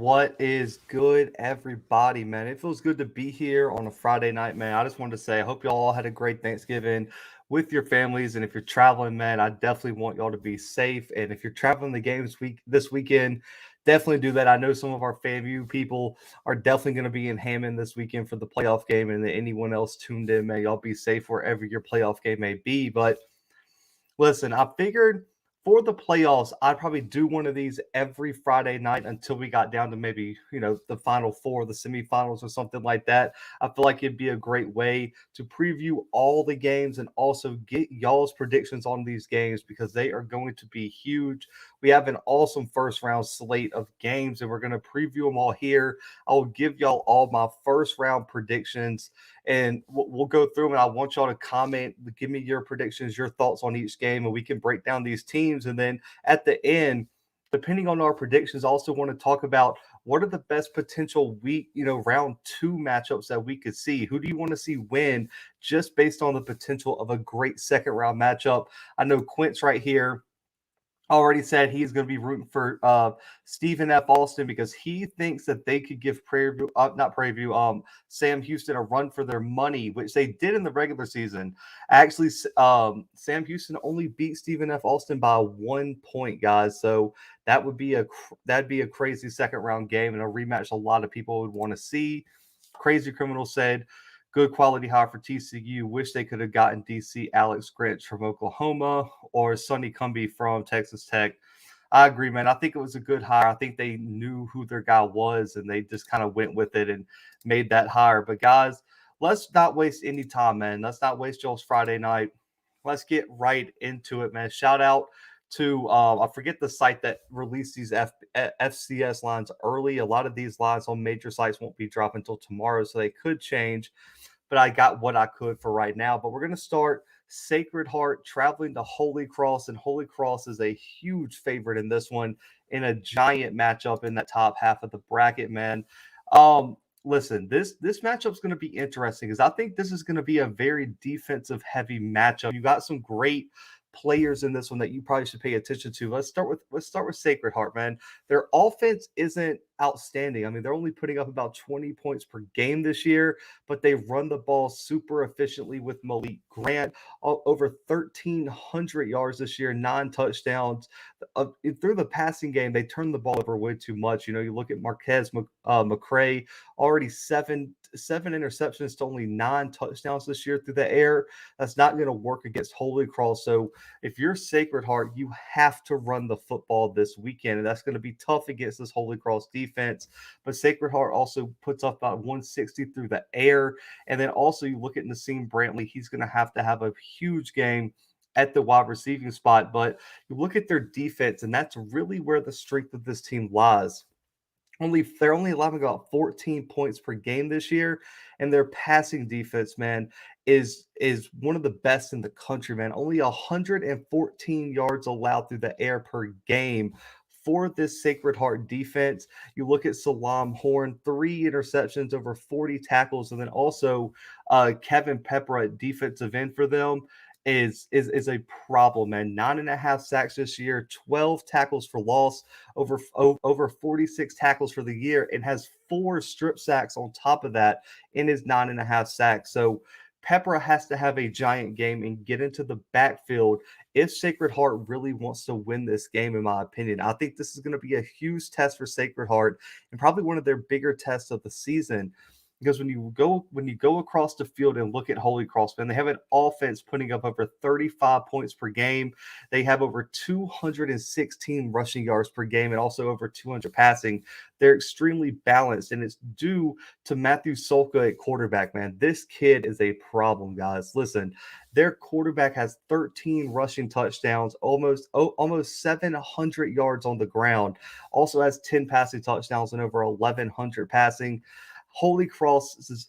What is good, everybody, man? It feels good to be here on a Friday night, man. I just wanted to say, I hope y'all all had a great Thanksgiving with your families. And if you're traveling, man, I definitely want y'all to be safe. And if you're traveling the games this weekend, definitely do that. I know some of our FAMU people are definitely going to be in Hammond this weekend for the playoff game. And then anyone else tuned in, man, y'all be safe wherever your playoff game may be. But listen, I figured for the playoffs, I'd probably do one of these every Friday night until we got down to maybe, the final four, the semifinals, or something like that. I feel like it'd be a great way to preview all the games and also get y'all's predictions on these games because they are going to be huge. We have an awesome first round slate of games, and we're going to preview them all here. I will give y'all all my first round predictions and we'll go through them. And I want y'all to comment, give me your predictions, your thoughts on each game, and we can break down these teams. And then at the end, depending on our predictions, I also want to talk about what are the best potential round two matchups that we could see. Who do you want to see win just based on the potential of a great second round matchup? I know Quint's right here already said he's going to be rooting for Stephen F. Austin because he thinks that they could give Sam Houston a run for their money, which they did in the regular season. Actually, Sam Houston only beat Stephen F. Austin by 1 point, guys. So that'd be a crazy second round game and a rematch a lot of people would want to see. Crazy Criminal said, good quality hire for TCU. Wish they could have gotten DC Alex Grinch from Oklahoma or Sonny Cumbie from Texas Tech. I agree, man. I think it was a good hire. I think they knew who their guy was, and they just kind of went with it and made that hire. But, guys, let's not waste any time, man. Let's not waste y'all's Friday night. Let's get right into it, man. Shout out to I forget the site that released these FCS lines early. A lot of these lines on major sites won't be dropped until tomorrow, so they could change. But I got what I could for right now. But we're going to start Sacred Heart traveling to Holy Cross, and Holy Cross is a huge favorite in this one in a giant matchup in that top half of the bracket, man. Listen, this matchup's going to be interesting because I think this is going to be a very defensive heavy matchup. You got some great players in this one that you probably should pay attention to. Let's start with Sacred Heart, man. Their offense isn't outstanding. I mean, they're only putting up about 20 points per game this year, but they run the ball super efficiently with Malik Grant, over 1,300 yards this year, 9 touchdowns. Through the passing game, they turn the ball over way too much. You look at Marquez McCray, already seven interceptions to only 9 touchdowns this year through the air. That's not going to work against Holy Cross. So if you're Sacred Heart, you have to run the football this weekend, and that's going to be tough against this Holy Cross defense. But Sacred Heart also puts up about 160 through the air. And then also you look at Nassim Brantley, he's going to have a huge game at the wide receiving spot. But you look at their defense, and that's really where the strength of this team lies. They're only allowing about 14 points per game this year, and their passing defense, man, is one of the best in the country, man. Only 114 yards allowed through the air per game for this Sacred Heart defense. You look at Salam Horn, 3 interceptions, over 40 tackles, and then also Kevin Pepper at defensive end for them is a problem, man. 9.5 sacks this year, 12 tackles for loss, over 46 tackles for the year, and has 4 strip sacks on top of that in his 9.5 sacks. So Pepper has to have a giant game and get into the backfield if Sacred Heart really wants to win this game, in my opinion. I think this is going to be a huge test for Sacred Heart and probably one of their bigger tests of the season. Because when you go across the field and look at Holy Cross, man, they have an offense putting up over 35 points per game. They have over 216 rushing yards per game and also over 200 passing. They're extremely balanced, and it's due to Matthew Solka at quarterback, man. This kid is a problem, guys. Listen, their quarterback has 13 rushing touchdowns, almost 700 yards on the ground. Also has 10 passing touchdowns and over 1,100 passing. Holy Cross's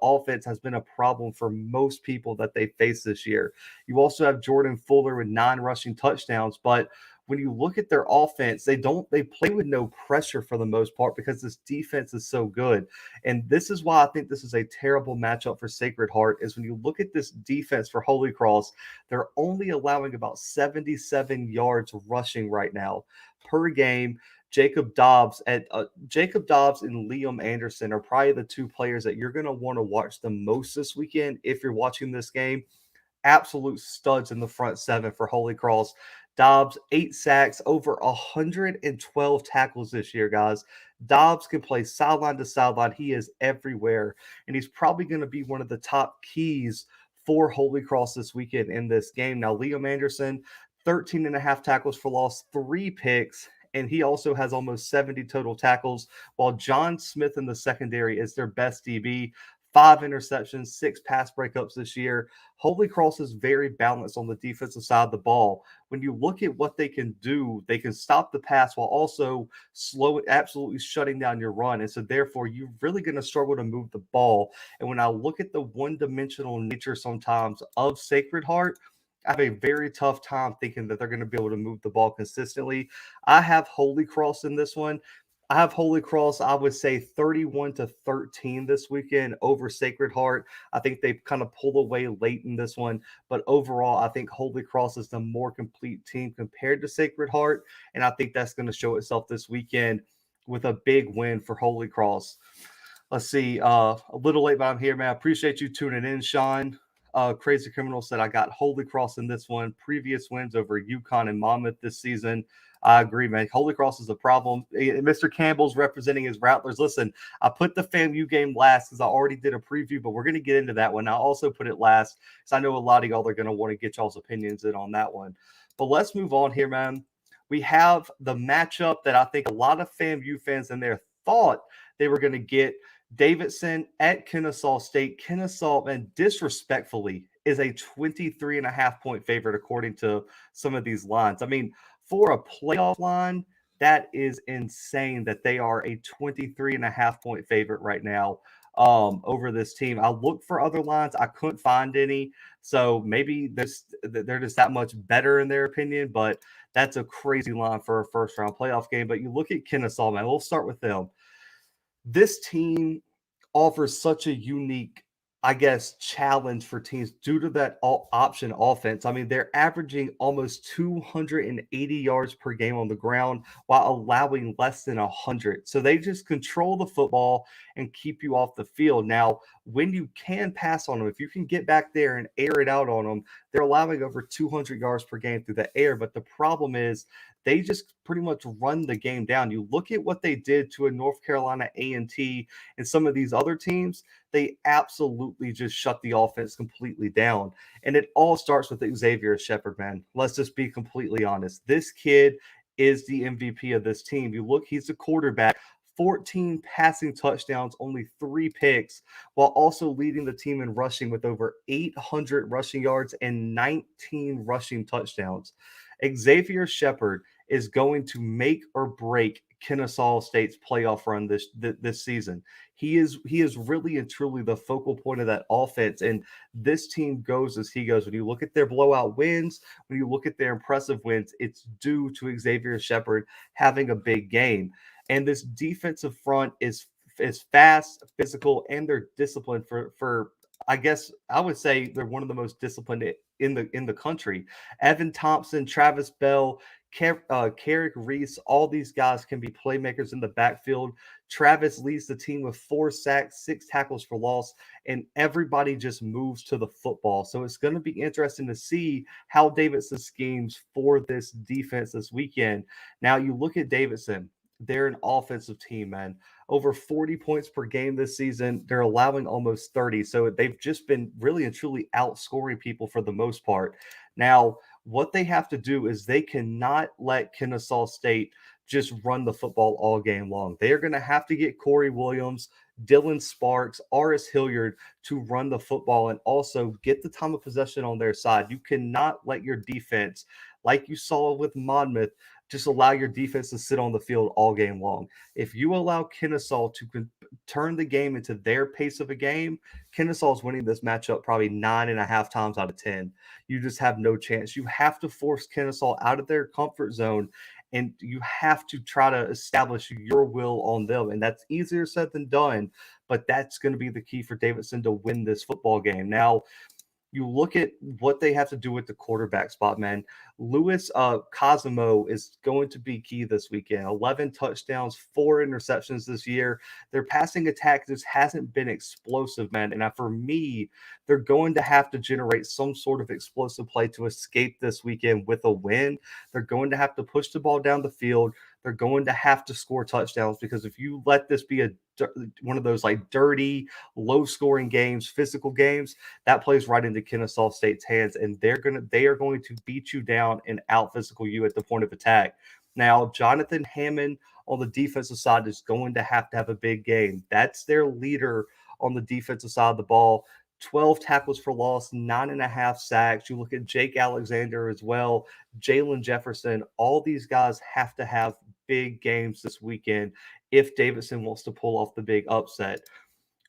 offense has been a problem for most people that they face this year. You also have Jordan Fuller with 9 rushing touchdowns, but when you look at their offense, they play with no pressure for the most part because this defense is so good. And this is why I think this is a terrible matchup for Sacred Heart, is when you look at this defense for Holy Cross, they're only allowing about 77 yards rushing right now per game. Jacob Dobbs and Liam Anderson are probably the two players that you're going to want to watch the most this weekend if you're watching this game. Absolute studs in the front seven for Holy Cross. Dobbs, 8 sacks, over 112 tackles this year, guys. Dobbs can play sideline to sideline. He is everywhere, and he's probably going to be one of the top keys for Holy Cross this weekend in this game. Now, Liam Anderson, 13 and a half tackles for loss, 3 picks, and he also has almost 70 total tackles, while John Smith in the secondary is their best DB. 5 interceptions, 6 pass breakups this year. Holy Cross is very balanced on the defensive side of the ball. When you look at what they can do, they can stop the pass while also absolutely shutting down your run. And so therefore, you're really going to struggle to move the ball. And when I look at the one-dimensional nature sometimes of Sacred Heart, I have a very tough time thinking that they're going to be able to move the ball consistently. I have Holy Cross in this one. I have Holy Cross, I would say 31-13 this weekend over Sacred Heart. I think they kind of pull away late in this one. But overall, I think Holy Cross is the more complete team compared to Sacred Heart. And I think that's going to show itself this weekend with a big win for Holy Cross. Let's see. A little late, but I'm here, man. I appreciate you tuning in, Sean. Crazy Criminal said, I got Holy Cross in this one. Previous wins over UConn and Monmouth this season. I agree, man. Holy Cross is a problem. Mr. Campbell's representing his Rattlers. Listen, I put the FAMU game last because I already did a preview, but we're going to get into that one. I'll also put it last because I know a lot of y'all are going to want to get y'all's opinions in on that one. But let's move on here, man. We have the matchup that I think a lot of FAMU fans in there thought they were going to get. Davidson at Kennesaw State. Kennesaw, and disrespectfully, is a 23.5-point favorite according to some of these lines. I mean, for a playoff line, that is insane that they are a 23.5-point favorite right now over this team. I looked for other lines. I couldn't find any. So maybe they're just that much better in their opinion, but that's a crazy line for a first-round playoff game. But you look at Kennesaw, man. We'll start with them. This team offers such a unique, I guess, challenge for teams due to that option offense. I mean, they're averaging almost 280 yards per game on the ground while allowing less than 100. So they just control the football and keep you off the field. Now, when you can pass on them, if you can get back there and air it out on them, they're allowing over 200 yards per game through the air. But the problem is they just pretty much run the game down. You look at what they did to a North Carolina A&T and some of these other teams, they absolutely just shut the offense completely down. And it all starts with Xavier Shepherd, man. Let's just be completely honest. This kid is the MVP of this team. You look, he's the quarterback. 14 passing touchdowns, only 3 picks, while also leading the team in rushing with over 800 rushing yards and 19 rushing touchdowns. Xavier Shepherd is going to make or break Kennesaw State's playoff run this season. He is really and truly the focal point of that offense, and this team goes as he goes. When you look at their blowout wins, when you look at their impressive wins, it's due to Xavier Shepherd having a big game. And this defensive front is fast, physical, and they're disciplined for I guess I would say they're one of the most disciplined in the country. Evan Thompson, Travis Bell, Carrick Reese, all these guys can be playmakers in the backfield. Travis leads the team with 4 sacks, 6 tackles for loss, and everybody just moves to the football. So it's going to be interesting to see how Davidson schemes for this defense this weekend. Now you look at Davidson. They're an offensive team, man. Over 40 points per game this season. They're allowing almost 30. So they've just been really and truly outscoring people for the most part. Now, what they have to do is they cannot let Kennesaw State just run the football all game long. They are going to have to get Corey Williams, Dylan Sparks, Aris Hilliard to run the football and also get the time of possession on their side. You cannot let your defense, like you saw with Monmouth, just allow your defense to sit on the field all game long. If you allow Kennesaw to turn the game into their pace of a game, Kennesaw is winning this matchup probably 9.5 times out of 10. You just have no chance. You have to force Kennesaw out of their comfort zone, and you have to try to establish your will on them. And that's easier said than done, but that's going to be the key for Davidson to win this football game. Now, you look at what they have to do with the quarterback spot, man. Louis Cosimo is going to be key this weekend. 11 touchdowns, 4 interceptions this year. Their passing attack just hasn't been explosive, man. And for me, they're going to have to generate some sort of explosive play to escape this weekend with a win. They're going to have to push the ball down the field. They're going to have to score touchdowns, because if you let this be one of those like dirty, low-scoring games, physical games, that plays right into Kennesaw State's hands, and they are going to beat you down and out physical you at the point of attack. Now, Jonathan Hammond on the defensive side is going to have a big game. That's their leader on the defensive side of the ball. 12 tackles for loss, 9.5 sacks. You look at Jake Alexander as well, Jalen Jefferson. All these guys have to have big games this weekend if Davidson wants to pull off the big upset.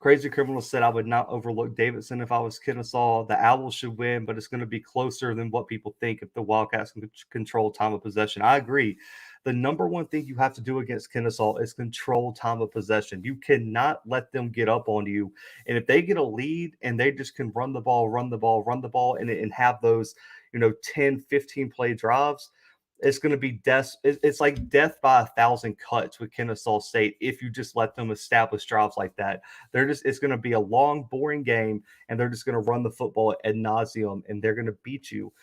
Crazy Criminal said I would not overlook Davidson if I was Kennesaw. The Owls should win, but it's going to be closer than what people think if the Wildcats can control time of possession. I agree. The number one thing you have to do against Kennesaw is control time of possession. You cannot let them get up on you. And if they get a lead and they just can run the ball, and have those, 10, 15 play drives, it's going to be death. It's like death by 1,000 cuts with Kennesaw State if you just let them establish drives like that. It's going to be a long, boring game, and they're just going to run the football ad nauseum, and they're going to beat you.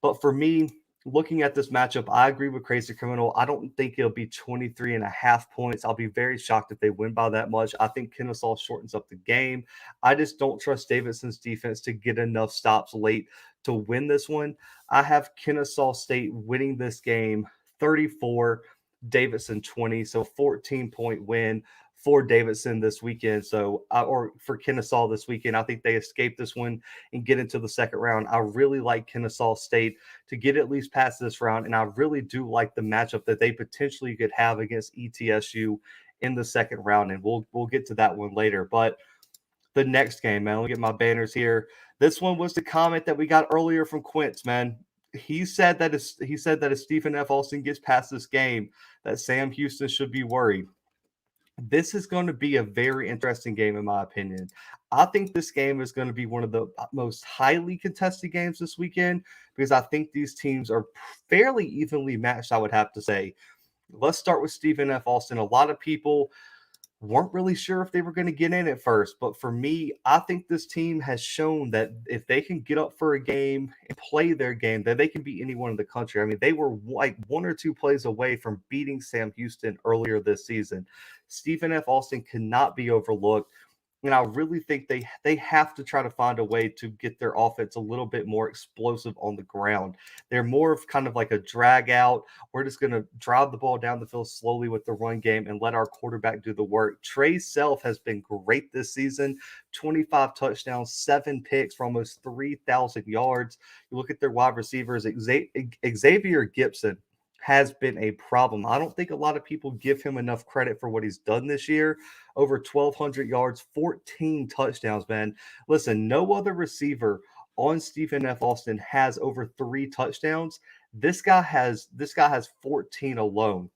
But for me, looking at this matchup, I agree with Crazy Criminal. I don't think it'll be 23.5 points. I'll be very shocked if they win by that much. I think Kennesaw shortens up the game. I just don't trust Davidson's defense to get enough stops late to win this one. I have Kennesaw State winning this game 34, Davidson 20, so 14-point win for Davidson this weekend. Or for Kennesaw this weekend. I think they escape this one and get into the second round. I really like Kennesaw State to get at least past this round, and I really do like the matchup that they potentially could have against ETSU in the second round, and we'll get to that one later. But the next game, man, let me get my banners here. This one was the comment that we got earlier from Quince, man. He said that if Stephen F. Austin gets past this game, that Sam Houston should be worried. This is going to be a very interesting game, in my opinion. I think this game is going to be one of the most highly contested games this weekend, because I think these teams are fairly evenly matched, I would have to say. Let's start with Stephen F. Austin. A lot of people weren't really sure if they were going to get in at first. But for me, I think this team has shown that if they can get up for a game and play their game, that they can beat anyone in the country. I mean, they were like 1 or 2 plays away from beating Sam Houston earlier this season. Stephen F. Austin cannot be overlooked. And I really think they have to try to find a way to get their offense a little bit more explosive on the ground. They're more of kind of like a drag out. We're just going to drive the ball down the field slowly with the run game and let our quarterback do the work. Trey Self has been great this season. 25 touchdowns, 7 picks for almost 3,000 yards. You look at their wide receivers, Xavier Gibson has been a problem. I don't think a lot of people give him enough credit for what he's done this year. Over 1,200 yards, 14 touchdowns, man. Listen, no other receiver on Stephen F. Austin has over 3 touchdowns. This guy has 14 alone.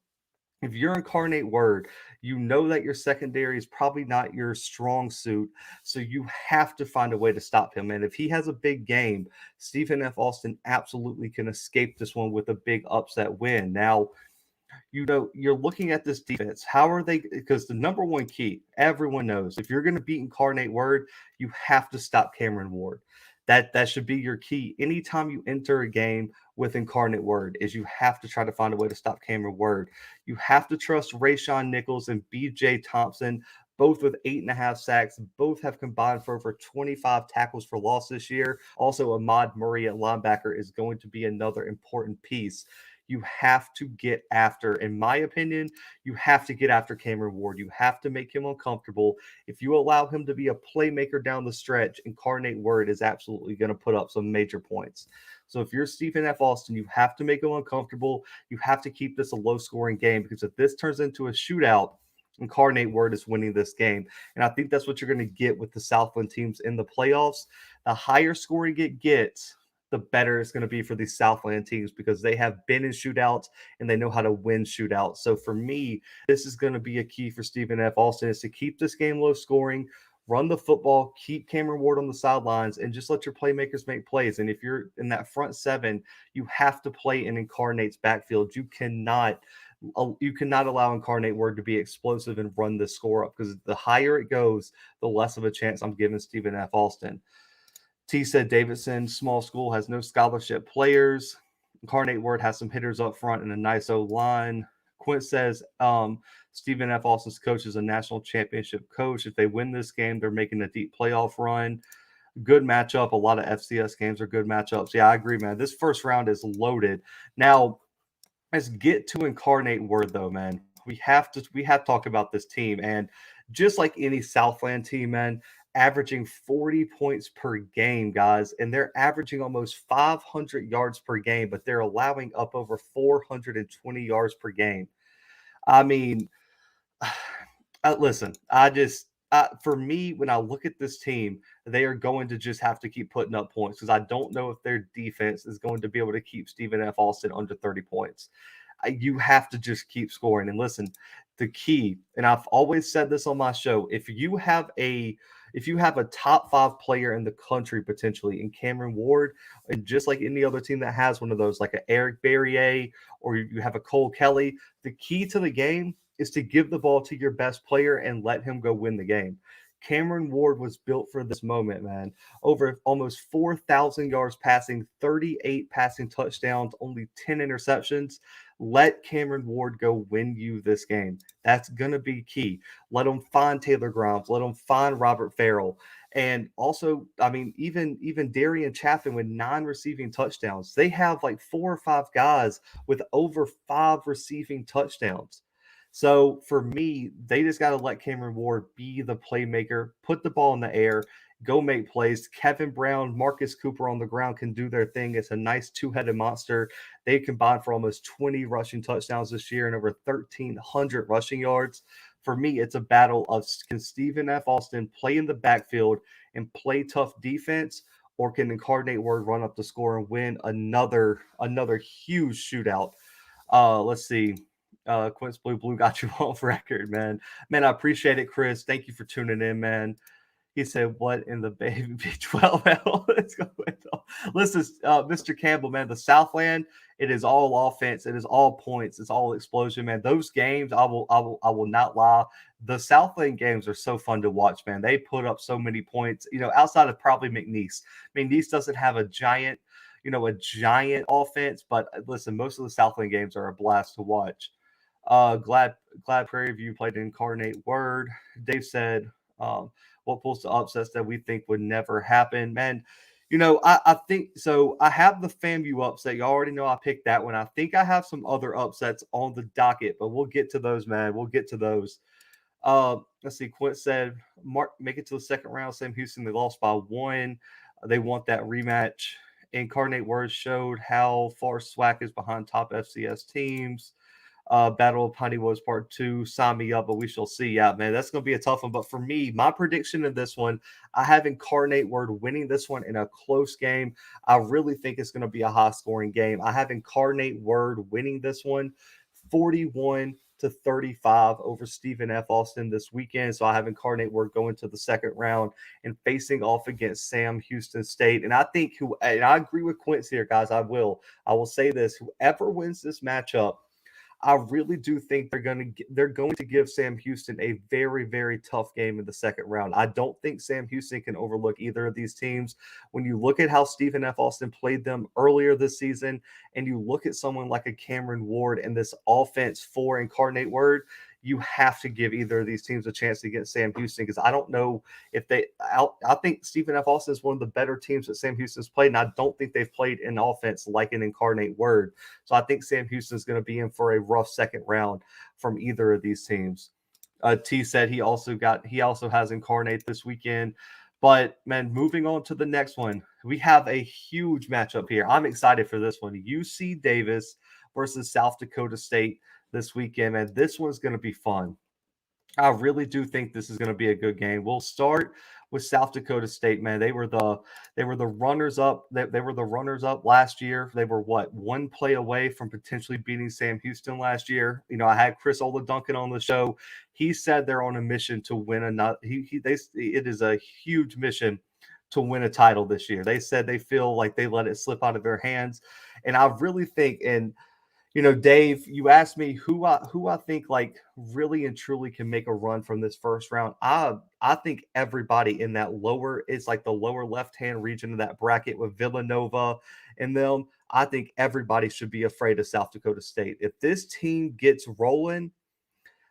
If you're Incarnate Word, you know that your secondary is probably not your strong suit, so you have to find a way to stop him. And if he has a big game, Stephen F. Austin absolutely can escape this one with a big upset win. Now, you're looking at this defense. How are they? Because the number one key, everyone knows, if you're going to beat Incarnate Word, you have to stop Cameron Ward. That should be your key. Anytime you enter a game with Incarnate Word, is you have to try to find a way to stop Cameron Word. You have to trust Rayshawn Nichols and BJ Thompson, both with 8.5 sacks. Both have combined for over 25 tackles for loss this year. Also, Ahmad Murray at linebacker is going to be another important piece. You have to get after, in my opinion, you have to get after Cameron Ward. You have to make him uncomfortable. If you allow him to be a playmaker down the stretch, Incarnate Word is absolutely going to put up some major points. So if you're Stephen F. Austin, you have to make him uncomfortable. You have to keep this a low-scoring game, because if this turns into a shootout, Incarnate Word is winning this game. And I think that's what you're going to get with the Southland teams in the playoffs. The higher scoring it gets, the better it's going to be for these Southland teams, because they have been in shootouts and they know how to win shootouts. So for me, this is going to be a key for Stephen F. Austin, is to keep this game low scoring, run the football, keep Cameron Ward on the sidelines, and just let your playmakers make plays. And if you're in that front seven, you have to play in Incarnate's backfield. You cannot allow Incarnate Word to be explosive and run the score up, because the higher it goes, the less of a chance I'm giving Stephen F. Austin. T said Davidson, small school, has no scholarship players. Incarnate Word has some hitters up front and a nice O-line. Quint says Stephen F. Austin's coach is a national championship coach. If they win this game, they're making a deep playoff run. Good matchup. A lot of FCS games are good matchups. Yeah, I agree, man. This first round is loaded. Now, let's get to Incarnate Word, though, man. We have to talk about this team. And just like any Southland team, man, averaging 40 points per game, guys. And they're averaging almost 500 yards per game, but they're allowing up over 420 yards per game. I mean, listen, for me, when I look at this team, they are going to just have to keep putting up points, because I don't know if their defense is going to be able to keep Stephen F. Austin under 30 points. You have to just keep scoring. And listen, the key, and I've always said this on my show, if you have a top 5 player in the country potentially in Cameron Ward, and just like any other team that has one of those, like an Eric Barrier, or you have a Cole Kelly, the key to the game is to give the ball to your best player and let him go win the game. Cameron Ward was built for this moment, man. Over almost 4,000 yards passing, 38 passing touchdowns, only 10 interceptions. Let Cameron Ward go win you this game. That's going to be key. Let him find Taylor Grimes. Let him find Robert Farrell. And also, I mean, even Darian Chaffin with 9 receiving touchdowns. They have like 4 or 5 guys with over 5 receiving touchdowns. So for me, they just got to let Cameron Ward be the playmaker, put the ball in the air, go make plays. Kevin Brown, Marcus Cooper on the ground can do their thing. It's a nice two-headed monster. They combined for almost 20 rushing touchdowns this year and over 1,300 rushing yards. For me, it's a battle of, can Stephen F. Austin play in the backfield and play tough defense, or can Incarnate Word run up the score and win another huge shootout? Let's see. Quince Blue got you off record, man. Man, I appreciate it, Chris. Thank you for tuning in, man. He said, "What in the baby B12L is going on?" Listen, Mr. Campbell, man, the Southland, it is all offense. It is all points. It's all explosion, man. Those games, I will not lie. The Southland games are so fun to watch, man. They put up so many points. You know, outside of probably McNeese. McNeese doesn't have a giant offense, but listen, most of the Southland games are a blast to watch. Glad Prairie View played Incarnate Word. Dave said, what pulls to upsets that we think would never happen. Man, you know, I think so. I have the FAMU upset. You already know I picked that one. I think I have some other upsets on the docket, but we'll get to those, man. We'll get to those. Let's see. Quint said, make it to the second round. Sam Houston, they lost by 1. They want that rematch. Incarnate Word showed how far SWAC is behind top FCS teams. Battle of Piney Woods Part 2. Sign me up, but we shall see. Yeah, man, that's going to be a tough one. But for me, my prediction in this one, I have Incarnate Word winning this one in a close game. I really think it's going to be a high-scoring game. I have Incarnate Word winning this one 41-35 over Stephen F. Austin this weekend. So I have Incarnate Word going to the second round and facing off against Sam Houston State. And I think and I agree with Quince here, guys. I will say this. Whoever wins this matchup, I really do think they're going to give Sam Houston a very, very tough game in the second round. I don't think Sam Houston can overlook either of these teams. When you look at how Stephen F. Austin played them earlier this season, and you look at someone like a Cameron Ward and this offense for Incarnate Word, you have to give either of these teams a chance to get Sam Houston, because I don't know if I think Stephen F. Austin is one of the better teams that Sam Houston's played, and I don't think they've played an offense like an Incarnate Word. So I think Sam Houston's going to be in for a rough second round from either of these teams. T said he also has Incarnate this weekend. But, man, moving on to the next one, we have a huge matchup here. I'm excited for this one. UC Davis versus South Dakota State this weekend, man. This one's going to be fun. I really do think this is going to be a good game. We'll start with South Dakota State, man. They were the runners up. They were the runners up last year. They were what, one play away from potentially beating Sam Houston last year. I had Chris Duncan on the show. He said they're on a mission to win another. It is a huge mission to win a title this year. They said they feel like they let it slip out of their hands, and I really think and Dave, you asked me who I think like really and truly can make a run from this first round. I think everybody in that lower is like the lower left hand region of that bracket with Villanova and them. I think everybody should be afraid of South Dakota State. If this team gets rolling,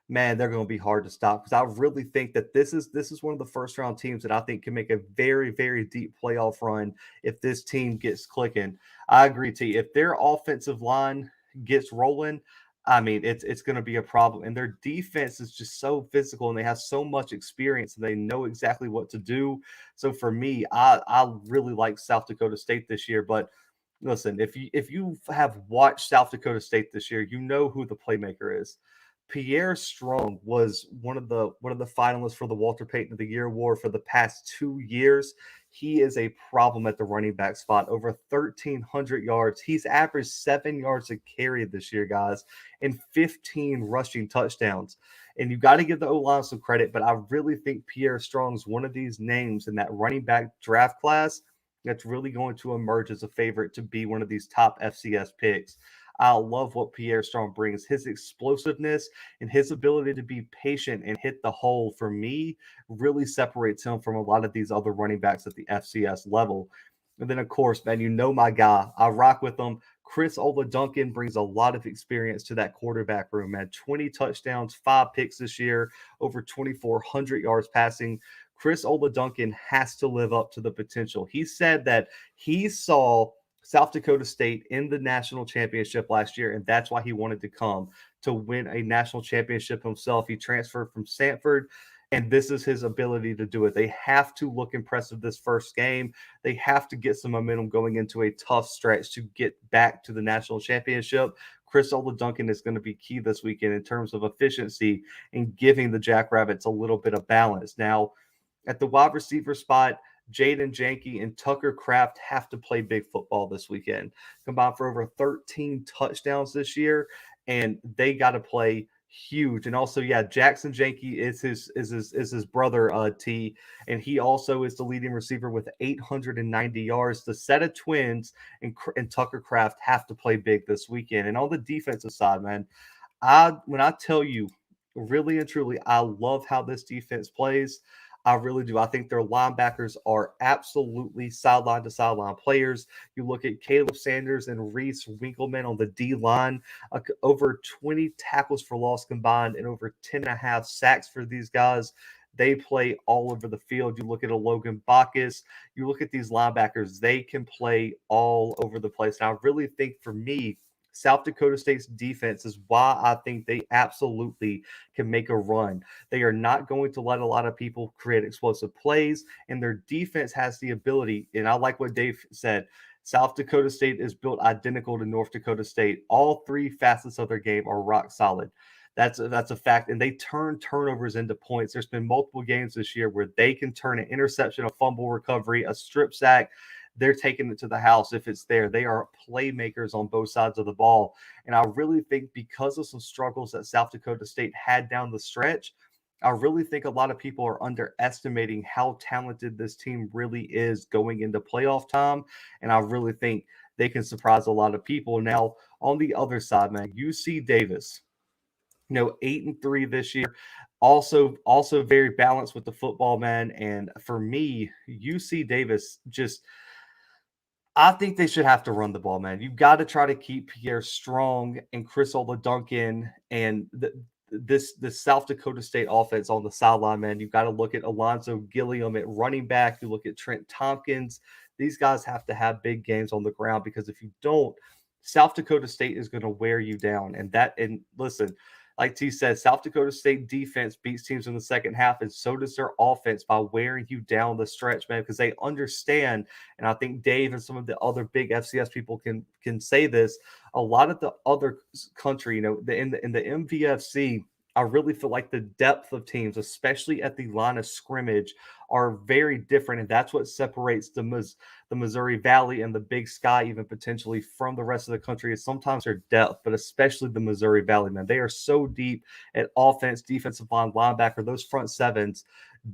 man, they're going to be hard to stop because I really think that this is one of the first round teams that I think can make a very, very deep playoff run if this team gets clicking. I agree, T. If their offensive line gets rolling, I mean, it's going to be a problem. And their defense is just so physical and they have so much experience and they know exactly what to do. So for me, I really like South Dakota State this year. But listen, if you have watched South Dakota State this year, you know who the playmaker is. Pierre Strong was one of the finalists for the Walter Payton of the Year award for the past 2 years. He is a problem at the running back spot. Over 1,300 yards. He's averaged 7 yards a carry this year, guys, and 15 rushing touchdowns. And you got to give the O-line some credit, but I really think Pierre Strong's one of these names in that running back draft class that's really going to emerge as a favorite to be one of these top FCS picks. I love what Pierre Strong brings. His explosiveness and his ability to be patient and hit the hole, for me, really separates him from a lot of these other running backs at the FCS level. And then, of course, man, you know my guy. I rock with him. Chris Duncan brings a lot of experience to that quarterback room, man. 20 touchdowns, 5 picks this year, over 2,400 yards passing. Chris Duncan has to live up to the potential. He said that he saw South Dakota State in the national championship last year, and that's why he wanted to come to win a national championship himself. He transferred from Stanford, and this is his ability to do it. They have to look impressive this first game. They have to get some momentum going into a tough stretch to get back to the national championship. Chris Duncan is going to be key this weekend in terms of efficiency and giving the Jackrabbits a little bit of balance. Now, at the wide receiver spot, Jaden Janke and Tucker Kraft have to play big football this weekend. Combined for over 13 touchdowns this year, and they got to play huge. And also, yeah, Jackson Janke is his brother T, and he also is the leading receiver with 890 yards. The set of twins and Tucker Kraft have to play big this weekend. And on the defensive side, man, when I tell you, really and truly, I love how this defense plays. I really do. I think their linebackers are absolutely sideline to sideline players. You look at Caleb Sanders and Reese Winkleman on the D line, over 20 tackles for loss combined and over 10 and a half sacks for these guys. They play all over the field. You look at a Logan Bacchus, you look at these linebackers, they can play all over the place. And I really think for me, South Dakota State's defense is why I think they absolutely can make a run. They are not going to let a lot of people create explosive plays, and their defense has the ability. And I like what Dave said. South Dakota State is built identical to North Dakota State. All three facets of their game are rock solid. That's a fact. And they turn turnovers into points. There's been multiple games this year where they can turn an interception, a fumble recovery, a strip sack. They're taking it to the house if it's there. They are playmakers on both sides of the ball. And I really think because of some struggles that South Dakota State had down the stretch, I really think a lot of people are underestimating how talented this team really is going into playoff time. And I really think they can surprise a lot of people. Now, on the other side, man, UC Davis, 8-3 this year. Also very balanced with the football, man. And for me, UC Davis just I think they should have to run the ball, man. You've got to try to keep Pierre Strong and Chris Duncan and this South Dakota State offense on the sideline, man. You've got to look at Alonzo Gilliam at running back. You look at Trent Tompkins. These guys have to have big games on the ground because if you don't, South Dakota State is going to wear you down. And listen, like T said, South Dakota State defense beats teams in the second half, and so does their offense by wearing you down the stretch, man, because they understand. And I think Dave and some of the other big FCS people can say this. A lot of the other country, in the MVFC, I really feel like the depth of teams, especially at the line of scrimmage, are very different, and that's what separates the Missouri Valley and the Big Sky even potentially from the rest of the country. Is sometimes their depth, but especially the Missouri Valley, man. They are so deep at offense, defensive line, linebacker. Those front sevens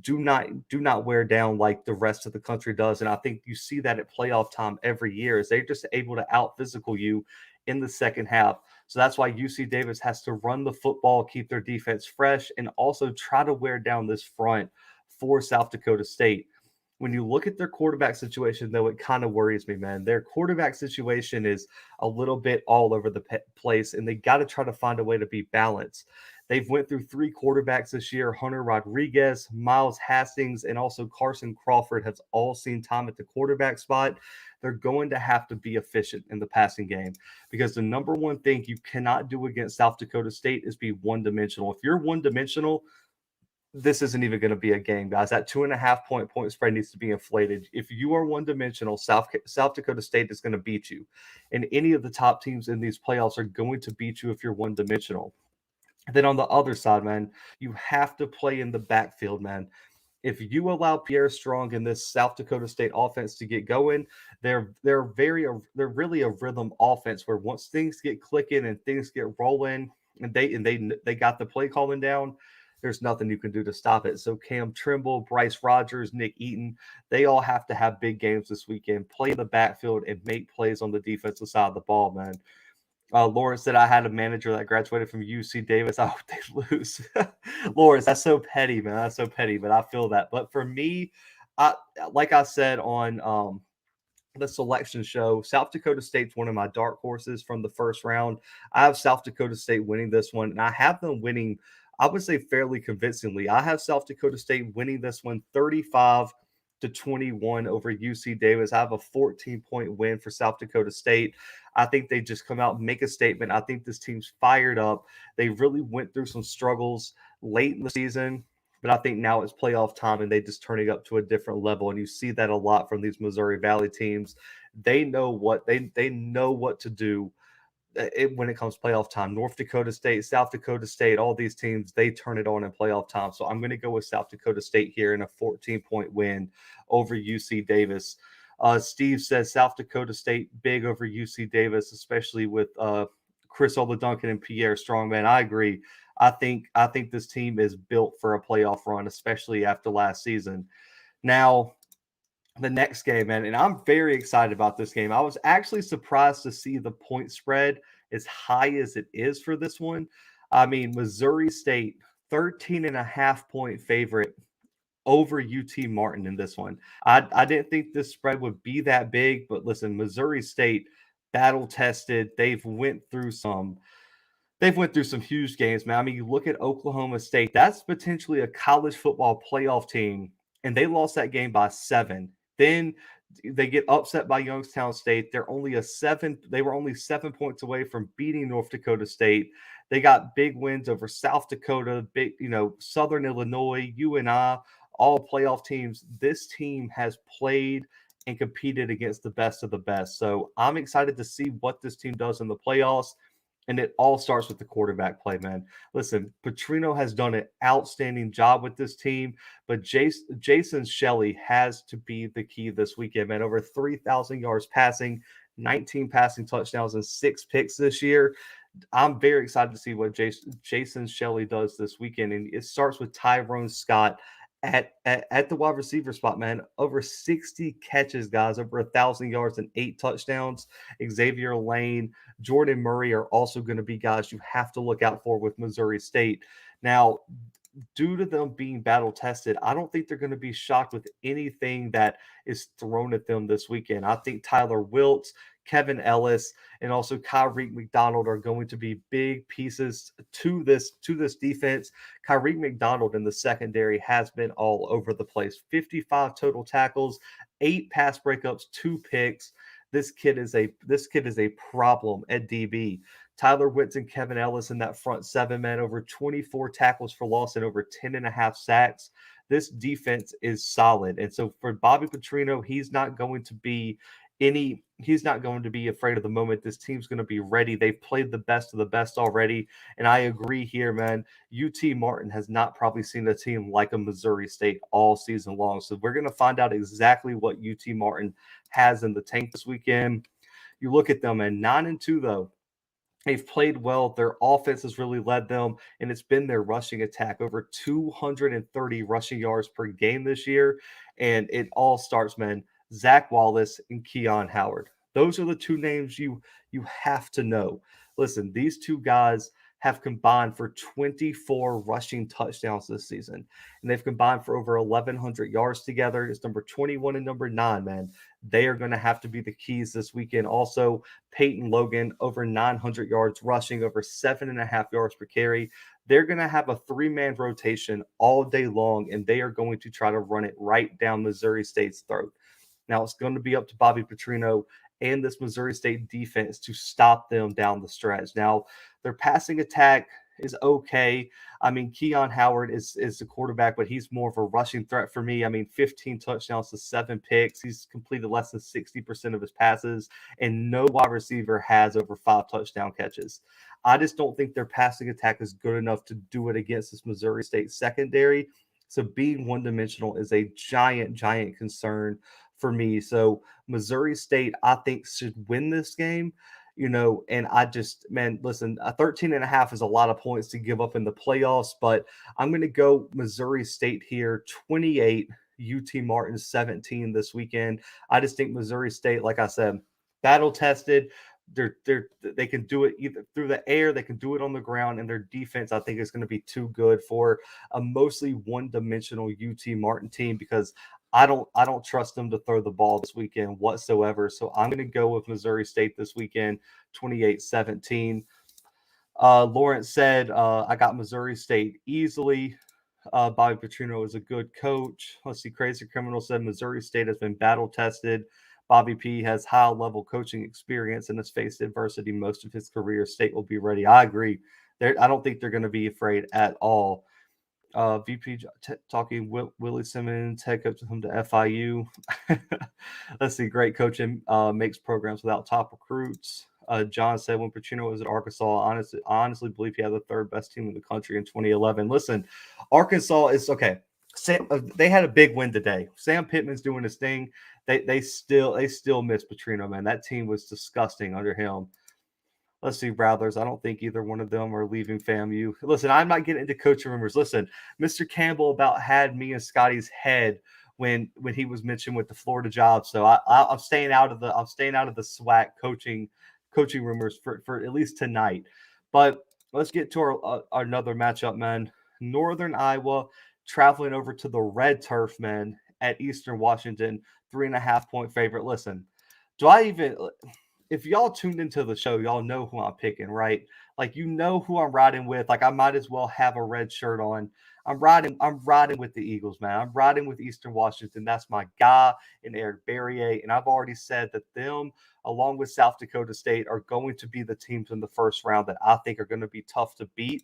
do not wear down like the rest of the country does, and I think you see that at playoff time every year. Is they're just able to out physical you in the second half. So that's why UC Davis has to run the football, keep their defense fresh, and also try to wear down this front for South Dakota State. When you look at their quarterback situation, though, it kind of worries me, man. Their quarterback situation is a little bit all over the place, and they got to try to find a way to be balanced. They've went through 3 quarterbacks this year. Hunter Rodriguez, Miles Hastings, and also Carson Crawford have all seen time at the quarterback spot. They're going to have to be efficient in the passing game because the number one thing you cannot do against South Dakota State is be one-dimensional. If you're one-dimensional, this isn't even going to be a game, guys. That 2.5 point spread needs to be inflated. If you are one-dimensional, South Dakota State is going to beat you. And any of the top teams in these playoffs are going to beat you if you're one-dimensional. Then on the other side, man, you have to play in the backfield, man. If you allow Pierre Strong and this South Dakota State offense to get going, they're really a rhythm offense where once things get clicking and things get rolling and they got the play calling down, there's nothing you can do to stop it. So Cam Trimble, Bryce Rogers, Nick Eaton, they all have to have big games this weekend, play in the backfield and make plays on the defensive side of the ball, man. Lawrence said I had a manager that graduated from UC Davis. I hope they lose. Lawrence, that's so petty, man. That's so petty, but I feel that. But for me, like I said on the selection show, South Dakota State's one of my dark horses from the first round. I have South Dakota State winning this one, and I have them winning, I would say, fairly convincingly. I have South Dakota State winning this one 35-21 over UC Davis. I have a 14-point win for South Dakota State. I think they just come out and make a statement. I think this team's fired up. They really went through some struggles late in the season, but I think now it's playoff time and they just turning up to a different level. And you see that a lot from these Missouri Valley teams. They know what they know what to do when it comes to playoff time. North Dakota State, South Dakota State, all these teams, they turn it on in playoff time. So I'm going to go with South Dakota State here in a 14-point win over UC Davis. Steve says South Dakota State big over UC Davis, especially with Chris Oladuncan and Pierre Strongman. I agree. I think this team is built for a playoff run, especially after last season. Now, the next game, man, and I'm very excited about this game. I was actually surprised to see the point spread as high as it is for this one. I mean, Missouri State, 13.5-point favorite over UT Martin in this one. I didn't think this spread would be that big, but listen, Missouri State, battle tested. They've went through some huge games, man. I mean, you look at Oklahoma State, that's potentially a college football playoff team, and they lost that game by 7. Then they get upset by Youngstown State. They were only 7 points away from beating North Dakota State. They got big wins over South Dakota, Southern Illinois, UNI, all playoff teams. This team has played and competed against the best of the best. So I'm excited to see what this team does in the playoffs. And it all starts with the quarterback play, man. Listen, Petrino has done an outstanding job with this team, but Jason Shelley has to be the key this weekend, man. Over 3,000 yards passing, 19 passing touchdowns, and 6 picks this year. I'm very excited to see what Jason Shelley does this weekend. And it starts with Tyrone Scott at the wide receiver spot, man. Over 60 catches, guys, over 1,000 yards and 8 touchdowns. Xavier Lane, Jordan Murray are also going to be guys you have to look out for with Missouri State. Now, due to them being battle tested, I don't think they're going to be shocked with anything that is thrown at them this weekend. I think Tyler Wiltz, Kevin Ellis, and also Kyrie McDonald are going to be big pieces to this defense. Kyrie McDonald in the secondary has been all over the place. 55 total tackles, 8 pass breakups, 2 picks. This kid is a problem at DB. Tyler Witz and Kevin Ellis in that front 7, man, over 24 tackles for loss and over 10.5 sacks. This defense is solid. And so for Bobby Petrino, he's not going to be he's not going to be afraid of the moment. This team's going to be ready. They've played the best of the best already. And I agree here, man. UT Martin has not probably seen a team like a Missouri State all season long. So we're going to find out exactly what UT Martin has in the tank this weekend. You look at them, and 9-2 though. They've played well. Their offense has really led them, and it's been their rushing attack. Over 230 rushing yards per game this year. And it all starts, man, Zach Wallace and Keon Howard. Those are the two names you have to know. Listen, these two guys have combined for 24 rushing touchdowns this season, and they've combined for over 1,100 yards together. It's number 21 and number 9, man. They are going to have to be the keys this weekend. Also, Peyton Logan, over 900 yards rushing, over 7.5 yards per carry. They're going to have a 3-man rotation all day long, and they are going to try to run it right down Missouri State's throat. Now, it's going to be up to Bobby Petrino and this Missouri State defense to stop them down the stretch. Now, their passing attack is okay. I mean, Keon Howard is the quarterback, but he's more of a rushing threat for me. I mean, 15 touchdowns to 7 picks. He's completed less than 60% of his passes, and no wide receiver has over 5 touchdown catches. I just don't think their passing attack is good enough to do it against this Missouri State secondary. So being one-dimensional is a giant, giant concern for me. So Missouri State, I think, should win this game. And I just, man, listen, a 13.5 is a lot of points to give up in the playoffs, but I'm going to go Missouri State here, 28, UT Martin 17 this weekend. I just think Missouri State, like I said, battle tested. They can do it either through the air, they can do it on the ground, and their defense, I think, is going to be too good for a mostly one-dimensional UT Martin team, because I don't trust them to throw the ball this weekend whatsoever. So I'm going to go with Missouri State this weekend, 28-17. Lawrence said, I got Missouri State easily. Bobby Petrino is a good coach. Let's see. Crazy Criminal said Missouri State has been battle tested. Bobby P has high-level coaching experience and has faced adversity most of his career. State will be ready. I agree. I don't think they're going to be afraid at all. VP talking Willie Simmons, head coach him to FIU. Let's see, great coaching makes programs without top recruits. John said when Pacino was at Arkansas, I honestly believe he had the 3rd best team in the country in 2011. Listen, Arkansas is okay. They had a big win today. Sam Pittman's doing his thing. They still miss Petrino, man. That team was disgusting under him. Let's see, Rattlers. I don't think either one of them are leaving FAMU. Listen, I'm not getting into coaching rumors. Listen, Mr. Campbell about had me and Scotty's head when he was mentioned with the Florida job. So I'm staying out of the SWAC coaching rumors for at least tonight. But let's get to our another matchup, man. Northern Iowa traveling over to the red turf, man, at Eastern Washington, 3.5-point favorite. Listen, if y'all tuned into the show, y'all know who I'm picking, right? Like, who I'm riding with. Like, I might as well have a red shirt on. I'm riding with the Eagles, man. I'm riding with Eastern Washington. That's my guy in Eric Barrier. And I've already said that them, along with South Dakota State, are going to be the teams in the first round that I think are going to be tough to beat.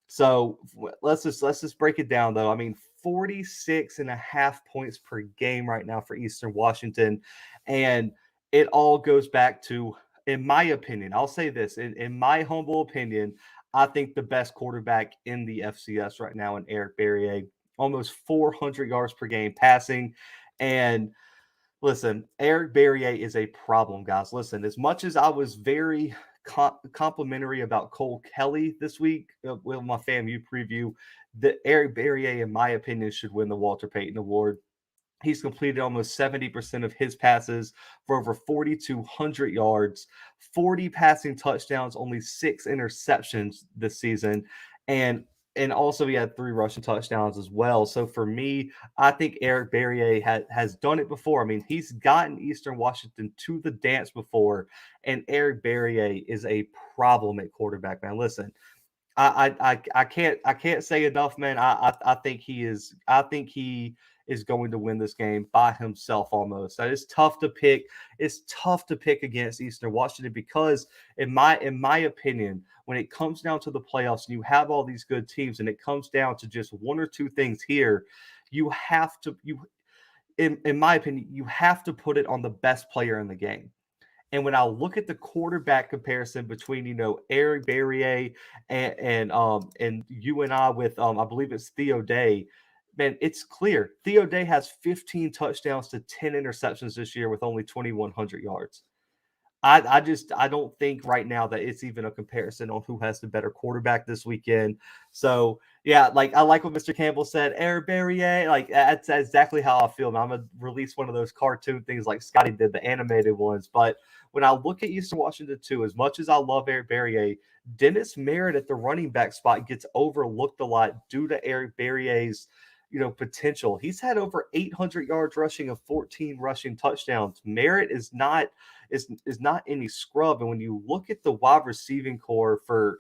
So let's just break it down, though. I mean, 46.5 points per game right now for Eastern Washington. And it all goes back to, in my opinion, I'll say this, in my humble opinion, I think the best quarterback in the FCS right now in Eric Barrier, almost 400 yards per game passing. And listen, Eric Barrier is a problem, guys. Listen, as much as I was very complimentary about Cole Kelly this week with my FAMU preview, the Eric Barrier, in my opinion, should win the Walter Payton Award. He's completed almost 70% of his passes for over 4,200 yards, 40 passing touchdowns, only 6 interceptions this season. And also he had 3 rushing touchdowns as well. So for me, I think Eric Barrier has done it before. I mean, he's gotten Eastern Washington to the dance before, and Eric Barrier is a problem at quarterback, man. Listen, I can't say enough, man. I think he is going to win this game by himself almost. So it's tough to pick. It's tough to pick against Eastern Washington because, in my opinion, when it comes down to the playoffs and you have all these good teams and it comes down to just one or two things here, you have to in my opinion, you have to put it on the best player in the game. And when I look at the quarterback comparison between, Eric Barrier and UNI with I believe it's Theo Day, man, it's clear. Theo Day has 15 touchdowns to 10 interceptions this year with only 2,100 yards. I don't think right now that it's even a comparison on who has the better quarterback this weekend. So yeah, like I like what Mr. Campbell said, Eric Barrier, like that's exactly how I feel. I'm gonna release one of those cartoon things like Scotty did, the animated ones. But when I look at Eastern Washington too, as much as I love Eric Barrier, Dennis Merritt at the running back spot gets overlooked a lot due to Eric Barrier's potential. He's had over 800 yards rushing and 14 rushing touchdowns. Merritt is not any scrub. And when you look at the wide receiving core for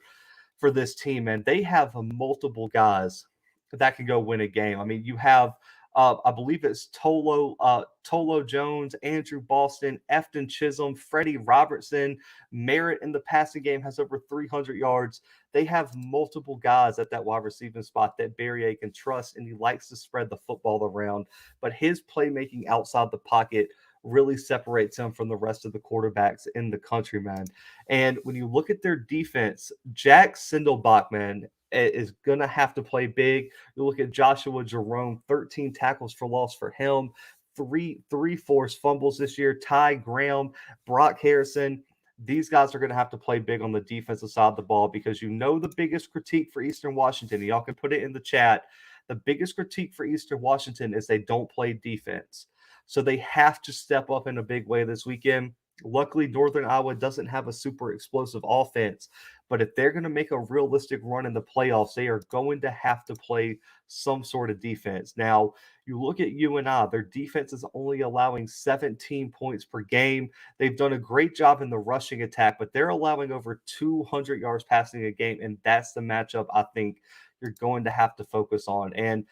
this team, man, they have multiple guys that can go win a game. I mean, you have I believe it's Tolo Jones, Andrew Boston, Efton Chisholm, Freddie Robertson. Merritt in the passing game has over 300 yards. They have multiple guys at that wide receiving spot that Barrier can trust, and he likes to spread the football around. But his playmaking outside the pocket really separates him from the rest of the quarterbacks in the country, man. And when you look at their defense, Jack Sindelbach, man, is going to have to play big. You look at Joshua Jerome, 13 tackles for loss for him, three forced fumbles this year. Ty Graham, Brock Harrison. These guys are going to have to play big on the defensive side of the ball because the biggest critique for Eastern Washington, and y'all can put it in the chat, the biggest critique for Eastern Washington is they don't play defense. So they have to step up in a big way this weekend. Luckily, Northern Iowa doesn't have a super explosive offense, but if they're going to make a realistic run in the playoffs, they are going to have to play some sort of defense. Now, you look at UNI, their defense is only allowing 17 points per game. They've done a great job in the rushing attack, but they're allowing over 200 yards passing a game, and that's the matchup I think you're going to have to focus on. And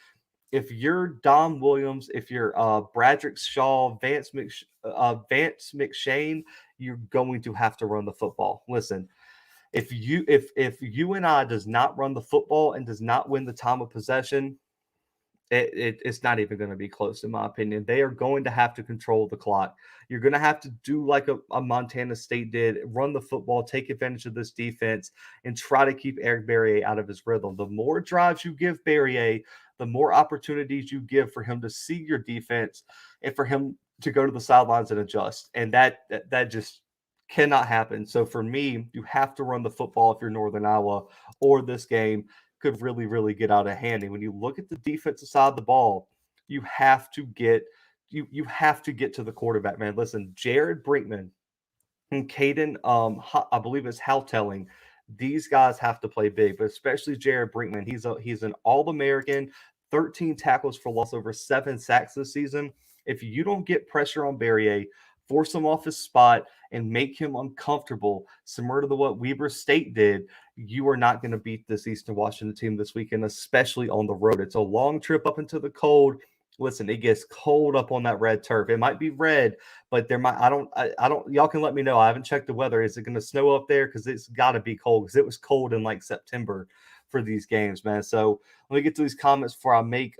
if you're Dom Williams, if you're Bradrick Shaw, Vance McShane, you're going to have to run the football. Listen, if UNI does not run the football and does not win the time of possession, it's not even going to be close, in my opinion. They are going to have to control the clock. You're going to have to do like a Montana State did, run the football, take advantage of this defense, and try to keep Eric Barrier out of his rhythm. The more drives you give Barrier, the more opportunities you give for him to see your defense and for him to go to the sidelines and adjust. And that just cannot happen. So for me, you have to run the football if you're Northern Iowa, or this game could really, really get out of hand. And when you look at the defensive side of the ball, you have to get to the quarterback, man. Listen, Jared Brinkman and Caden, I believe it's Houtelling. These guys have to play big, but especially Jared Brinkman. He's an All-American, 13 tackles for loss, over 7 sacks this season. If you don't get pressure on Barrier, force him off his spot, and make him uncomfortable, similar to what Weber State did, you are not going to beat this Eastern Washington team this weekend, especially on the road. It's a long trip up into the cold. Listen, it gets cold up on that red turf. It might be red, but there might, I don't, y'all can let me know. I haven't checked the weather. Is it going to snow up there? Because it's got to be cold, because it was cold in like September for these games, man. So let me get to these comments before I make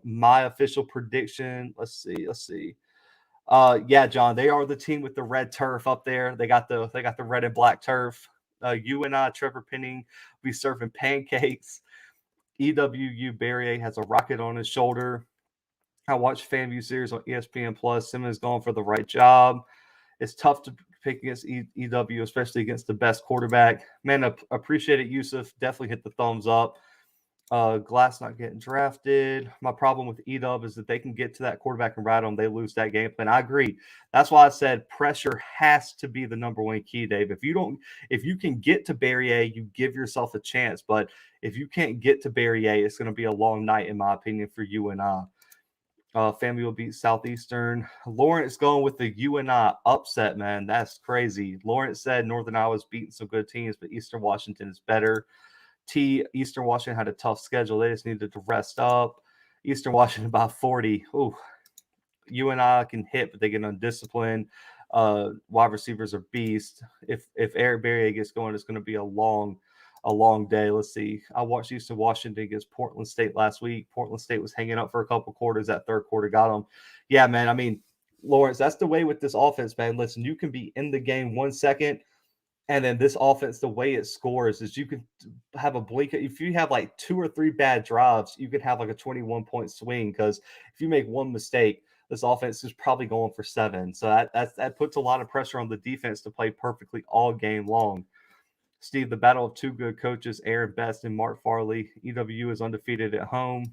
my official prediction. Let's see. Yeah, John, they are the team with the red turf up there. They got the red and black turf. UNI, Trevor Penning, be serving pancakes. EWU Barrier has a rocket on his shoulder. I watched FAMU series on ESPN Plus. Simmons going for the right job. It's tough to pick against EW, especially against the best quarterback. Man, appreciate it, Yusuf. Definitely hit the thumbs up. Glass not getting drafted. My problem with EW is that they can get to that quarterback and ride them. They lose that game plan. I agree. That's why I said pressure has to be the number one key, Dave. If you can get to Barrier, you give yourself a chance. But if you can't get to Barrier, it's going to be a long night, in my opinion, for UNI. FAMU will beat Southeastern. Lawrence going with the UNI upset, man. That's crazy. Lawrence said Northern Iowa's beating some good teams, but Eastern Washington is better. Eastern Washington had a tough schedule. They just needed to rest up. Eastern Washington by 40. Ooh, UNI can hit, but they get undisciplined. Wide receivers are beast. If Eric Barrier gets going, it's going to be a long a long day. Let's see. I watched Eastern Washington against Portland State last week. Portland State was hanging up for a couple quarters. That third quarter got them. Yeah, man. I mean, Lawrence, that's the way with this offense, man. Listen, you can be in the game 1 second, and then this offense, the way it scores is you can have a blink. If you have like 2 or 3 bad drives, you could have like a 21-point swing because if you make one mistake, this offense is probably going for 7. So that puts a lot of pressure on the defense to play perfectly all game long. Steve, the battle of two good coaches, Aaron Best and Mark Farley. EWU is undefeated at home.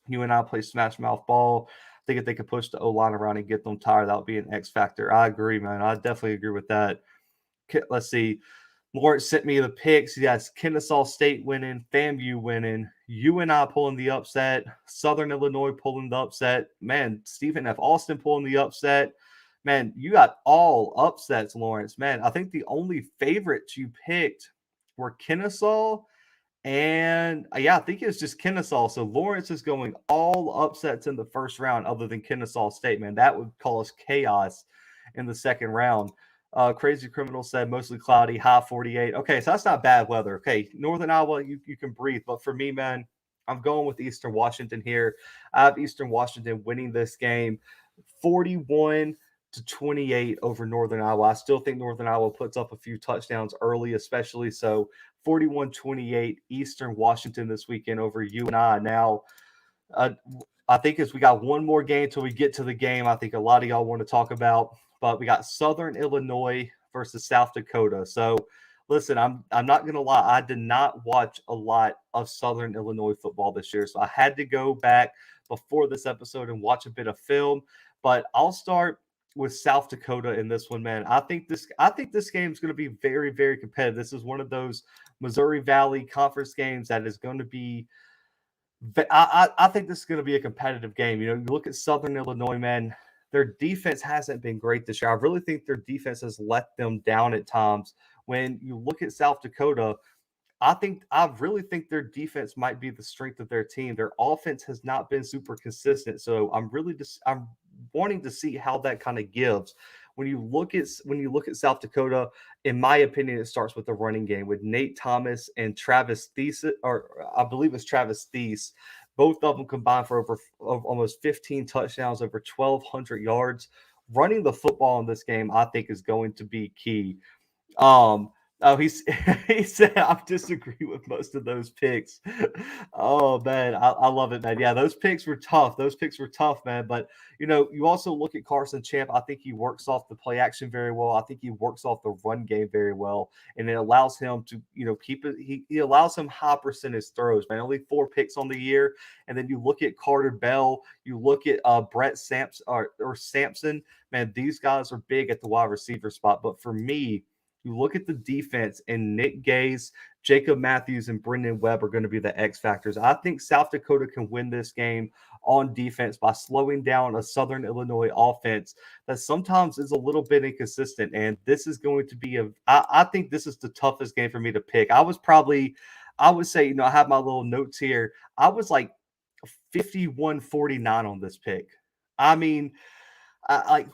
You and I play smash mouth ball. I think if they could push the O-line around and get them tired, that would be an X factor. I agree, man. I definitely agree with that. Let's see. Lawrence sent me the picks. Yes, Kennesaw State winning, FAMU winning, UNI pulling the upset, Southern Illinois pulling the upset. Man, Stephen F. Austin pulling the upset. Man, you got all upsets, Lawrence. Man, I think the only favorites you picked were Kennesaw and yeah, I think it's just Kennesaw. So Lawrence is going all upsets in the first round other than Kennesaw State, man. That would cause chaos in the second round. Crazy Criminal said mostly cloudy, high 48. Okay, so that's not bad weather. Okay, Northern Iowa, you can breathe. But for me, man, I'm going with Eastern Washington here. I have Eastern Washington winning this game 41-28 over Northern Iowa. I still think Northern Iowa puts up a few touchdowns early, especially. So 41-28 Eastern Washington this weekend over UNI. Now, I think as we got one more game till we get to the game, I think a lot of y'all want to talk about, but we got Southern Illinois versus South Dakota. So listen, I'm not gonna lie, I did not watch a lot of Southern Illinois football this year, so I had to go back before this episode and watch a bit of film. But I'll start with South Dakota in this one, man. I think this game is going to be very, very competitive. This is one of those Missouri Valley Conference games that is going to be. I think this is going to be a competitive game. You know, you look at Southern Illinois, man. Their defense hasn't been great this year. I really think their defense has let them down at times. When you look at South Dakota, I really think their defense might be the strength of their team. Their offense has not been super consistent, so I'm wanting to see how that kind of gives. When you look at South Dakota, in my opinion, it starts with the running game with Nate Thomas and Travis Thies, or I believe it's Travis Thies. Both of them combined for over almost 15 touchdowns, over 1,200 yards. Running the football in this game, I think, is going to be key. Um, oh, he said I disagree with most of those picks. Oh man, I love it, man. Yeah, those picks were tough. Those picks were tough, man. But you know, you also look at Carson Champ. I think he works off the play action very well. I think he works off the run game very well, and it allows him to, you know, keep it. He allows him high percentage throws, man. Only 4 picks on the year, and then you look at Carter Bell. You look at Brett Sampson or Sampson. Man, these guys are big at the wide receiver spot. But for me, you look at the defense, and Nick Gaze, Jacob Matthews, and Brendan Webb are going to be the X factors. I think South Dakota can win this game on defense by slowing down a Southern Illinois offense that sometimes is a little bit inconsistent. And this is going to be I think this is the toughest game for me to pick. I would say, you know, I have my little notes here. I was like 51-49 on this pick. I mean, I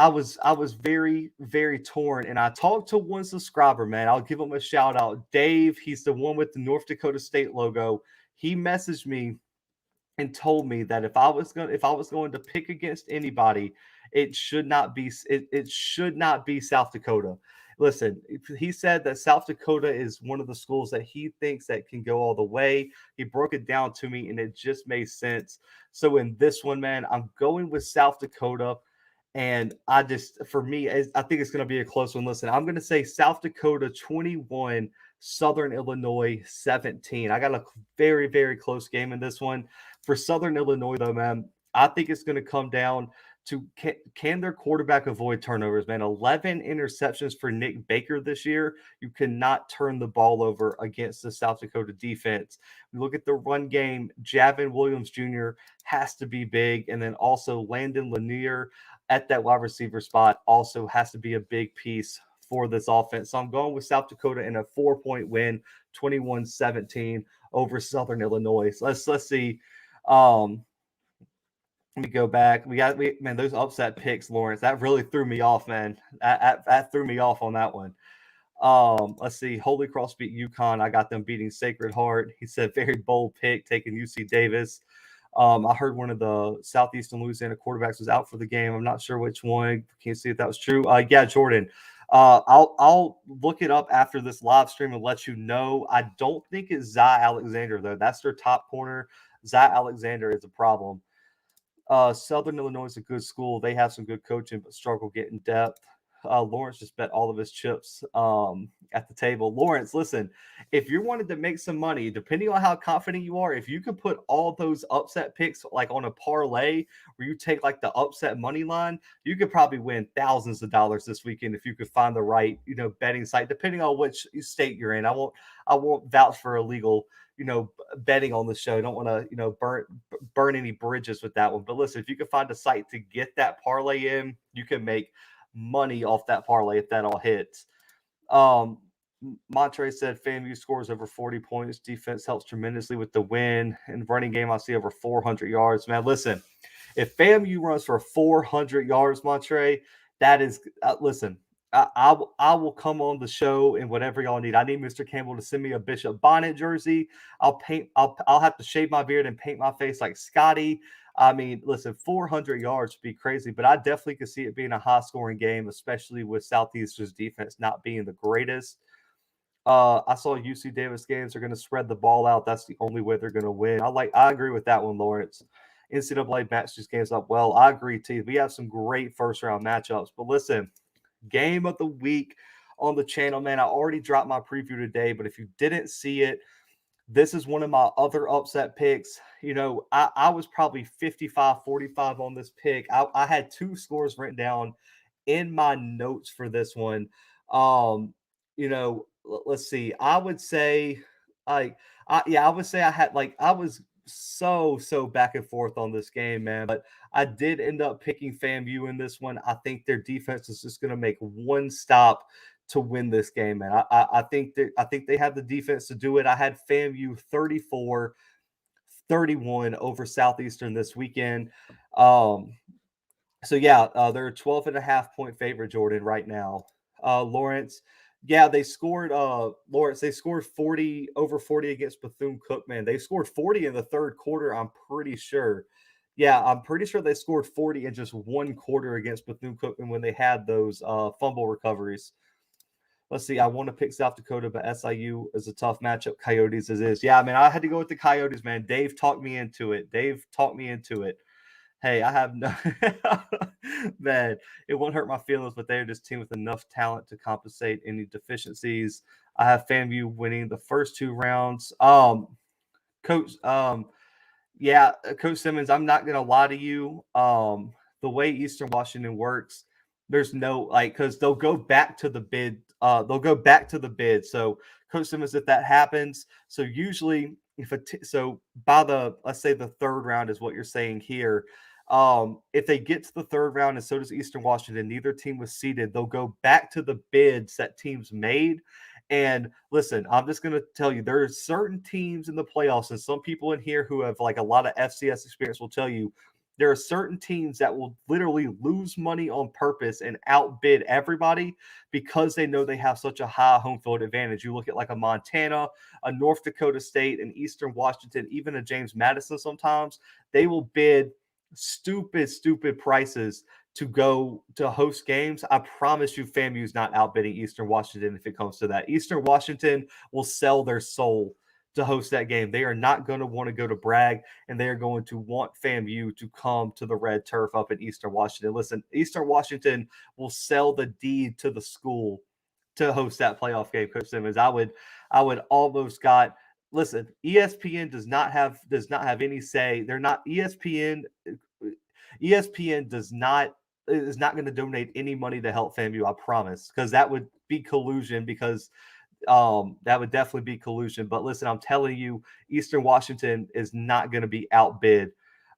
was very, very torn, and I talked to one subscriber, man. I'll give him a shout out, Dave. He's the one with the North Dakota State logo. He messaged me and told me that if I was going to pick against anybody, it should not be South Dakota. Listen, he said that South Dakota is one of the schools that he thinks that can go all the way. He broke it down to me, and it just made sense. So in this one, man, I'm going with South Dakota. And I think it's going to be a close one. Listen, I'm going to say South Dakota 21, Southern Illinois 17. I got a very, very close game in this one. For Southern Illinois, though, man, I think it's going to come down to can their quarterback avoid turnovers, man? 11 interceptions for Nick Baker this year. You cannot turn the ball over against the South Dakota defense. We look at the run game. Javin Williams Jr. has to be big. And then also Landon Lanier at that wide receiver spot also has to be a big piece for this offense. So I'm going with South Dakota in a 4-point win, 21-17 over Southern Illinois. So let's see. Let me go back. Man, those upset picks, Lawrence, that really threw me off, man. That threw me off on that one. Let's see. Holy Cross beat UConn. I got them beating Sacred Heart. He said very bold pick, taking UC Davis. I heard one of the Southeastern Louisiana quarterbacks was out for the game. I'm not sure which one. Can't see if that was true. Yeah, Jordan. I'll look it up after this live stream and let you know. I don't think it's Zai Alexander though. That's their top corner. Zai Alexander is a problem. Southern Illinois is a good school. They have some good coaching, but struggle getting depth. Lawrence just bet all of his chips at the table. Lawrence, listen, if you wanted to make some money, depending on how confident you are, if you could put all those upset picks like on a parlay where you take like the upset money line, you could probably win thousands of dollars this weekend if you could find the right, betting site, depending on which state you're in. I won't vouch for illegal betting on the show. Don't want to, burn any bridges with that one. But listen, if you can find a site to get that parlay in, you can make money off that parlay if that all hits. Montre said FAMU scores over 40 points. Defense helps tremendously with the win. In running game, I see over 400 yards. Man, listen, if FAMU runs for 400 yards, Montre, that is, listen, I will come on the show and whatever y'all need. I need Mr. Campbell to send me a Bishop Bonnet jersey. I'll have to shave my beard and paint my face like Scotty. I mean, listen, 400 yards would be crazy, but I definitely could see it being a high-scoring game, especially with Southeastern's defense not being the greatest. I saw UC Davis games are going to spread the ball out. That's the only way they're going to win. I agree with that one, Lawrence. NCAA match these games up well. I agree, too. We have some great first-round matchups. But listen, game of the week on the channel, man. I already dropped my preview today, but if you didn't see it, this is one of my other upset picks. I was probably 55-45 on this pick. I had two scores written down in my notes for this one. Let's see. I would say I would say I was so back and forth on this game, man. But I did end up picking FAMU in this one. I think their defense is just going to make one stop to win this game, man. I think they have the defense to do it. I had FAMU 34-31 over Southeastern this weekend. They're a 12.5-point favorite, Jordan, right now. Lawrence, they scored Lawrence, they scored 40 against Bethune-Cookman. They scored 40 in the third quarter, I'm pretty sure. Yeah, I'm pretty sure they scored 40 in just one quarter against Bethune-Cookman when they had those fumble recoveries. Let's see. I want to pick South Dakota, but SIU is a tough matchup. Coyotes as is. Yeah, I mean, I had to go with the Coyotes, man. Dave talked me into it. Hey, I have no man. It won't hurt my feelings, but they're just team with enough talent to compensate any deficiencies. I have FAMU winning the first two rounds. Coach, Coach Simmons, I'm not gonna lie to you. The way Eastern Washington works, there's no because they'll go back to the bid. So Coach Simmons, if that happens, so usually by let's say the third round is what you're saying here. If they get to the third round and so does Eastern Washington, neither team was seeded, they'll go back to the bids that teams made. And listen, I'm just going to tell you, there are certain teams in the playoffs, and some people in here who have like a lot of FCS experience will tell you there are certain teams that will literally lose money on purpose and outbid everybody because they know they have such a high home field advantage. You look at like a Montana, a North Dakota State, an Eastern Washington, even a James Madison sometimes. They will bid stupid prices to go to host games. I promise you FAMU is not outbidding Eastern Washington if it comes to that. Eastern Washington will sell their soul to host that game. They are not going to want to go to Bragg, and they are going to want FAMU to come to the red turf up in Eastern Washington. Listen, Eastern Washington will sell the deed to the school to host that playoff game, Coach Simmons. I would almost got – listen, ESPN does not have any say. They're not ESPN is not going to donate any money to help FAMU, I promise, because that would be collusion that would definitely be collusion. But listen, I'm telling you, Eastern Washington is not going to be outbid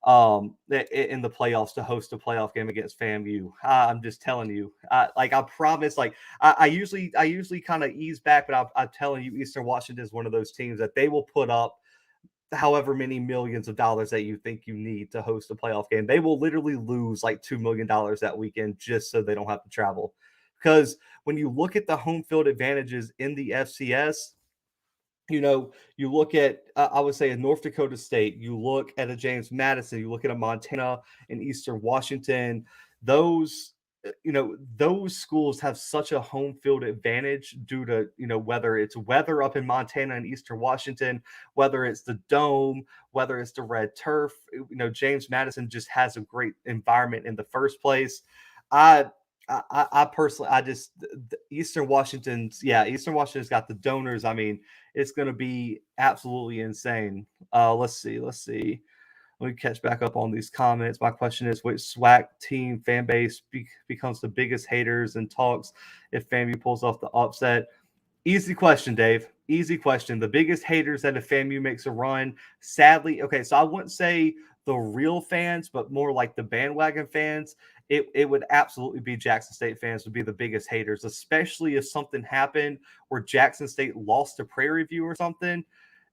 in the playoffs to host a playoff game against FAMU. I'm just telling you, I promise, I usually kind of ease back, but I'm telling you, Eastern Washington is one of those teams that they will put up however many millions of dollars that you think you need to host a playoff game. They will literally lose like $2 million that weekend just so they don't have to travel. Because when you look at the home field advantages in the FCS, you look at, I would say, a North Dakota State, you look at a James Madison, you look at a Montana and Eastern Washington, those, those schools have such a home field advantage due to, whether it's weather up in Montana and Eastern Washington, whether it's the dome, whether it's the red turf. James Madison just has a great environment in the first place. I personally, Eastern Washington's got the donors. I mean, it's going to be absolutely insane. Let's see. Let me catch back up on these comments. My question is, which SWAC team fan base becomes the biggest haters and talks if FAMU pulls off the upset? Easy question, Dave. Easy question. The biggest haters that if FAMU makes a run, sadly, okay, so I wouldn't say the real fans, but more like the bandwagon fans. It would absolutely be Jackson State fans would be the biggest haters, especially if something happened where Jackson State lost to Prairie View or something.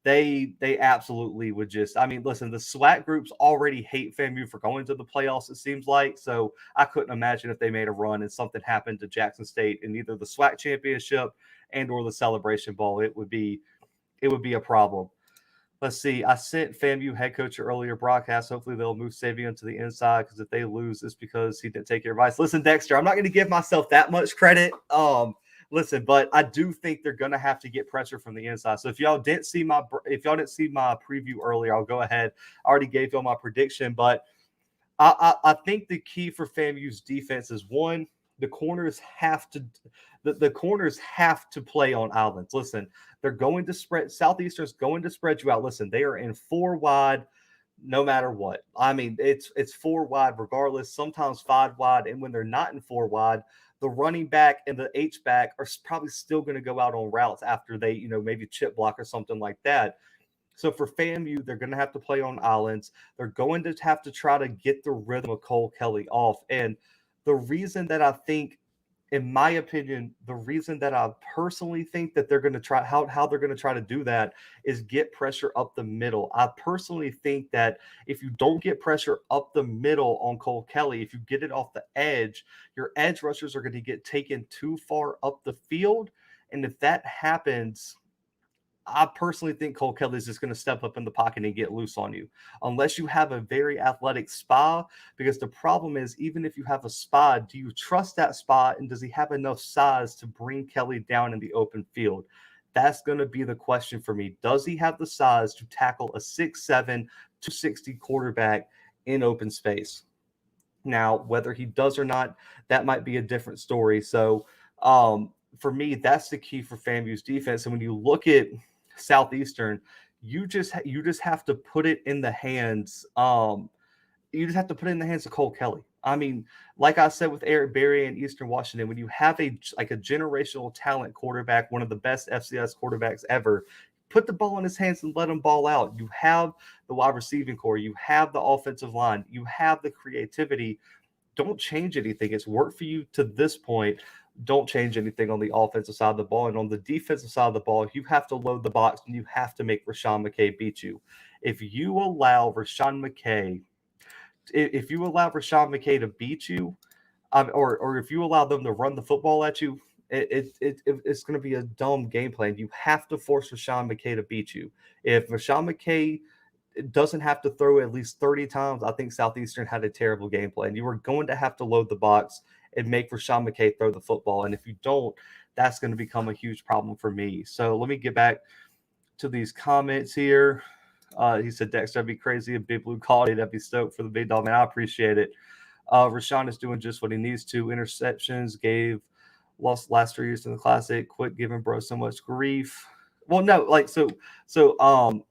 They absolutely would just, I mean, listen, the SWAC groups already hate FAMU for going to the playoffs, it seems like. So I couldn't imagine if they made a run and something happened to Jackson State in either the SWAC championship and or the Celebration Bowl. It would be a problem. Let's see. I sent FAMU head coach earlier broadcast. Hopefully they'll move Savion to the inside, because if they lose, it's because he didn't take your advice. Listen, Dexter, I'm not going to give myself that much credit. Listen, but I do think they're going to have to get pressure from the inside. So if y'all didn't see my preview earlier, I'll go ahead. I already gave y'all my prediction, but I think the key for FAMU's defense is, one, the corners have to play on islands. Listen, they're going to spread. Southeastern's going to spread you out. Listen, they are in 4 wide no matter what. I mean, it's 4 wide regardless, sometimes 5 wide. And when they're not in 4 wide, the running back and the H-back are probably still going to go out on routes after they, maybe chip block or something like that. So for FAMU, they're going to have to play on islands. They're going to have to try to get the rhythm of Cole Kelly off. And the reason that I think, in my opinion, the reason that I personally think that they're going to try, how they're going to try to do that is get pressure up the middle. I personally think that if you don't get pressure up the middle on Cole Kelly, if you get it off the edge, your edge rushers are going to get taken too far up the field. And if that happens, I personally think Cole Kelly is just going to step up in the pocket and get loose on you, unless you have a very athletic SPA. Because the problem is, even if you have a SPA, do you trust that SPA, and does he have enough size to bring Kelly down in the open field? That's going to be the question for me. Does he have the size to tackle a 6'7", 260 quarterback in open space? Now, whether he does or not, that might be a different story. So, for me, that's the key for FAMU's defense. And when you look at Southeastern, you just have to put it in the hands. You just have to put it in the hands of Cole Kelly. I mean, like I said with Eric Berry and Eastern Washington, when you have a generational talent quarterback, one of the best FCS quarterbacks ever, put the ball in his hands and let him ball out. You have the wide receiving core, you have the offensive line, you have the creativity. Don't change anything. It's worked for you to this point. Don't change anything on the offensive side of the ball. And on the defensive side of the ball, you have to load the box and you have to make Rashawn McKay beat you. If you allow Rashawn McKay to beat you, or if you allow them to run the football at you, it's going to be a dumb game plan. You have to force Rashawn McKay to beat you. If Rashawn McKay doesn't have to throw at least 30 times, I think Southeastern had a terrible game plan. You are going to have to load the box and make Rashawn McKay throw the football. And if you don't, that's going to become a huge problem for me. So let me get back to these comments here. He said, Dexter, that'd be crazy if Big Blue called it. I'd be stoked for the big dog, man. I appreciate it. Rashawn is doing just what he needs to. Interceptions, lost last 3 years in the Classic. Quit giving bro so much grief. Well, no,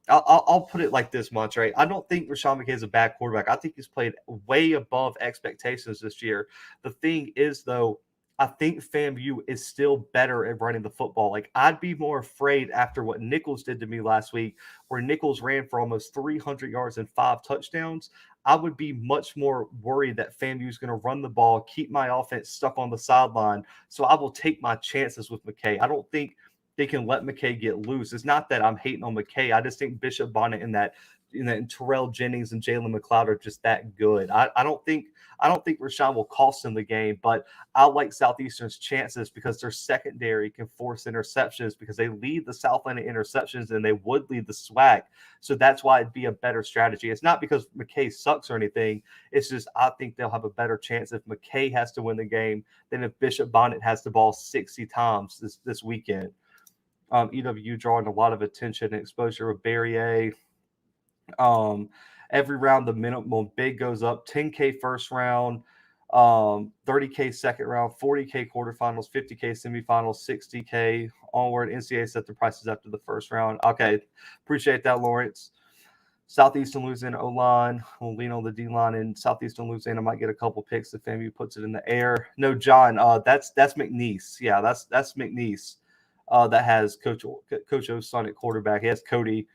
I'll put it like this much, right? I don't think Rashawn McKay is a bad quarterback. I think he's played way above expectations this year. The thing is, though, I think FAMU is still better at running the football. Like, I'd be more afraid after what Nichols did to me last week, where Nichols ran for almost 300 yards and 5 touchdowns. I would be much more worried that FAMU is going to run the ball, keep my offense stuck on the sideline. So I will take my chances with McKay. I don't think they can let McKay get loose. It's not that I'm hating on McKay. I just think Bishop Bonnet in that and Terrell Jennings and Jalen McLeod are just that good. I don't think Rashawn will cost him the game, but I like Southeastern's chances because their secondary can force interceptions because they lead the Southland in interceptions and they would lead the SWAC. So that's why it'd be a better strategy. It's not because McKay sucks or anything. It's just I think they'll have a better chance if McKay has to win the game than if Bishop Bonnet has the ball 60 times this weekend. EWU drawing a lot of attention and exposure with Barrier. Every round the minimum bid goes up. 10K first round, 30K second round, 40K quarterfinals, 50K semifinals, 60K onward. NCAA set the prices after the first round. Okay, appreciate that, Lawrence. Southeastern Louisiana O-line will lean on the D-line, and Southeastern Louisiana might get a couple picks if FAMU puts it in the air. No, John, that's McNeese. Yeah, that's McNeese. That has Coach O's son at quarterback. He has Cody.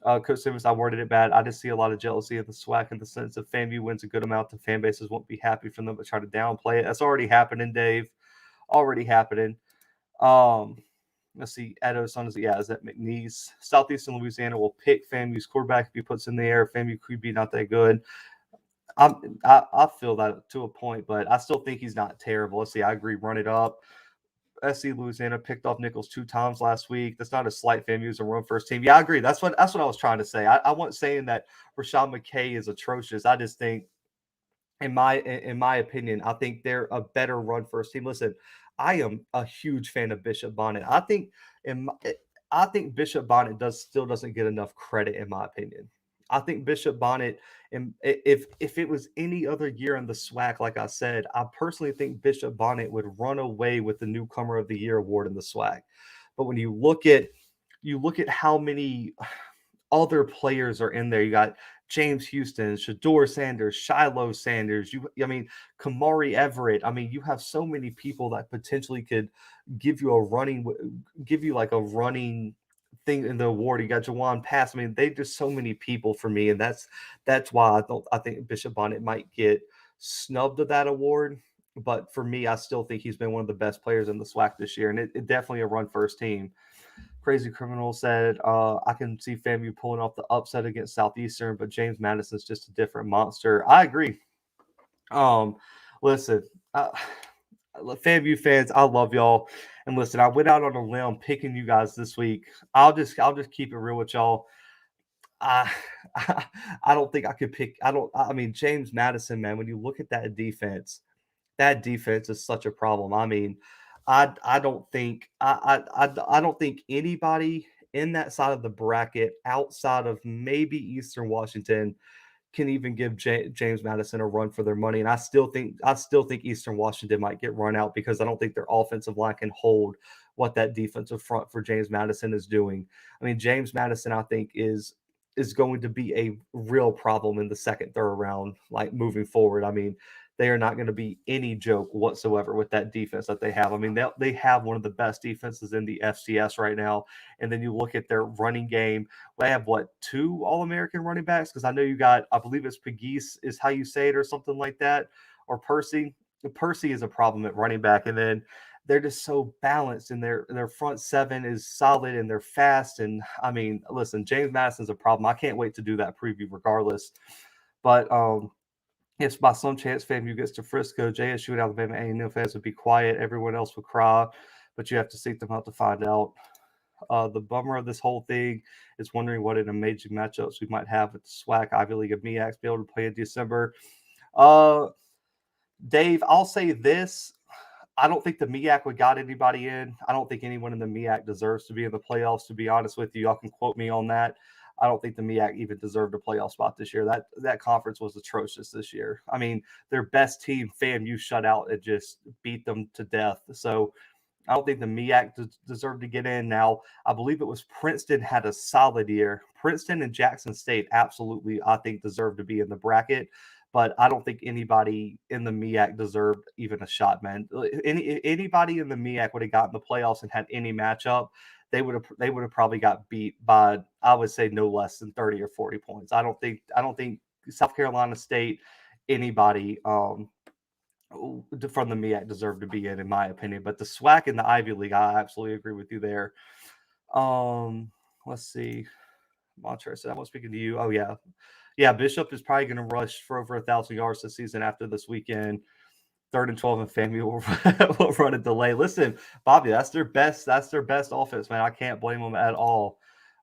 Coach Simmons, I worded it bad. I just see a lot of jealousy of the SWAC in the sense if FAMU wins a good amount, the fan bases won't be happy for them, but try to downplay it. That's already happening, Dave. Already happening. Let's see. Edo's son is that McNeese. Southeastern Louisiana will pick FAMU's quarterback if he puts in the air. FAMU could be not that good. I feel that to a point, but I still think he's not terrible. Let's see. I agree. Run it up. SE Louisiana picked off Nichols 2 times last week. That's not a slight. FAMU's a run first team. Yeah, I agree. That's what I was trying to say. I wasn't saying that Rashawn McKay is atrocious. I just think, in my opinion, I think they're a better run first team. Listen, I am a huge fan of Bishop Bonnet. I think Bishop Bonnet still doesn't get enough credit, in my opinion. I think Bishop Bonnet, and if it was any other year in the SWAC, like I said, I personally think Bishop Bonnet would run away with the Newcomer of the Year award in the SWAC. But when you look at how many other players are in there, you got James Houston, Shador Sanders, Shiloh Sanders. Kamari Everett. You have so many people that potentially could give you like a running thing in the award. You got Jawan Pass. They just so many people for me, and that's why I think Bishop Bonnet might get snubbed of that award. But for me, I still think he's been one of the best players in the SWAC this year, and it definitely a run first team. Crazy Criminal said, I can see FAMU pulling off the upset against Southeastern, but James Madison's just a different monster. I agree. Listen, FAMU fans, I love y'all. And listen, I went out on a limb picking you guys this week. I'll just keep it real with y'all. I don't think I could pick. James Madison, man, when you look at that defense is such a problem. I don't think anybody in that side of the bracket outside of maybe Eastern Washington can even give James Madison a run for their money. And I still think Eastern Washington might get run out because I don't think their offensive line can hold what that defensive front for James Madison is doing. James Madison, I think, is going to be a real problem in the second, third round, like moving forward. They are not going to be any joke whatsoever with that defense that they have. They have one of the best defenses in the FCS right now. And then you look at their running game. They have, 2 All-American running backs? Because I know you got, I believe it's Pegues is how you say it or something like that, or Percy. Percy is a problem at running back. And then they're just so balanced, and their front seven is solid, and they're fast. And, listen, James Madison's a problem. I can't wait to do that preview regardless. But, if by some chance FAMU gets to Frisco, JSU and Alabama A&M fans would be quiet. Everyone else would cry, but you have to seek them out to find out. The bummer of this whole thing is wondering what an amazing matchups we might have with the SWAC, Ivy League, and MEACs be able to play in December. Dave, I'll say this. I don't think the MEAC would got anybody in. I don't think anyone in the MEAC deserves to be in the playoffs, to be honest with you. Y'all can quote me on that. I don't think the MEAC even deserved a playoff spot this year. That conference was atrocious this year. Their best team, FAMU, shut out and just beat them to death. So I don't think the MEAC deserved to get in. Now, I believe it was Princeton had a solid year. Princeton and Jackson State absolutely, I think, deserve to be in the bracket. But I don't think anybody in the MEAC deserved even a shot, man. Anybody in the MEAC would have gotten the playoffs and had any matchup. They would have probably got beat by, I would say, no less than 30 or 40 points. I don't think South Carolina State, anybody from the MEAC deserved to be in my opinion. But the SWAC and the Ivy League, I absolutely agree with you there. Let's see. Montrez said, I'm speaking to you. Oh, yeah. Yeah, Bishop is probably going to rush for over 1,000 yards this season after this weekend. 3rd and 12, and FAMU will run a delay. Listen, Bobby, that's their best. That's their best offense, man. I can't blame them at all.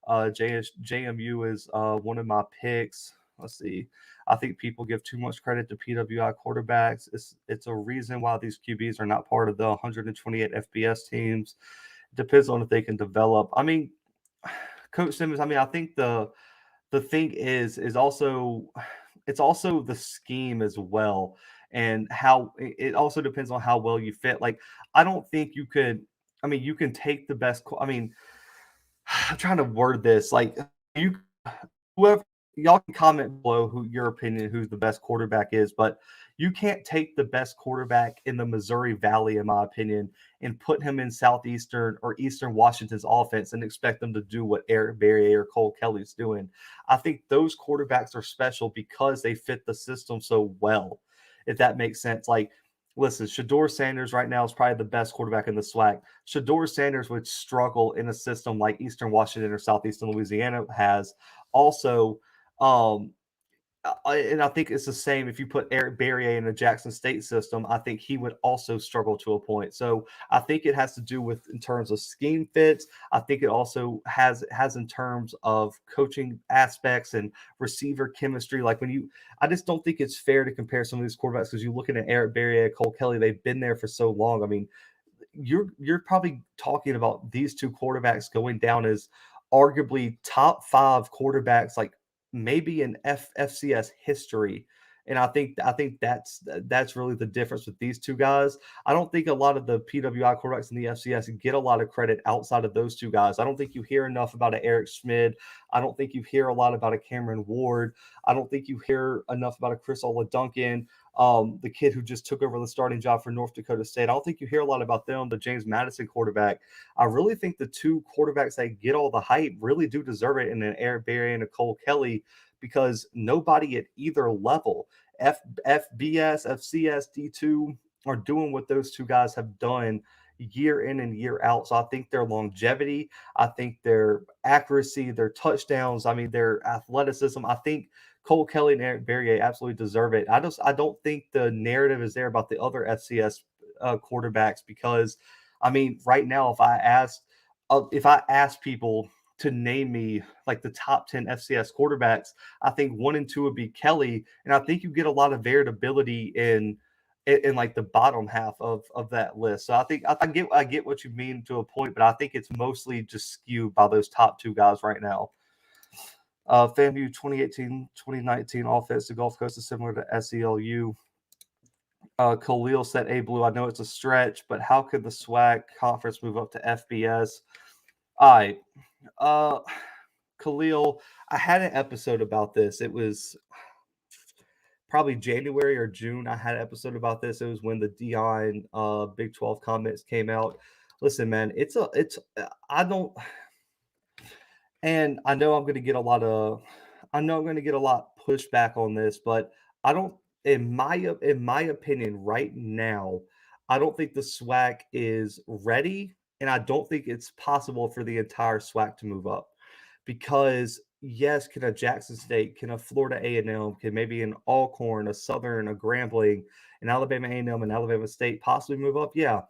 JMU is one of my picks. Let's see. I think people give too much credit to PWI quarterbacks. It's a reason why these QBs are not part of the 128 FBS teams. Depends on if they can develop. I mean, Coach Simmons. I mean, I think the thing is also it's also the scheme as well, and how it also depends on how well you fit. Like, I don't think you could. I mean, you can take the best. I mean, I'm trying to word this like you whoever y'all can comment below who your opinion who's the best quarterback is, but you can't take the best quarterback in the Missouri Valley, in my opinion, and put him in Southeastern or Eastern Washington's offense and expect them to do what Eric Berry or Cole Kelly's doing. I think those quarterbacks are special because they fit the system so well, if that makes sense. Like, listen, Shador Sanders right now is probably the best quarterback in the SWAC. Shador Sanders would struggle in a system like Eastern Washington or Southeastern Louisiana has. Also, um, and I think it's the same if you put Eric Berrier in a Jackson State system. I think he would also struggle to a point. So I think it has to do with in terms of scheme fits. I think it also has in terms of coaching aspects and receiver chemistry. Like I just don't think it's fair to compare some of these quarterbacks because you're looking at Eric Berrier, Cole Kelly. They've been there for so long. I mean, you're probably talking about these two quarterbacks going down as arguably top 5 quarterbacks, like maybe in FCS history. And I think that's really the difference with these two guys. I don't think a lot of the PWI quarterbacks in the FCS get a lot of credit outside of those two guys. I don't think you hear enough about an Eric Schmid. I don't think you hear a lot about a Cameron Ward. I don't think you hear enough about a Chris Oladuncan. The kid who just took over the starting job for North Dakota State. I don't think you hear a lot about them, the James Madison quarterback. I really think the two quarterbacks that get all the hype really do deserve it in an Eric Berry and a Cole Kelly because nobody at either level, FBS, FCS, D2, are doing what those two guys have done year in and year out. So I think their longevity, I think their accuracy, their touchdowns, I mean, their athleticism, I think Cole Kelly and Eric Berrier absolutely deserve it. I don't think the narrative is there about the other FCS quarterbacks because, I mean, right now if I asked people to name me like the top 10 FCS quarterbacks, I think 1 and 2 would be Kelly, and I think you get a lot of variability in like the bottom half of that list. So I think I get what you mean to a point, but I think it's mostly just skewed by those top 2 guys right now. FAMU 2018-2019 offense to Gulf Coast is similar to SELU. Khalil said, "Hey, Blue, I know it's a stretch, but how could the SWAC conference move up to FBS?" All right. Khalil, I had an episode about this. It was probably January or June. I had an episode about this. It was when the Dion Big 12 comments came out. Listen, man, I don't, and I know I'm going to get a lot pushback on this, but I don't, in my opinion, right now, I don't think the SWAC is ready, and I don't think it's possible for the entire SWAC to move up because yes, can a Jackson State, can a Florida A&M, can maybe an Alcorn, a Southern, a Grambling, an Alabama A&M, and Alabama State possibly move up? Yeah,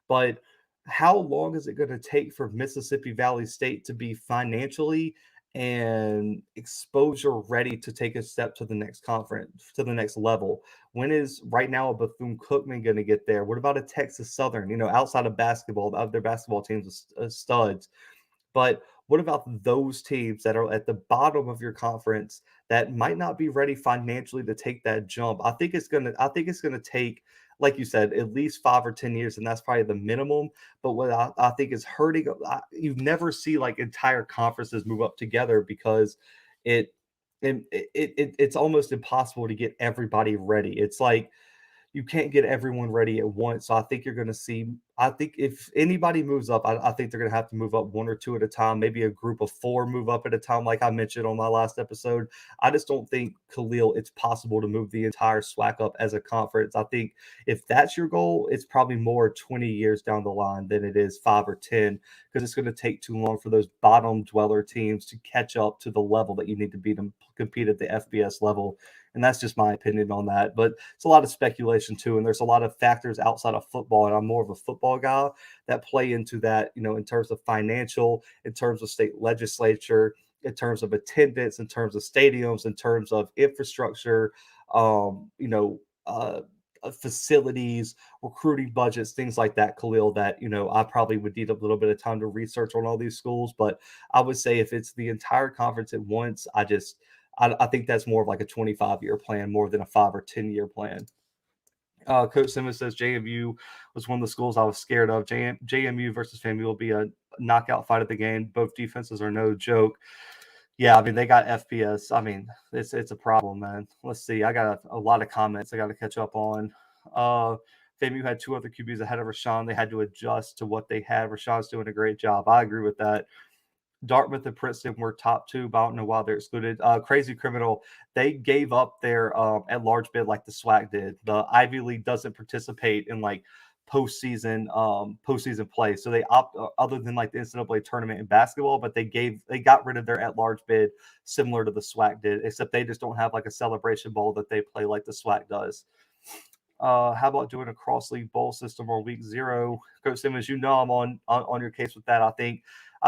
but how long is it going to take for Mississippi Valley State to be financially and exposure ready to take a step to the next conference, to the next level? When is right now a Bethune-Cookman going to get there? What about a Texas Southern? You know, outside of basketball, of their basketball teams, studs. But what about those teams that are at the bottom of your conference that might not be ready financially to take that jump? I think it's gonna take, like you said, at least 5 or 10 years, and that's probably the minimum. But what I think is hurting, you never see like entire conferences move up together because it's almost impossible to get everybody ready. It's like you can't get everyone ready at once. So I think you're going to see I think if anybody moves up, I think they're going to have to move up one or two at a time, maybe a group of four move up at a time, like I mentioned on my last episode. I just don't think, Khalil, it's possible to move the entire SWAC up as a conference. I think if that's your goal, it's probably more 20 years down the line than it is 5 or 10, because it's going to take too long for those bottom dweller teams to catch up to the level that you need to be to compete at the FBS level. And that's just my opinion on that. But it's a lot of speculation too, and there's a lot of factors outside of football, and I'm more of a football guy, that play into that, in terms of financial, in terms of state legislature, in terms of attendance, in terms of stadiums, in terms of infrastructure, um, you know, uh, facilities, recruiting budgets, things like that, Khalil, that, I probably would need a little bit of time to research on all these schools. But I would say if it's the entire conference at once, I think that's more of like a 25-year plan more than a 5 or 10 year plan. Coach Simmons says JMU was one of the schools I was scared of. JMU versus FAMU will be a knockout fight of the game. Both defenses are no joke. Yeah, I mean, they got FPS. I mean, it's a problem, man. Let's see. I got a lot of comments I got to catch up on. FAMU had two other QBs ahead of Rashawn. They had to adjust to what they had. Rashawn's doing a great job. I agree with that. Dartmouth and Princeton were top two, but I don't know why they're excluded. Crazy Criminal, they gave up their at-large bid like the SWAC did. The Ivy League doesn't participate in like postseason play, so they opt other than like the NCAA tournament in basketball, but they got rid of their at-large bid similar to the SWAC did, except they just don't have like a celebration bowl that they play like the SWAC does. How about doing a cross league bowl system or week 0? Coach Simmons, I'm on your case with that. I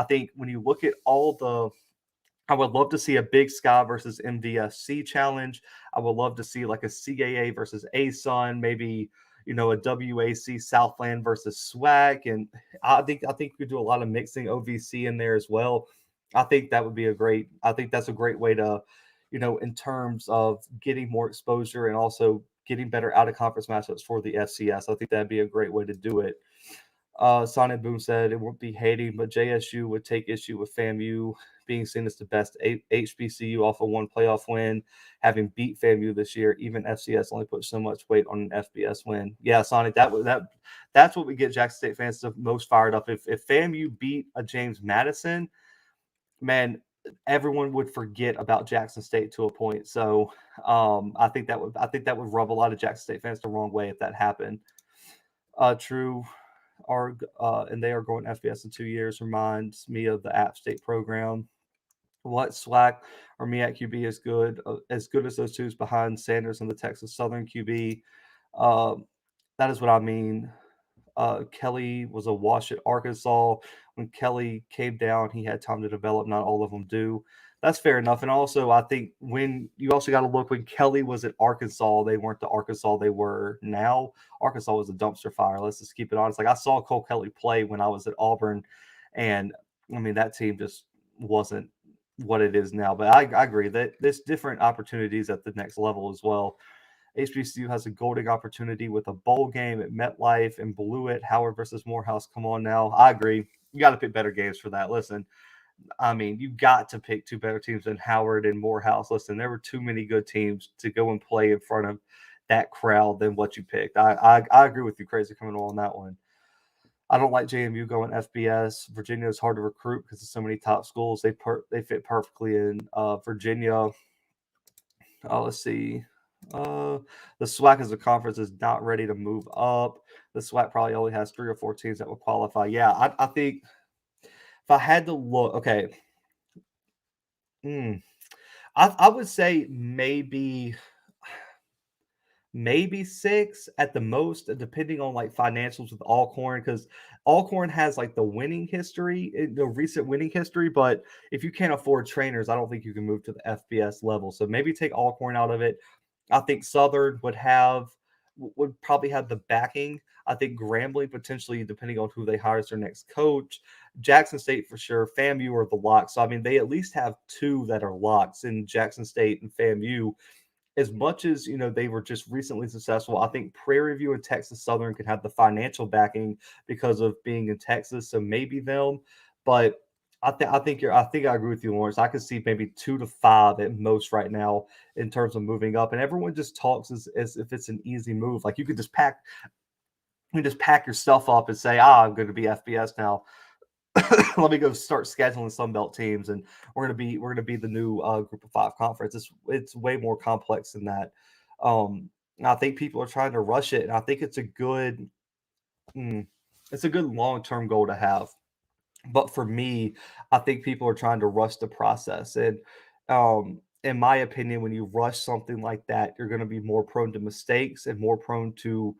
think when you look at I would love to see a Big Sky versus MDFC challenge. I would love to see like a CAA versus ASUN, maybe, a WAC Southland versus SWAC. And I think we could do a lot of mixing OVC in there as well. I think that's a great way to, in terms of getting more exposure and also getting better out of conference matchups for the FCS. I think that'd be a great way to do it. Sonic Boom said it won't be hating, but JSU would take issue with FAMU being seen as the best HBCU off of one playoff win, having beat FAMU this year. Even FCS only put so much weight on an FBS win. Yeah, Sonic, that's what we get Jackson State fans the most fired up. If FAMU beat a James Madison, man, everyone would forget about Jackson State to a point. So I think that would rub a lot of Jackson State fans the wrong way if that happened. True. And they are going FBS in 2 years. Reminds me of the App State program. What SWAC or MEAC QB is good as those twos behind Sanders and the Texas Southern QB. That is what I mean. Kelly was a wash at Arkansas. When Kelly came down, he had time to develop. Not all of them do. That's fair enough. And also, I think when you also got to look when Kelly was at Arkansas, they weren't the Arkansas they were now. Arkansas was a dumpster fire. Let's just keep it honest. Like I saw Cole Kelly play when I was at Auburn, and I mean that team just wasn't what it is now. But I agree that there's different opportunities at the next level as well. HBCU has a golden opportunity with a bowl game at MetLife and blew it. Howard versus Morehouse. Come on now. I agree. You got to pick better games for that. Listen, I mean, you got to pick two better teams than Howard and Morehouse. Listen, there were too many good teams to go and play in front of that crowd than what you picked. I agree with you, Crazy Criminal, on that one. I don't like JMU going FBS. Virginia is hard to recruit because of so many top schools. They fit perfectly in Virginia. Let's see. The SWAC as a conference is not ready to move up. The SWAC probably only has 3 or 4 teams that will qualify. Yeah, I think if I had to look, okay. I would say maybe 6 at the most, depending on like financials with Alcorn, because Alcorn has like the recent winning history. But if you can't afford trainers, I don't think you can move to the FBS level. So maybe take Alcorn out of it. I think Southern would probably have the backing. I think Grambling potentially, depending on who they hire as their next coach. Jackson State for sure. FAMU are the locks. So I mean, they at least have 2 that are locks in Jackson State and FAMU. As much as they were just recently successful, I think Prairie View and Texas Southern could have the financial backing because of being in Texas. So maybe them, but I think I agree with you, Lawrence. I could see maybe 2 to 5 at most right now in terms of moving up, and everyone just talks as if it's an easy move. Like you could just pack. You just pack your stuff up and say, I'm going to be FBS now. Let me go start scheduling Sun Belt teams, and we're gonna be the new Group of Five conference. It's way more complex than that. I think people are trying to rush it, and I think it's a good long term goal to have. But for me, I think people are trying to rush the process. And in my opinion, when you rush something like that, you're going to be more prone to mistakes and more prone to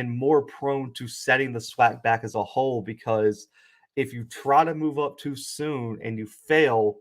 more prone to setting the SWAC back as a whole. Because if you try to move up too soon and you fail,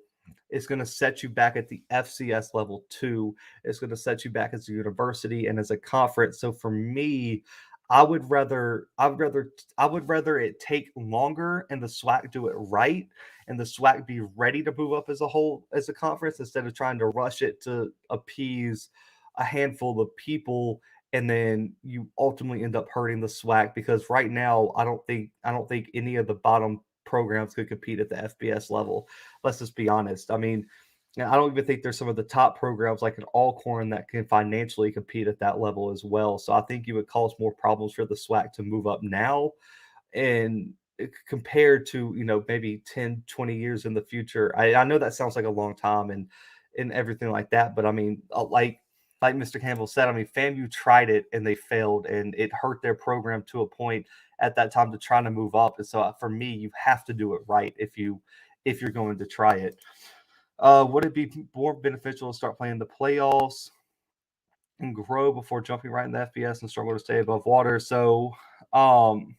it's going to set you back at the FCS level too. It's going to set you back as a university and as a conference. So for me, I would rather it take longer and the SWAC do it right and the SWAC be ready to move up as a whole as a conference instead of trying to rush it to appease a handful of people, and then you ultimately end up hurting the SWAC because right now I don't think any of the bottom programs could compete at the FBS level. Let's just be honest. I mean, and I don't even think there's some of the top programs like an Alcorn that can financially compete at that level as well. So I think you would cause more problems for the SWAC to move up now and compared to, maybe 10, 20 years in the future. I know that sounds like a long time and everything like that, but I mean, like Mr. Campbell said, I mean, FAMU tried it and they failed, and it hurt their program to a point at that time to try to move up. And so for me, you have to do it right if you're going to try it. Would it be more beneficial to start playing the playoffs and grow before jumping right in the FBS and struggle to stay above water? So, um,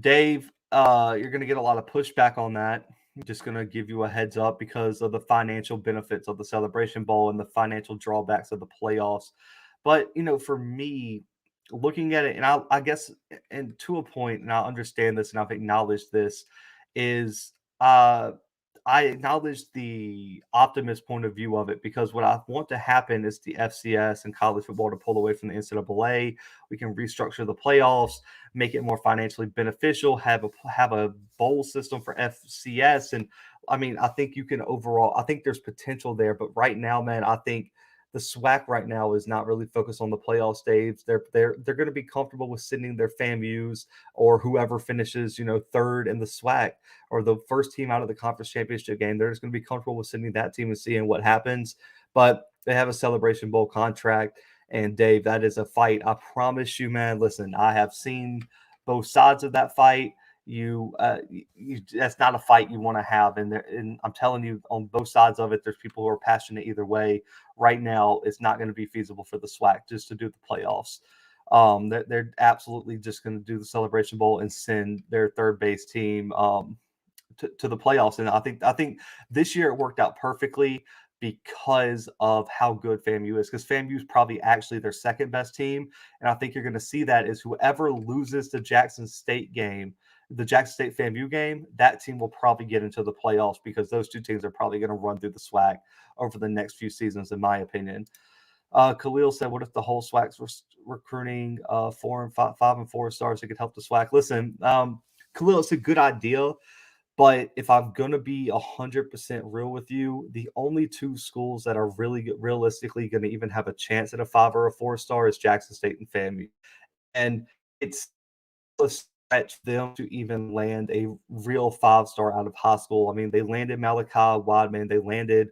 Dave, you're going to get a lot of pushback on that. I'm just going to give you a heads up because of the financial benefits of the Celebration Bowl and the financial drawbacks of the playoffs. But, for me, looking at it, and I guess, and to a point, and I understand this and I've acknowledged this, is I acknowledge the optimist point of view of it because what I want to happen is the FCS and college football to pull away from the NCAA. We can restructure the playoffs, make it more financially beneficial, have a bowl system for FCS, and I mean, I think you can overall. I think there's potential there, but right now, man, I think the SWAC right now is not really focused on the playoff stage. They're going to be comfortable with sending their FAMUs or whoever finishes, third in the SWAC or the first team out of the conference championship game. They're just going to be comfortable with sending that team and seeing what happens. But they have a Celebration Bowl contract. And Dave, that is a fight. I promise you, man. Listen, I have seen both sides of that fight. That's not a fight you want to have. And I'm telling you, on both sides of it, there's people who are passionate either way. Right now, it's not going to be feasible for the SWAC just to do the playoffs. They're absolutely just going to do the Celebration Bowl and send their third base team to the playoffs. And I think this year it worked out perfectly because of how good FAMU is. Because FAMU is probably actually their second best team, and I think you're going to see that is whoever loses the Jackson State game, the Jackson State FAMU game, that team will probably get into the playoffs because those two teams are probably going to run through the SWAC over the next few seasons, in my opinion. Khalil said, "What if the whole SWAC's recruiting 5 and 4 stars that could help the SWAC?" Listen, Khalil, it's a good idea. But if I'm going to be 100% real with you, the only two schools that are really realistically going to even have a chance at a 5 or a 4-star is Jackson State and FAMU. And it's a stretch them to even land a real 5-star out of high school. I mean, they landed Malachi Wadman. They landed,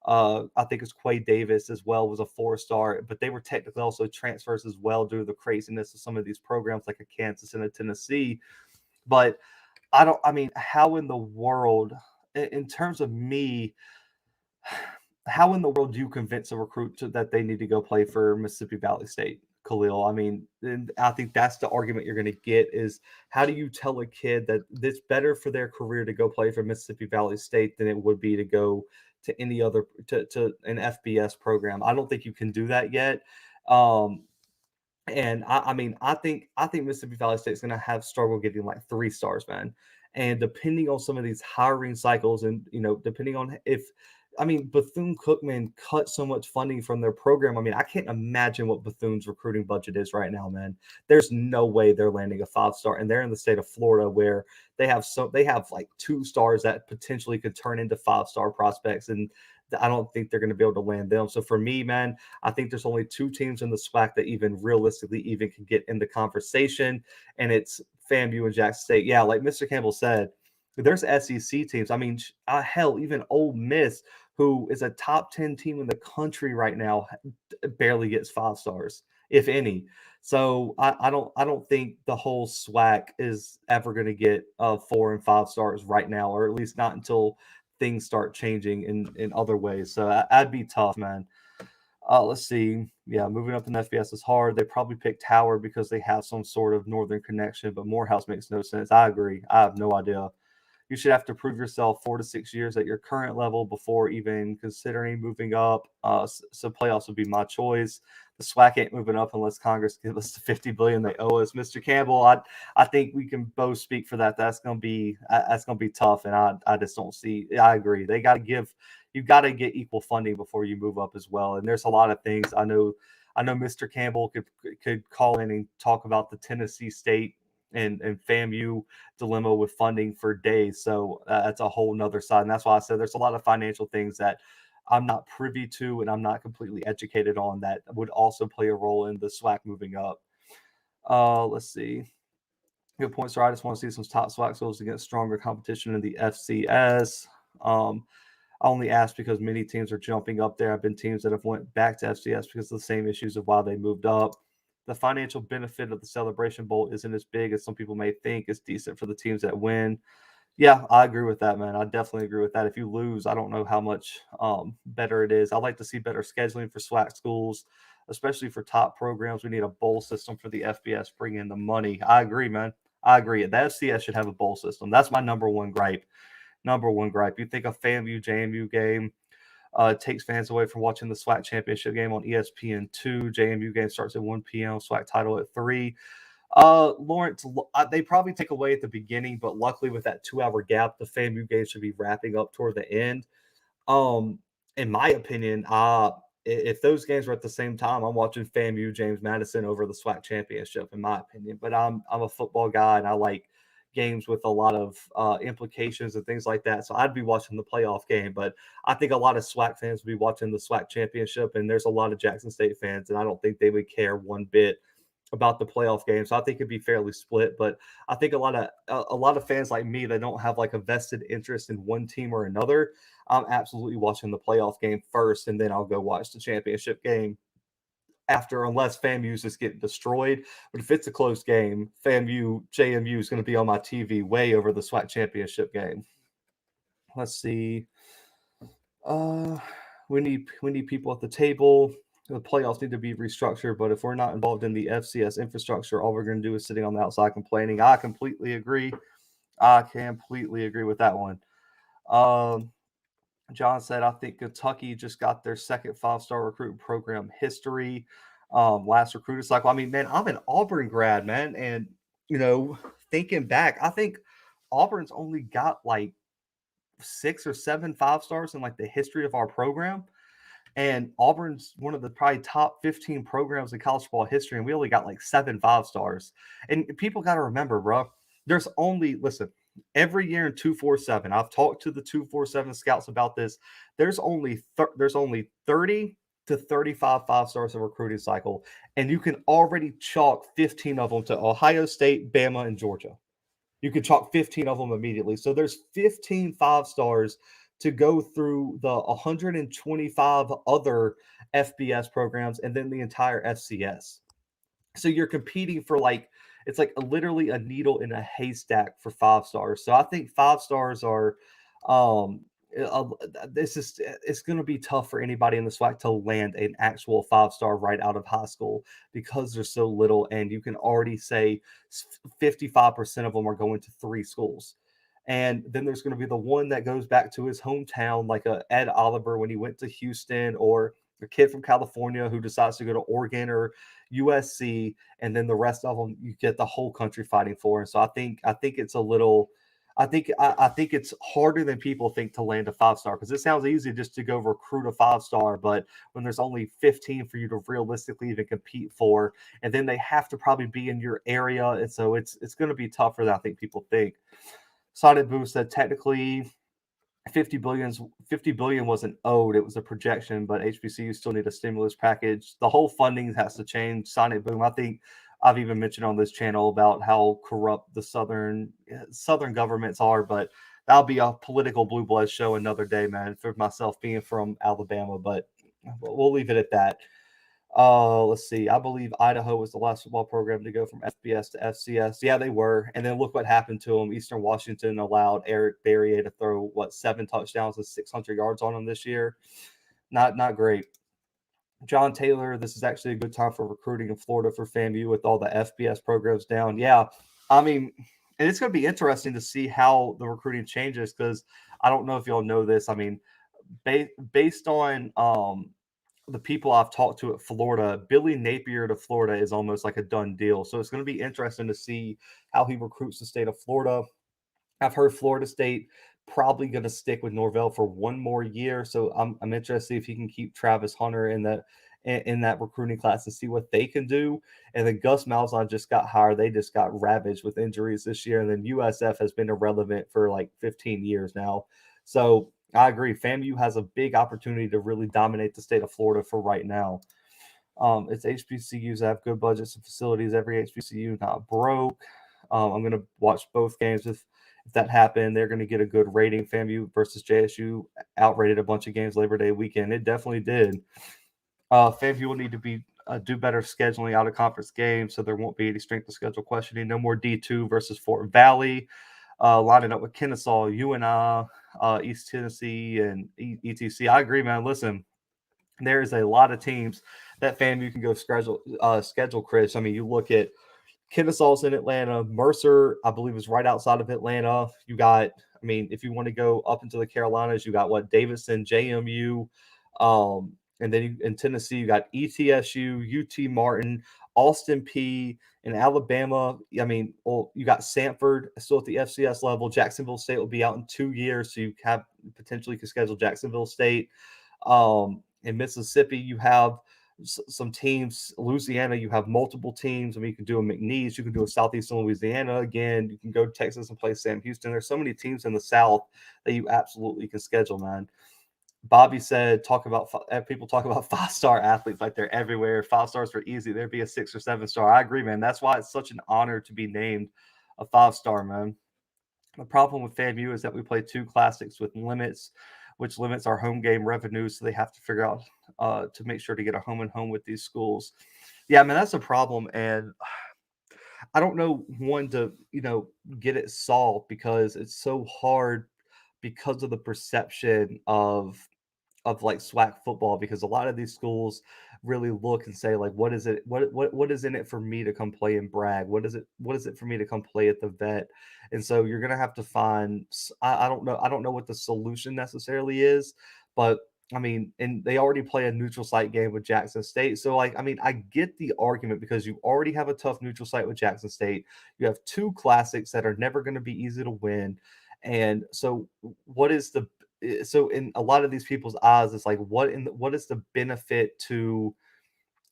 I think it's Quay Davis as well, was a 4-star. But they were technically also transfers as well due to the craziness of some of these programs like a Kansas and a Tennessee. But how in the world, in terms of me, how in the world do you convince a recruit that they need to go play for Mississippi Valley State, Khalil? I mean, and I think that's the argument you're going to get is how do you tell a kid that it's better for their career to go play for Mississippi Valley State than it would be to go to any other to an FBS program? I don't think you can do that yet. And I think Mississippi Valley State is going to have struggle getting like 3 stars, man. And depending on some of these hiring cycles, and depending on Bethune-Cookman cut so much funding from their program. I mean, I can't imagine what Bethune's recruiting budget is right now, man. There's no way they're landing a 5-star, and they're in the state of Florida where they have like 2 stars that potentially could turn into 5-star prospects, and I don't think they're going to be able to land them. So for me, man, I think there's only 2 teams in the SWAC that even realistically even can get in the conversation, and it's FAMU and Jackson State. Yeah, like Mr. Campbell said, there's SEC teams. I mean, hell, even Ole Miss, who is a top 10 team in the country right now, barely gets 5 stars, if any. So I don't think the whole SWAC is ever going to get 4 and 5 stars right now, or at least not until things start changing in other ways. So that'd be tough, man. Let's see. Yeah, moving up in FBS is hard. They probably picked Howard because they have some sort of northern connection, but Morehouse makes no sense. I agree. I have no idea. You should have to prove yourself 4 to 6 years at your current level before even considering moving up. So playoffs would be my choice. The SWAC ain't moving up unless Congress gives us the $50 billion they owe us. Mr. Campbell, I think we can both speak for that. That's gonna be tough, and I just don't see. I agree. They got to give. You got to get equal funding before you move up as well. And there's a lot of things I know. Mr. Campbell could call in and talk about the Tennessee State and FAMU dilemma with funding for days. So that's a whole nother side. And that's why I said there's a lot of financial things that I'm not privy to and I'm not completely educated on that would also play a role in the SWAC moving up. Let's see. Good point, sir. I just want to see some top SWAC schools against stronger competition in the FCS. I only ask because many teams are jumping up there. I've been teams that have went back to FCS because of the same issues of why they moved up. The financial benefit of the Celebration Bowl isn't as big as some people may think. It's decent for the teams that win. Yeah, I agree with that, man. I definitely agree with that. If you lose, I don't know how much better it is. I like to see better scheduling for SWAC schools, especially for top programs. We need a bowl system for the FBS, bring in the money. I agree, man. I agree. The FCS should have a bowl system. That's my number one gripe. You think a FAMU JMU game takes fans away from watching the SWAC championship game on ESPN2. JMU game starts at 1 p.m. SWAC title at 3. Lawrence, they probably take away at the beginning, but luckily with that 2-hour gap, the FAMU game should be wrapping up toward the end. In my opinion, if those games were at the same time, I'm watching FAMU James Madison over the SWAC championship, in my opinion. But I'm a football guy, and I like games with a lot of implications and things like that. So I'd be watching the playoff game, but I think a lot of SWAC fans would be watching the SWAC championship, and there's a lot of Jackson State fans, and I don't think they would care one bit about the playoff game. So I think it'd be fairly split, but I think a lot of fans like me that don't have like a vested interest in one team or another, I'm absolutely watching the playoff game first, and then I'll go watch the championship game after, unless FAMU's just getting destroyed. But if it's a close game, FAMU JMU is going to be on my TV way over the SWAC championship game. Let's see. We need people at the table. The playoffs need to be restructured, but if we're not involved in the FCS infrastructure, all we're going to do is sitting on the outside complaining. I completely agree. With that one. John said, I think Kentucky just got their second 5-star recruiting program history. Last recruiting cycle. I mean, man, I'm an Auburn grad, man. And, thinking back, I think Auburn's only got like 6 or 7 5-stars in like the history of our program. And Auburn's one of the probably top 15 programs in college football history, and we only got like 7 5-stars. And people got to remember, bro, there's only, listen, every year in 247, I've talked to the 247 scouts about this. There's only 30 to 35 5-stars a recruiting cycle, and you can already chalk 15 of them to Ohio State, Bama, and Georgia. You can chalk 15 of them immediately. So there's 15 5-stars to go through the 125 other FBS programs and then the entire FCS. So you're competing for it's like literally a needle in a haystack for 5-stars. So I think 5-stars are it's going to be tough for anybody in the SWAC to land an actual 5-star right out of high school because there's so little, and you can already say 55% of them are going to 3 schools. And then there's going to be the one that goes back to his hometown, like a Ed Oliver when he went to Houston, or a kid from California who decides to go to Oregon or USC, and then the rest of them you get the whole country fighting for. And so I think it's a little. I think it's harder than people think to land a 5-star, because it sounds easy just to go recruit a 5-star, but when there's only 15 for you to realistically even compete for, and then they have to probably be in your area, and so it's going to be tougher than I think people think. Sonic Boom said technically 50 billion wasn't owed, it was a projection, but HBCU still need a stimulus package. The whole funding has to change. Sonic Boom, I think I've even mentioned on this channel about how corrupt the southern governments are, but that'll be a political blue blood show another day, man, for myself being from Alabama, but we'll leave it at that. Let's see. I believe Idaho was the last football program to go from FBS to FCS. Yeah, they were. And then look what happened to them. Eastern Washington allowed Eric Berrier to throw 7 touchdowns and 600 yards on them this year. Not great. John Taylor, this is actually a good time for recruiting in Florida for FAMU with all the FBS programs down. Yeah, I mean, and it's going to be interesting to see how the recruiting changes because I don't know if y'all know this. I mean, based on the people I've talked to at Florida, Billy Napier to Florida is almost like a done deal. So it's going to be interesting to see how he recruits the state of Florida. I've heard Florida State probably going to stick with Norvell for one more year. So I'm interested if he can keep Travis Hunter in that recruiting class and see what they can do. And then Gus Malzahn just got hired. They just got ravaged with injuries this year. And then USF has been irrelevant for like 15 years now. So I agree. FAMU has a big opportunity to really dominate the state of Florida for right now. It's HBCUs that have good budgets and facilities. Every HBCU not broke. I'm going to watch both games if that happened. They're going to get a good rating. FAMU versus JSU outrated a bunch of games Labor Day weekend. It definitely did. FAMU will need to do better scheduling out of conference games, so there won't be any strength of schedule questioning. No more D2 versus Fort Valley. Lining up with Kennesaw, UNI, East Tennessee, and ETC. I agree, man. Listen, there is a lot of teams that FAMU can go schedule, Chris. I mean, you look at Kennesaw's in Atlanta. Mercer, I believe, is right outside of Atlanta. You got, I mean, if you want to go up into the Carolinas, you got Davidson, JMU, and then in Tennessee, you got ETSU, UT Martin, Austin P, in Alabama. I mean, well, you got Sanford still at the FCS level. Jacksonville State will be out in 2 years, so you have potentially could schedule Jacksonville State. In Mississippi, you have some teams. Louisiana, you have multiple teams. I mean, you can do a McNeese, you can do a Southeastern Louisiana again. You can go to Texas and play Sam Houston. There's so many teams in the South that you absolutely can schedule, man. Bobby said, people talk about 5-star athletes like they're everywhere. 5 stars are easy. There'd be a 6 or 7 star. I agree, man. That's why it's such an honor to be named a 5-star, man. The problem with FAMU is that we play 2 classics with limits, which limits our home game revenue. So they have to figure out to make sure to get a home and home with these schools. Yeah, man, that's a problem. And I don't know when to, get it solved because it's so hard because of the perception of like SWAC football, because a lot of these schools really look and say like, what is it? What is in it for me to come play in Bragg? What is it for me to come play at the Vet? And so you're gonna have to find. I don't know. I don't know what the solution necessarily is, but I mean, and they already play a neutral site game with Jackson State. So like, I mean, I get the argument because you already have a tough neutral site with Jackson State. You have 2 classics that are never going to be easy to win. And so what is the so in a lot of these people's eyes, it's like, what is the benefit to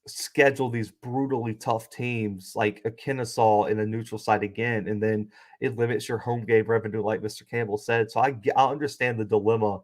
schedule these brutally tough teams like a Kennesaw in a neutral site again, and then it limits your home game revenue, like Mr. Campbell said. So I understand the dilemma.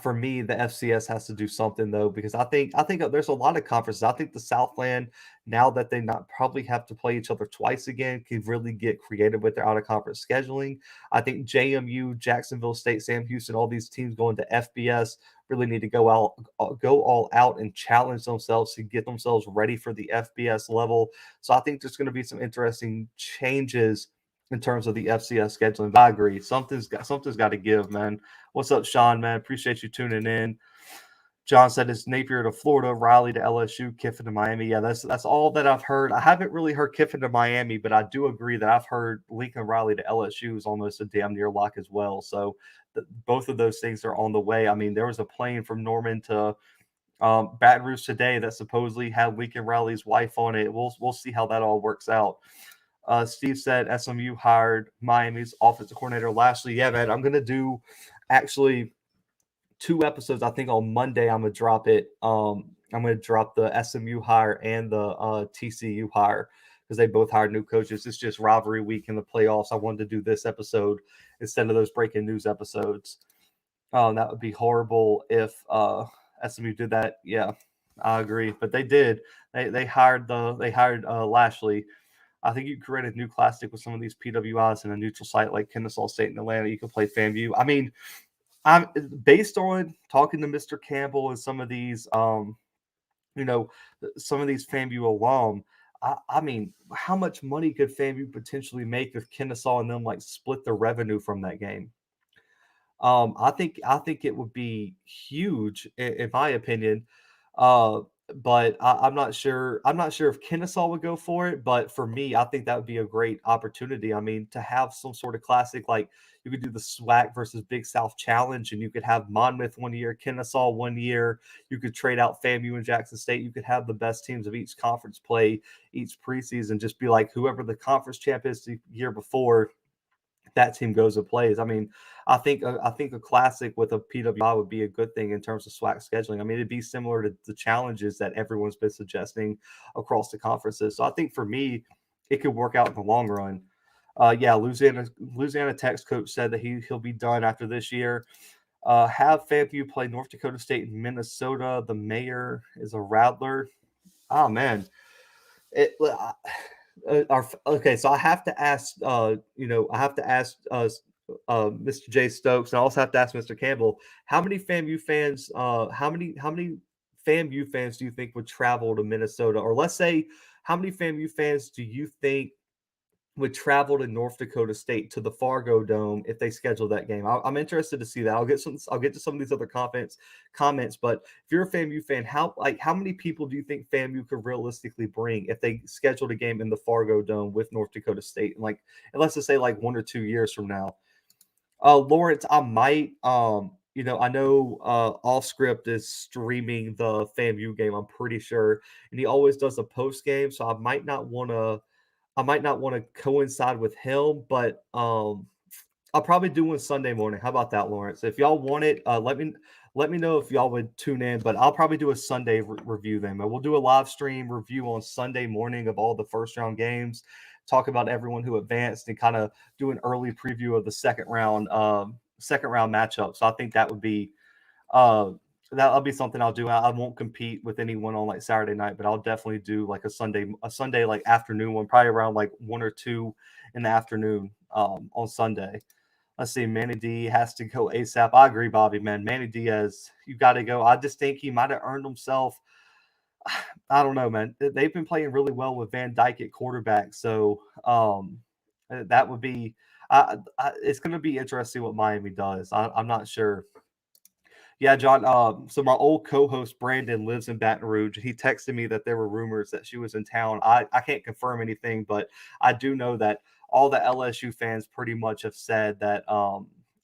For me, the FCS has to do something though, because I think there's a lot of conferences. I think the Southland, now that they not probably have to play each other twice again, can really get creative with their out of conference scheduling. I think JMU, Jacksonville State, Sam Houston, all these teams going to FBS really need to go all out and challenge themselves to get themselves ready for the FBS level. So I think there's going to be some interesting changes in terms of the FCS scheduling. But I agree. Something's got to give, man. What's up, Sean, man? Appreciate you tuning in. John said it's Napier to Florida, Riley to LSU, Kiffin to Miami. Yeah, that's all that I've heard. I haven't really heard Kiffin to Miami, but I do agree that I've heard Lincoln Riley to LSU is almost a damn near lock as well. So both of those things are on the way. I mean, there was a plane from Norman to Baton Rouge today that supposedly had Lincoln Riley's wife on it. We'll see how that all works out. Steve said SMU hired Miami's offensive coordinator lastly. Yeah, man, I'm gonna do actually 2 episodes. I think on Monday I'm gonna drop it. I'm gonna drop the SMU hire and the TCU hire because they both hired new coaches. It's just rivalry week in the playoffs. I wanted to do this episode instead of those breaking news episodes. That would be horrible if SMU did that. Yeah, I agree. But they did. They hired Lashley. I think you create a new classic with some of these PWIs in a neutral site like Kennesaw State in Atlanta. You could play FAMU. I mean, I'm based on talking to Mr. Campbell and some of these, some of these FAMU alum. I mean, how much money could FAMU potentially make if Kennesaw and them like split the revenue from that game? I think it would be huge in my opinion. Uh, but I'm not sure. I'm not sure if Kennesaw would go for it. But for me, I think that would be a great opportunity. I mean, to have some sort of classic, like you could do the SWAC versus Big South Challenge, and you could have Monmouth one year, Kennesaw one year. You could trade out FAMU and Jackson State. You could have the best teams of each conference play each preseason. Just be like whoever the conference champ is the year before, that team goes and plays. I mean, I think a classic with a PWI would be a good thing in terms of SWAC scheduling. I mean, it'd be similar to the challenges that everyone's been suggesting across the conferences. So I think for me, it could work out in the long run. Yeah, Louisiana Tech's coach said that he'll be done after this year. Have FAMU play North Dakota State and Minnesota. The mayor is a Rattler. Oh man, okay, so I have to ask, Mr. Jay Stokes, and I also have to ask Mr. Campbell, how many FAMU fans, how many FAMU fans do you think would travel to Minnesota, or let's say, how many FAMU fans do you think would travel to North Dakota State to the Fargo Dome if they schedule that game? I'm interested to see that. I'll get to some of these other comments, but if you're a FAMU fan, how many people do you think FAMU could realistically bring if they scheduled a game in the Fargo Dome with North Dakota State, and let's just say like 1 or 2 years from now? Lawrence, I might. I know Off Script is streaming the FAMU game. I'm pretty sure, and he always does a post game, so I might not want to coincide with him, but I'll probably do one Sunday morning. How about that, Lawrence? If y'all want it, let me know if y'all would tune in. But I'll probably do a Sunday review then. But we'll do a live stream review on Sunday morning of all the first round games. Talk about everyone who advanced and kind of do an early preview of the second round matchup. So I think that would be that'll be something I'll do. I won't compete with anyone on like Saturday night, but I'll definitely do like a Sunday like afternoon one, probably around like 1 or 2 in the afternoon on Sunday. Let's see. Manny D has to go ASAP. I agree, Bobby, man. Manny Diaz, you got to go. I just think he might have earned himself. I don't know, man. They've been playing really well with Van Dyke at quarterback. So that would be it's going to be interesting what Miami does. I'm not sure. Yeah, John. So my old co-host Brandon lives in Baton Rouge. He texted me that there were rumors that she was in town. I can't confirm anything, but I do know that all the LSU fans pretty much have said that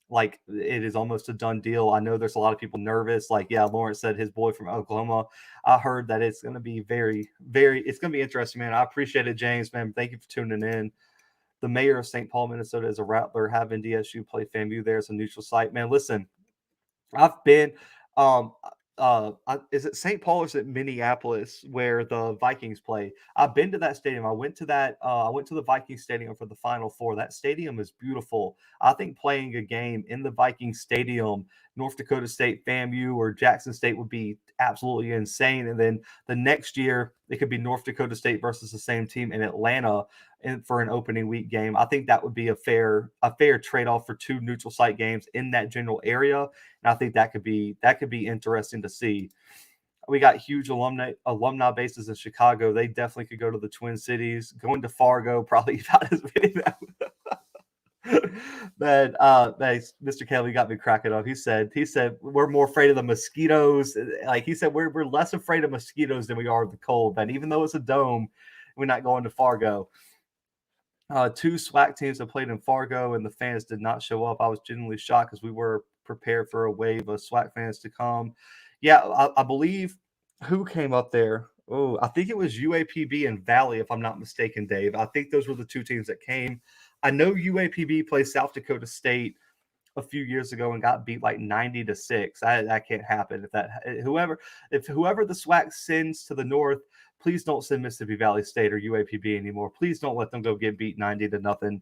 like it is almost a done deal. I know there's a lot of people nervous. Like, yeah, Lawrence said his boy from Oklahoma. I heard that it's going to be very, very. It's going to be interesting, man. I appreciate it, James, man. Thank you for tuning in. The mayor of St. Paul, Minnesota, is a Rattler. Having DSU play FAMU there as a neutral site, man. Listen. I've been, is it St. Paul or is it Minneapolis where the Vikings play? I've been to that stadium. I went to the Vikings stadium for the Final Four. That stadium is beautiful. I think playing a game in the Vikings stadium, North Dakota State, FAMU, or Jackson State would be absolutely insane. And then the next year, it could be North Dakota State versus the same team in Atlanta for an opening week game. I think that would be a fair trade-off for 2 neutral site games in that general area. And I think that could be interesting to see. We got huge alumni bases in Chicago. They definitely could go to the Twin Cities. Going to Fargo, probably about as many. Man, Mr. Kelly got me cracking up. He said we're more afraid of the mosquitoes. Like he said, we're less afraid of mosquitoes than we are of the cold. But even though it's a dome, we're not going to Fargo. 2 SWAC teams have played in Fargo, and the fans did not show up. I was genuinely shocked because we were prepared for a wave of SWAC fans to come. Yeah, I believe who came up there. Oh, I think it was UAPB and Valley, if I'm not mistaken, Dave. I think those were the 2 teams that came. I know UAPB plays South Dakota State a few years ago and got beat like 90-6. That can't happen. If whoever the SWAC sends to the north, please don't send Mississippi Valley State or UAPB anymore. Please don't let them go get beat 90-0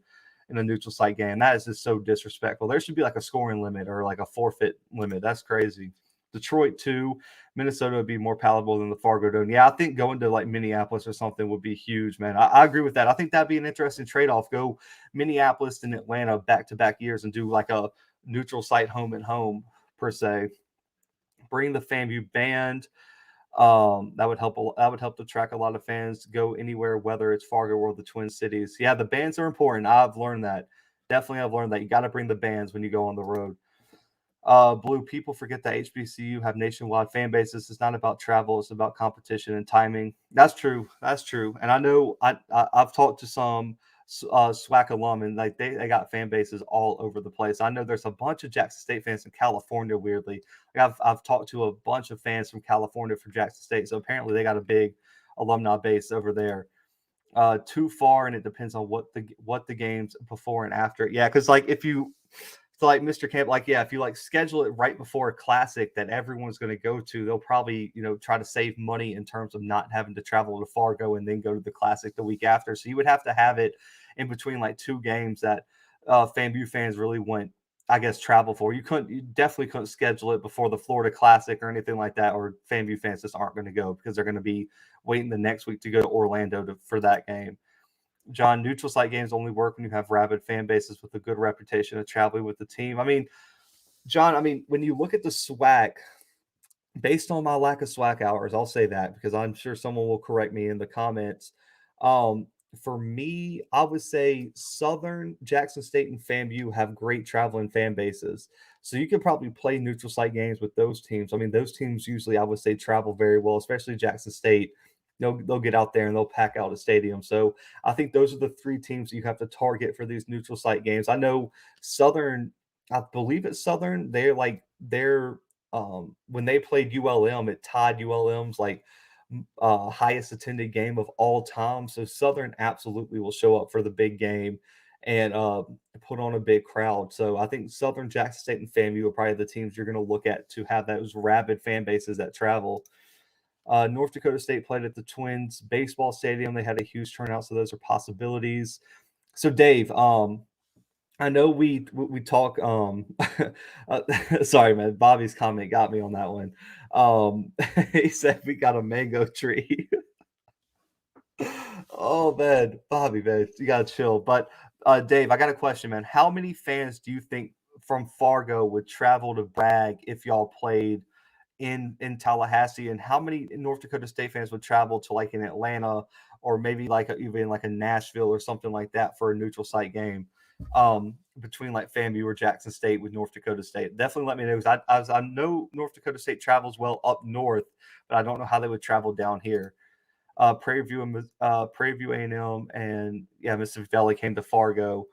in a neutral site game. That is just so disrespectful. There should be like a scoring limit or like a forfeit limit. That's crazy. Detroit 2, Minnesota would be more palatable than the Fargo Dome. Yeah, I think going to like Minneapolis or something would be huge, man. I agree with that. I think that'd be an interesting trade-off. Go Minneapolis and Atlanta back-to-back years and do like a neutral site home and home per se. Bring the FAMU band. That would help. That would help to attract a lot of fans to go anywhere, whether it's Fargo or the Twin Cities. Yeah, the bands are important. I've learned that. Definitely, I've learned that you got to bring the bands when you go on the road. Blue, people forget that HBCU have nationwide fan bases. It's not about travel; it's about competition and timing. That's true. That's true. And I know I've talked to some SWAC alum, and like they got fan bases all over the place. I know there's a bunch of Jackson State fans in California. Weirdly, like I've talked to a bunch of fans from California for Jackson State, so apparently they got a big alumni base over there. Too far, and it depends on what the games before and after. Yeah, because like if you so like Mr. Camp, like yeah, if you like schedule it right before a classic that everyone's going to go to, they'll probably try to save money in terms of not having to travel to Fargo and then go to the classic the week after. So you would have to have it in between like two games that FAMU fans really want, I guess, travel for. You definitely couldn't schedule it before the Florida Classic or anything like that, or FAMU fans just aren't going to go because they're going to be waiting the next week to go to Orlando for that game. John, neutral site games only work when you have rabid fan bases with a good reputation of traveling with the team. I mean, John, when you look at the SWAC, based on my lack of SWAC hours, I'll say that because I'm sure someone will correct me in the comments. For me, I would say Southern, Jackson State, and FAMU have great traveling fan bases. So you can probably play neutral site games with those teams. I mean, those teams usually, I would say, travel very well, especially Jackson State. They'll get out there and they'll pack out a stadium. So I think those are the three teams you have to target for these neutral site games. I know Southern, I believe it's Southern. They're when they played ULM, it tied ULM's like highest attended game of all time. So Southern absolutely will show up for the big game and put on a big crowd. So I think Southern, Jackson State, and FAMU are probably the teams you're going to look at to have those rabid fan bases that travel. North Dakota State played at the Twins baseball stadium. They had a huge turnout, so those are possibilities. So Dave, I know we talk. Sorry, man. Bobby's comment got me on that one. He said we got a mango tree. Oh man, Bobby, man, you gotta chill. But Dave, I got a question, man. How many fans do you think from Fargo would travel to Bragg if y'all played in Tallahassee, and how many North Dakota State fans would travel to like in Atlanta or maybe like even like a Nashville or something like that for a neutral site game between like FAMU or Jackson State with North Dakota State? Definitely let me know because I know North Dakota State travels well up north, but I don't know how they would travel down here. Prairie View A&M and yeah, Mississippi Valley came to Fargo.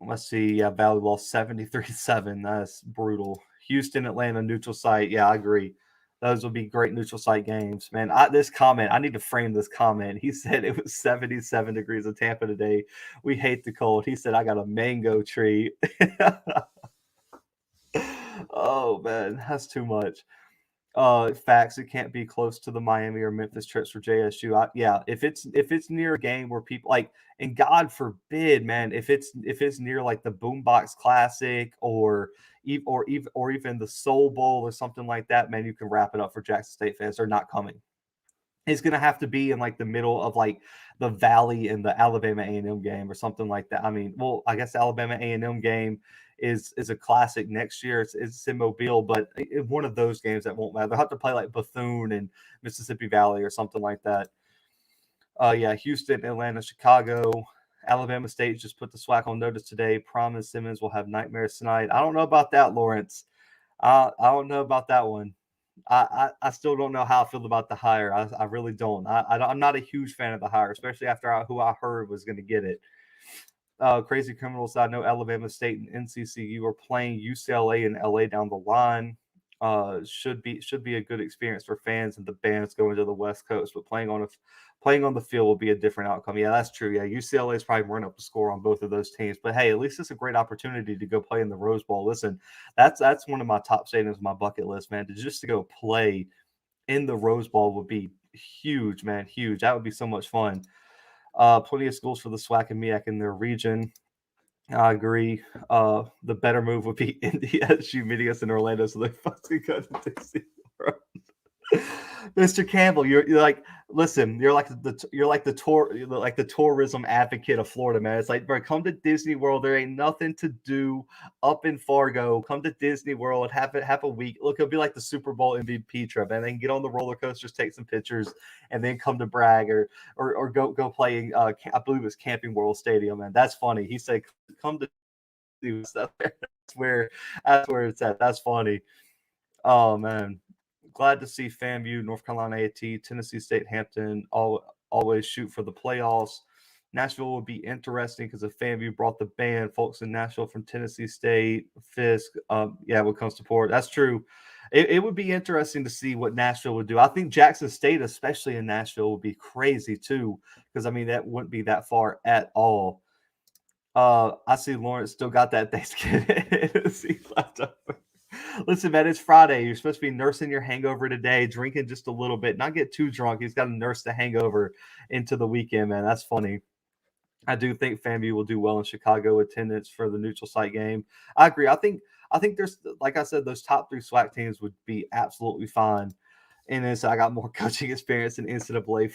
Let's see. Yeah, Valley lost 73-7. That's brutal. Houston, Atlanta, neutral site. Yeah, I agree. Those will be great neutral site games. Man, this comment, I need to frame this comment. He said it was 77 degrees in Tampa today. We hate the cold. He said, I got a mango tree. Oh, man, that's too much. Facts, it can't be close to the Miami or Memphis trips for JSU. Yeah, if it's near a game where people like, and God forbid, man, if it's near like the Boombox Classic or even the Soul Bowl or something like that, man, you can wrap it up for Jackson State fans. They're not coming. It's gonna have to be in like the middle of like the Valley and the Alabama A&M game or something like that. I mean, well, I guess the Alabama A&M game is a classic next year. It's in Mobile, but one of those games that won't matter. They'll have to play like Bethune and Mississippi Valley or something like that. Yeah, Houston, Atlanta, Chicago, Alabama State just put the SWAC on notice today. Prom and Simmons will have nightmares tonight. I don't know about that, Lawrence. I don't know about that one. I still don't know how I feel about the hire. I really don't. I'm not a huge fan of the hire, especially after who I heard was going to get it. Crazy criminals. I know Alabama State and NCCU are playing UCLA and LA down the line. should be a good experience for fans and the bands going to the West Coast. But playing on the field will be a different outcome. Yeah, that's true. Yeah, UCLA is probably run up the score on both of those teams. But hey, at least it's a great opportunity to go play in the Rose Bowl. Listen, that's one of my top stadiums on my bucket list, man. To go play in the Rose Bowl would be huge, man. Huge. That would be so much fun. Plenty of schools for the SWAC and MEAC in their region. I agree. The better move would be NDSU meeting us in Orlando so they fucking go to Disney World. Mr. Campbell, you're like, listen, you're like the tourism advocate of Florida, man. It's like, bro, come to Disney World. There ain't nothing to do up in Fargo. Come to Disney World, have a week. Look, it'll be like the Super Bowl MVP trip, and then get on the roller coasters, take some pictures, and then come to brag or go play. I believe it's Camping World Stadium, man. That's funny. He said, come to that's where it's at. That's funny. Oh man. Glad to see FAMU, North Carolina A&T, Tennessee State, Hampton always shoot for the playoffs. Nashville will be interesting because if FAMU brought the band, folks in Nashville from Tennessee State, Fisk, would come support. That's true. It would be interesting to see what Nashville would do. I think Jackson State, especially in Nashville, would be crazy too because, I mean, that wouldn't be that far at all. I see Lawrence still got that Thanksgiving left over. Listen, man, it's Friday. You're supposed to be nursing your hangover today, drinking just a little bit, not get too drunk. He's got to nurse the hangover into the weekend, man. That's funny. I do think FAMU will do well in Chicago attendance for the neutral site game. I agree. I think there's, like I said, those top 3 SWAC teams would be absolutely fine. And then so I got more coaching experience in NCAA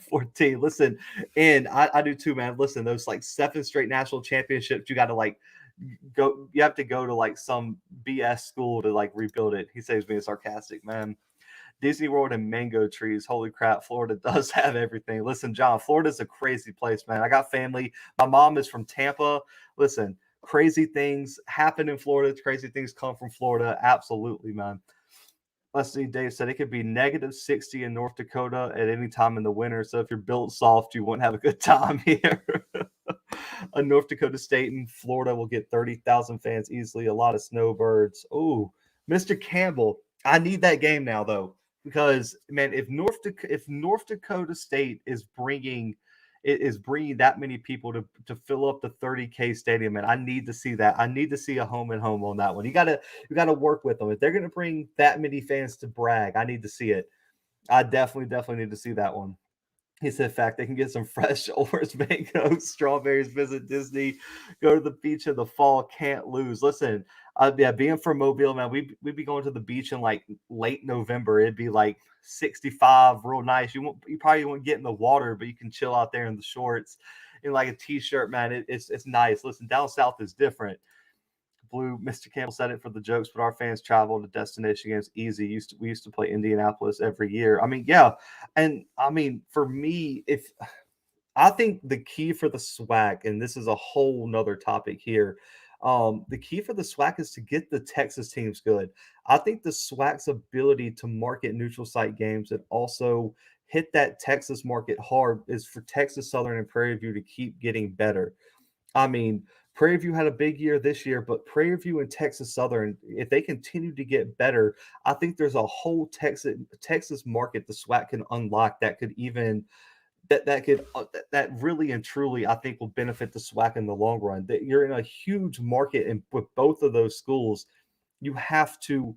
14. Listen, and I do too, man. Listen, those like 7 straight national championships, you got to like you have to go to like some BS school to like rebuild it. He says being sarcastic, man. Disney World and mango trees. Holy crap, Florida does have everything. Listen, John, Florida's a crazy place, man. I got family. My mom is from Tampa. Listen, crazy things happen in Florida. Crazy things come from Florida. Absolutely, man. Let's see, Dave said it could be negative 60 in North Dakota at any time in the winter. So if you're built soft, you won't have a good time here. A North Dakota State and Florida will get 30,000 fans easily. A lot of snowbirds. Oh, Mr. Campbell, I need that game now though, because man, if North Dakota State is bringing that many people to fill up the 30K stadium, and I need to see that. I need to see a home and home on that one. You gotta work with them if they're gonna bring that many fans to brag. I need to see it. I definitely need to see that one. He said, in fact, they can get some fresh orange mangoes, strawberries, visit Disney, go to the beach in the fall, can't lose. Listen, being from Mobile, man, we'd be going to the beach in like late November. It'd be like 65, real nice. You probably won't get in the water, but you can chill out there in the shorts in like a t-shirt, man. It's nice. Listen, down south is different. Mr. Campbell said it for the jokes, but our fans travel to destination games easy. We used to play Indianapolis every year. I mean, yeah. And I mean, for me, I think the key for the SWAC, and this is a whole nother topic here. The key for the SWAC is to get the Texas teams good. I think the SWAC's ability to market neutral site games and also hit that Texas market hard is for Texas Southern and Prairie View to keep getting better. I mean, Prairie View had a big year this year, but Prairie View and Texas Southern, if they continue to get better, I think there's a whole Texas market the SWAC can unlock that could even that really and truly I think will benefit the SWAC in the long run. That you're in a huge market, and with both of those schools, you have to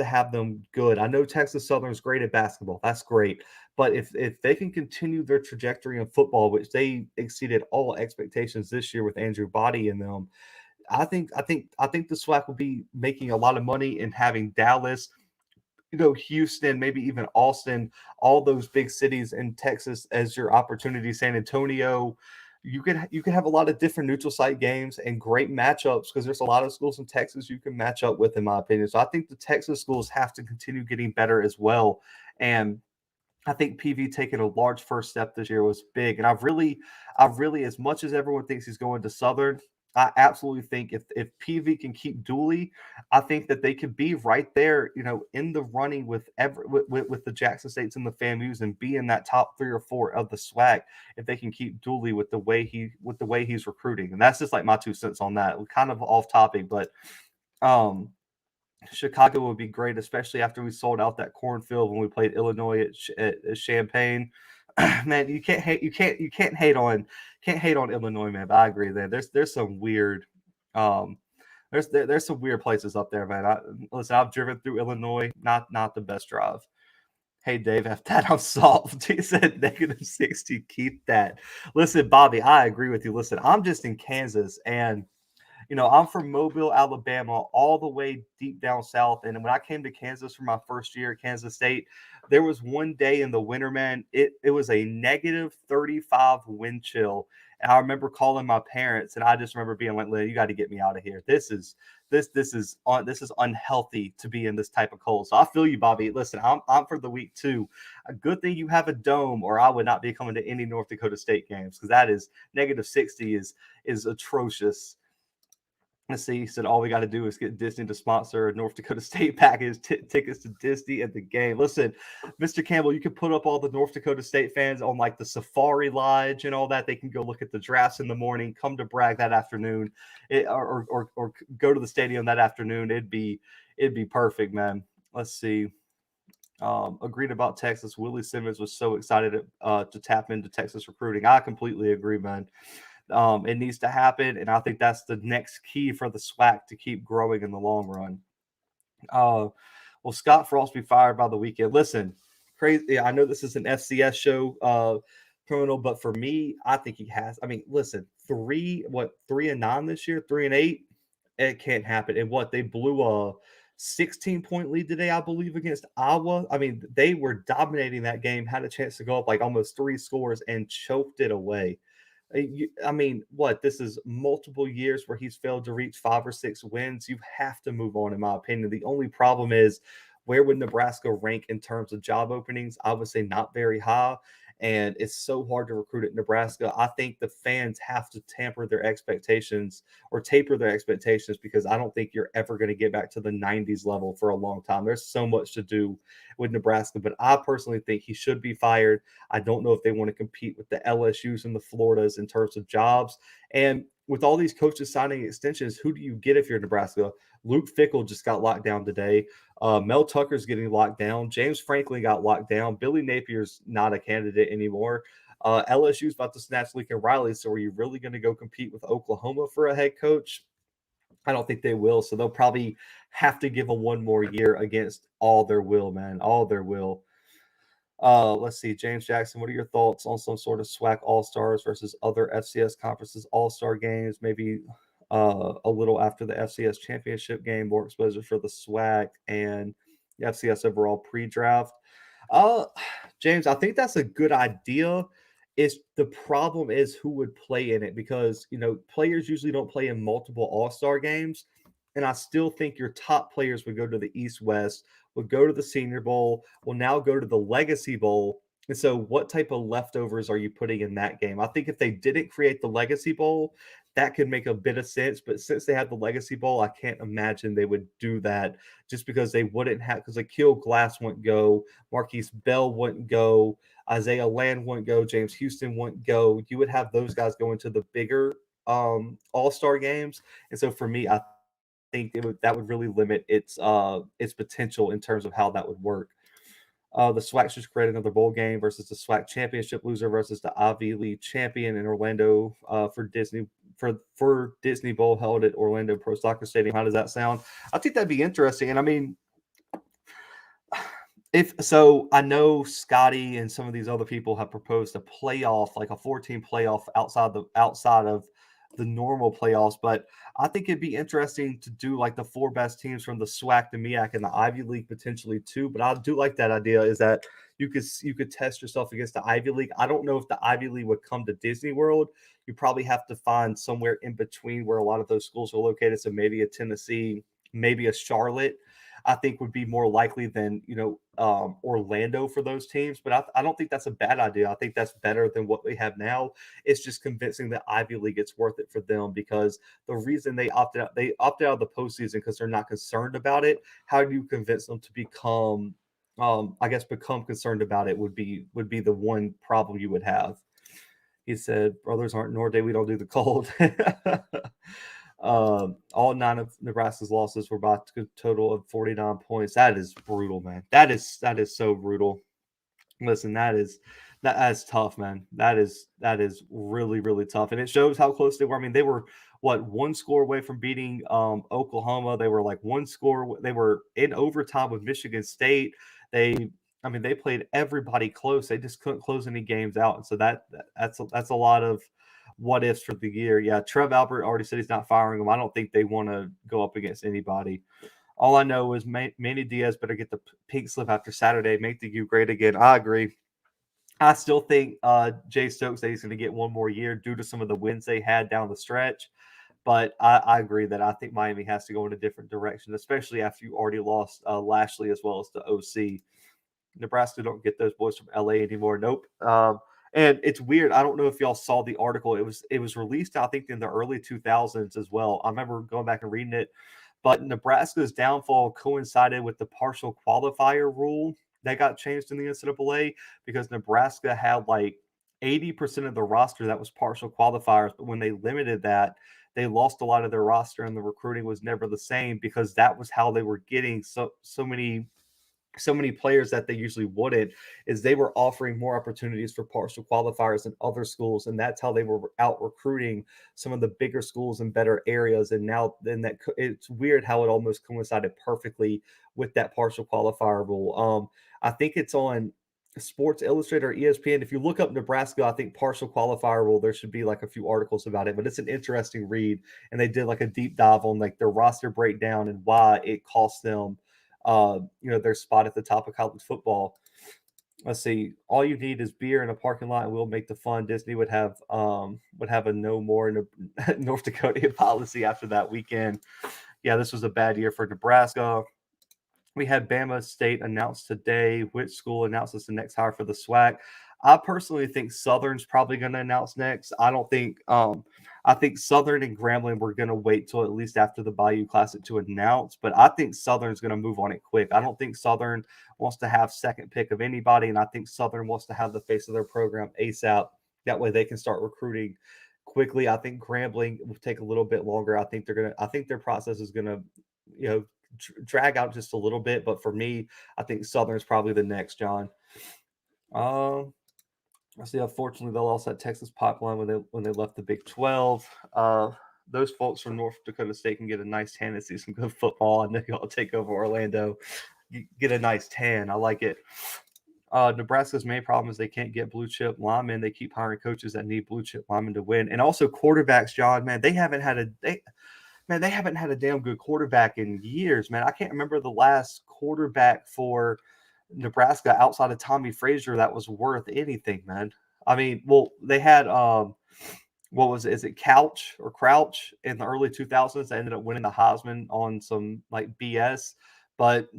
have them good. I know Texas Southern is great at basketball. That's great. But if they can continue their trajectory in football, which they exceeded all expectations this year with Andrew Body in them, I think the SWAC will be making a lot of money and having Dallas, Houston, maybe even Austin, all those big cities in Texas as your opportunity. San Antonio, you could have a lot of different neutral site games and great matchups because there's a lot of schools in Texas you can match up with, in my opinion. So I think the Texas schools have to continue getting better as well. And I think PV taking a large first step this year was big. And I've really, as much as everyone thinks he's going to Southern, I absolutely think if PV can keep Dooley, I think that they could be right there, in the running with the Jackson States and the FAMUs and be in that top 3 or 4 of the SWAC if they can keep Dooley with the way he's recruiting. And that's just like my 2 cents on that. Kind of off topic, but Chicago would be great, especially after we sold out that cornfield when we played Illinois at Champaign. Man, you can't hate on Illinois, man. But I agree there. There's some weird um there's some weird places up there, man. Listen, I've driven through Illinois, not the best drive. Hey Dave, have that on solved. He said -60. Keep that. Listen, Bobby, I agree with you. Listen, I'm just in Kansas, and I'm from Mobile, Alabama, all the way deep down south. And when I came to Kansas for my first year at Kansas State, there was one day in the winter, man, it was a -35 wind chill. And I remember calling my parents, and I just remember being like, "Lynn, you got to get me out of here. This is unhealthy to be in this type of cold." So I feel you, Bobby. Listen, I'm for the week too. A good thing you have a dome, or I would not be coming to any North Dakota State games, because that is -60 is atrocious. Let's see. He said all we got to do is get Disney to sponsor a North Dakota State package, tickets to Disney at the game. Listen, Mr. Campbell, you can put up all the North Dakota State fans on like the Safari Lodge and all that. They can go look at the drafts in the morning, come to Bragg that afternoon, or go to the stadium that afternoon. It'd be perfect, man. Let's see. Agreed about Texas. Willie Simmons was so excited to tap into Texas recruiting. I completely agree, man. It needs to happen, and I think that's the next key for the SWAC to keep growing in the long run. Will Scott Frost be fired by the weekend? Listen, crazy. I know this is an FCS show, criminal, but for me, I think he has. I mean, listen, 3-9 this year, 3-8. It can't happen. And what, they blew a 16-point lead today, I believe, against Iowa. I mean, they were dominating that game, had a chance to go up like almost 3 scores and choked it away. I mean, what? This is multiple years where he's failed to reach 5 or 6 wins. You have to move on, in my opinion. The only problem is, where would Nebraska rank in terms of job openings? I would say not very high. And it's so hard to recruit at Nebraska. I think the fans have to taper their expectations, because I don't think you're ever going to get back to the 90s level for a long time. There's so much to do with Nebraska, but I personally think he should be fired. I don't know if they want to compete with the LSUs and the Floridas in terms of jobs. And with all these coaches signing extensions, who do you get if you're Nebraska? Luke Fickell just got locked down today. Mel Tucker's getting locked down. James Franklin got locked down. Billy Napier's not a candidate anymore. LSU's about to snatch Lincoln Riley. So are you really going to go compete with Oklahoma for a head coach? I don't think they will. So they'll probably have to give a one more year against all their will, man. All their will. Let's see. James Jackson, what are your thoughts on some sort of SWAC All-Stars versus other FCS conferences All-Star games? Maybe a little after the FCS championship game, more exposure for the SWAC and the FCS overall pre-draft. Uh, James, I think that's a good idea. Is the problem is who would play in it, because players usually don't play in multiple All-Star games, and I still think your top players would go to the East West, would go to the Senior Bowl, will now go to the Legacy Bowl. And so, what type of leftovers are you putting in that game? I think if they didn't create the Legacy Bowl, that could make a bit of sense. But since they have the Legacy Bowl, I can't imagine they would do that, just because they wouldn't have, because Akil Glass wouldn't go, Marquise Bell wouldn't go, Isaiah Land wouldn't go, James Houston wouldn't go. You would have those guys go into the bigger all-star games. And so for me, I think that would really limit its potential in terms of how that would work. The SWAC should create another bowl game versus the SWAC championship loser versus the Ivy League champion in Orlando for Disney Bowl held at Orlando Pro Soccer Stadium. How does that sound? I think that'd be interesting. And I mean, if so, I know Scotty and some of these other people have proposed a playoff, like a 14 playoff outside of the normal playoffs, but I think it'd be interesting to do like the 4 best teams from the SWAC, the MEAC, and the Ivy League potentially too. But I do like that idea, is that you could test yourself against the Ivy League. I don't know if the Ivy League would come to Disney World. You probably have to find somewhere in between where a lot of those schools are located. So maybe a Tennessee, maybe a Charlotte, I think would be more likely than Orlando for those teams. But I don't think that's a bad idea. I think that's better than what we have now. It's just convincing the Ivy League it's worth it for them, because the reason they opted out of the postseason because they're not concerned about it. How do you convince them to become concerned about it would be the one problem you would have. He said, brothers aren't Norday, we don't do the cold. All 9 of Nebraska's losses were by a total of 49 points. That is brutal, man. That is so brutal. Listen, that's tough, man. That is really really tough, and it shows how close they were. I mean, they were what, one score away from beating Oklahoma. They were like one score. They were in overtime with Michigan State. They, I mean, they played everybody close. They just couldn't close any games out, and so that's a lot of what ifs for the year. Yeah, Trev Albert already said he's not firing them. I don't think they want to go up against anybody. All I know is Manny Diaz better get the pink slip after Saturday, make the U great again. I agree. I still think Jay Stokes said he's going to get one more year due to some of the wins they had down the stretch. But I agree that I think Miami has to go in a different direction, especially after you already lost Lashley as well as the OC. Nebraska don't get those boys from LA anymore. Nope. And it's weird. I don't know if y'all saw the article. It was released, I think, in the early 2000s as well. I remember going back and reading it. But Nebraska's downfall coincided with the partial qualifier rule that got changed in the NCAA because Nebraska had like 80% of the roster that was partial qualifiers. But when they limited that, they lost a lot of their roster and the recruiting was never the same because that was how they were getting so many players that they usually wouldn't, is they were offering more opportunities for partial qualifiers than other schools, and that's how they were out recruiting some of the bigger schools in better areas. And now then that it's weird how it almost coincided perfectly with that partial qualifier rule. I think it's on Sports Illustrated or ESPN. If you look up Nebraska, I think partial qualifier rule, there should be like a few articles about it, but it's an interesting read. And they did like a deep dive on like their roster breakdown and why it cost them their spot at the top of college football. Let's see. All you need is beer in a parking lot, and we'll make the fun. Disney would have a no more in a North Dakota policy after that weekend. Yeah, this was a bad year for Nebraska. We had Bama State announced today. Which school announces the next hire for the SWAC? I personally think Southern's probably going to announce next. I don't think. I think Southern and Grambling were going to wait till at least after the Bayou Classic to announce, but I think Southern's going to move on it quick. I don't think Southern wants to have second pick of anybody, and I think Southern wants to have the face of their program ASAP. That way they can start recruiting quickly. I think Grambling will take a little bit longer. I think their process is going to, drag out just a little bit. But for me, I think Southern's probably the next, John. I see. Unfortunately, they lost that Texas pipeline when they left the Big 12. Those folks from North Dakota State can get a nice tan and see some good football. I know y'all take over Orlando, get a nice tan. I like it. Nebraska's main problem is they can't get blue chip linemen. They keep hiring coaches that need blue chip linemen to win, and also quarterbacks. John, man, they haven't had a damn good quarterback in years, man. I can't remember the last quarterback for Nebraska outside of Tommy Frazier that was worth anything, man. I mean, well, they had what was it? Is it Couch or Crouch in the early 2000s? They ended up winning the Heisman on some like BS, but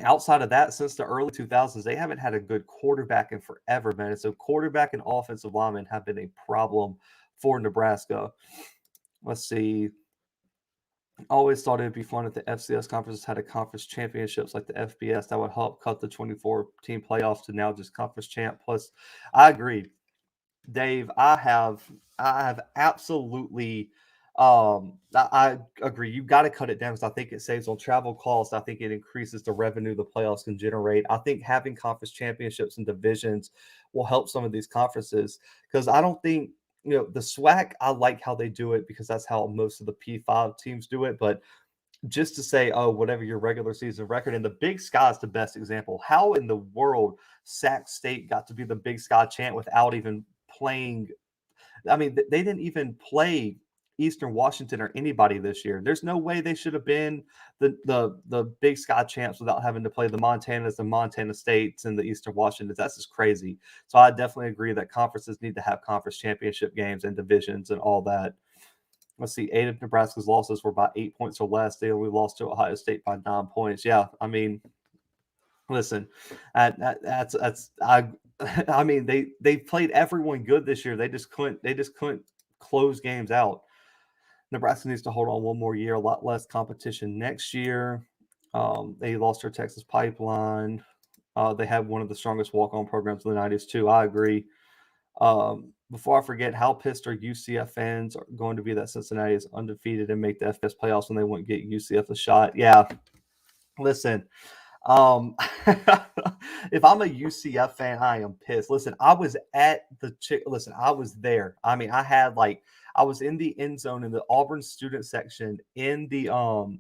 outside of that, since the early 2000s, they haven't had a good quarterback in forever, man. And so quarterback and offensive linemen have been a problem for Nebraska. Let's see. Always thought it'd be fun if the FCS conferences had a conference championships like the FBS. That would help cut the 24-team playoffs to now just conference champ. Plus, I agree, Dave. I have absolutely. I agree. You got to cut it down because I think it saves on travel costs. I think it increases the revenue the playoffs can generate. I think having conference championships and divisions will help some of these conferences because I don't think the SWAC, I like how they do it because that's how most of the P5 teams do it. But just to say, oh, whatever your regular season record, and the Big Sky is the best example. How in the world Sac State got to be the Big Sky champ without even playing? I mean, they didn't even play Eastern Washington or anybody this year. There's no way they should have been the Big Sky champs without having to play the Montanas, the Montana States, and the Eastern Washingtons. That's just crazy. So I definitely agree that conferences need to have conference championship games and divisions and all that. Let's see. 8 of Nebraska's losses were by 8 points or less. They only lost to Ohio State by 9 points. Yeah, I mean, listen, that's I mean they played everyone good this year. They just couldn't close games out. Nebraska needs to hold on one more year, a lot less competition next year. They lost their Texas pipeline. They have one of the strongest walk-on programs in the 90s too. I agree. Before I forget, how pissed are UCF fans are going to be that Cincinnati is undefeated and make the FBS playoffs when they wouldn't get UCF a shot? Yeah, listen. Um, if I'm a UCF fan, I am pissed. Listen, I was at the chick. Listen, I was there. I mean, I was in the end zone in the Auburn student section in the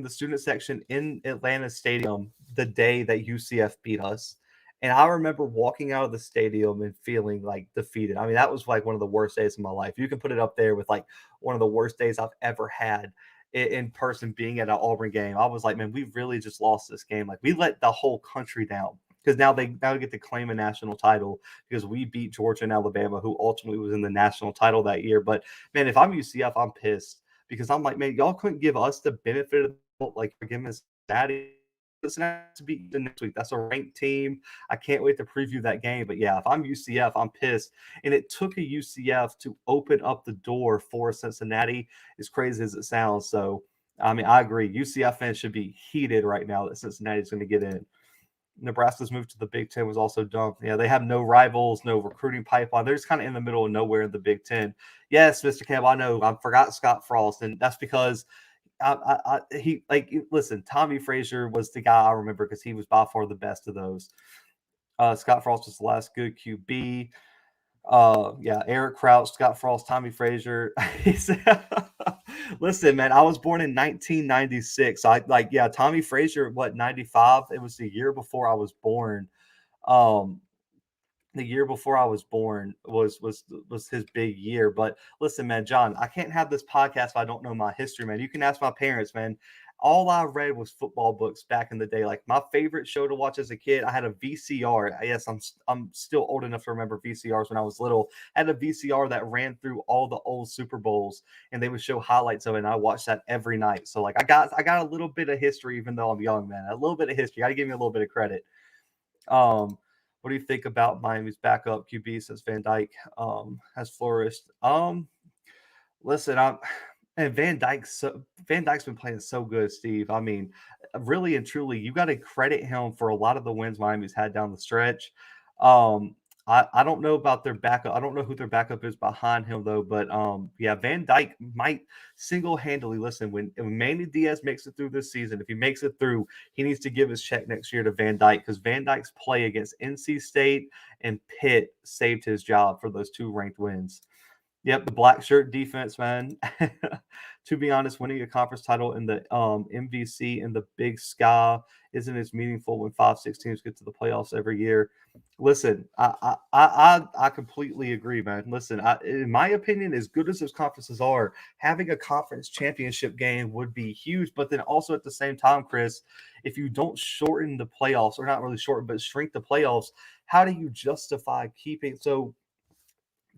student section in Atlanta Stadium the day that UCF beat us. And I remember walking out of the stadium and feeling like defeated. I mean, that was like one of the worst days of my life. You can put it up there with like one of the worst days I've ever had in person being at an Auburn game. I was like, man, we really just lost this game. Like we let the whole country down because now they get to claim a national title because we beat Georgia and Alabama, who ultimately was in the national title that year. But man, if I'm UCF, I'm pissed because I'm like, man, y'all couldn't give us the benefit of like giving us Cincinnati. Cincinnati to beat the next week. That's a ranked team. I can't wait to preview that game. But yeah, if I'm UCF, I'm pissed. And it took a UCF to open up the door for Cincinnati, as crazy as it sounds. So I mean, I agree. UCF fans should be heated right now that Cincinnati is going to get in. Nebraska's move to the Big Ten was also dumb. Yeah, they have no rivals, no recruiting pipeline. They're just kind of in the middle of nowhere in the Big Ten. Yes, Mr. Camp, I know. I forgot Scott Frost, and that's because he listen. Tommy Frazier was the guy I remember because he was by far the best of those. Scott Frost was the last good QB. Yeah, Eric Crouch, Scott Frost, Tommy Frazier. Listen, man, I was born in 1996. Yeah, Tommy Frazier, what, 95? It was the year before I was born. Um, the year before I was born was his big year. But listen, man, John, I can't have this podcast if I don't know my history, man. You can ask my parents, man. All I read was football books back in the day. Like my favorite show to watch as a kid, I had a VCR. Yes, I'm still old enough to remember VCRs when I was little. I had a VCR that ran through all the old Super Bowls, and they would show highlights of it. And I watched that every night. So like I got a little bit of history, even though I'm young, man. A little bit of history. I got to give me a little bit of credit. What do you think about Miami's backup QB since Van Dyke has flourished? Listen, Van Dyke's been playing so good, Steve. I mean, really and truly, you got to credit him for a lot of the wins Miami's had down the stretch. Um, I don't know about their backup. I don't know who their backup is behind him though. But yeah, Van Dyke might single-handedly listen when Manny Diaz makes it through this season. If he makes it through, he needs to give his check next year to Van Dyke because Van Dyke's play against NC State and Pitt saved his job for those two ranked wins. Yep, the black shirt defense, man. To be honest, winning a conference title in the MVC in the Big Sky isn't as meaningful when 5-6 teams get to the playoffs every year. Listen, I completely agree, man. Listen, in my opinion, as good as those conferences are, having a conference championship game would be huge. But then also at the same time, Chris, if you don't shorten the playoffs, or not really shorten, but shrink the playoffs, how do you justify keeping so?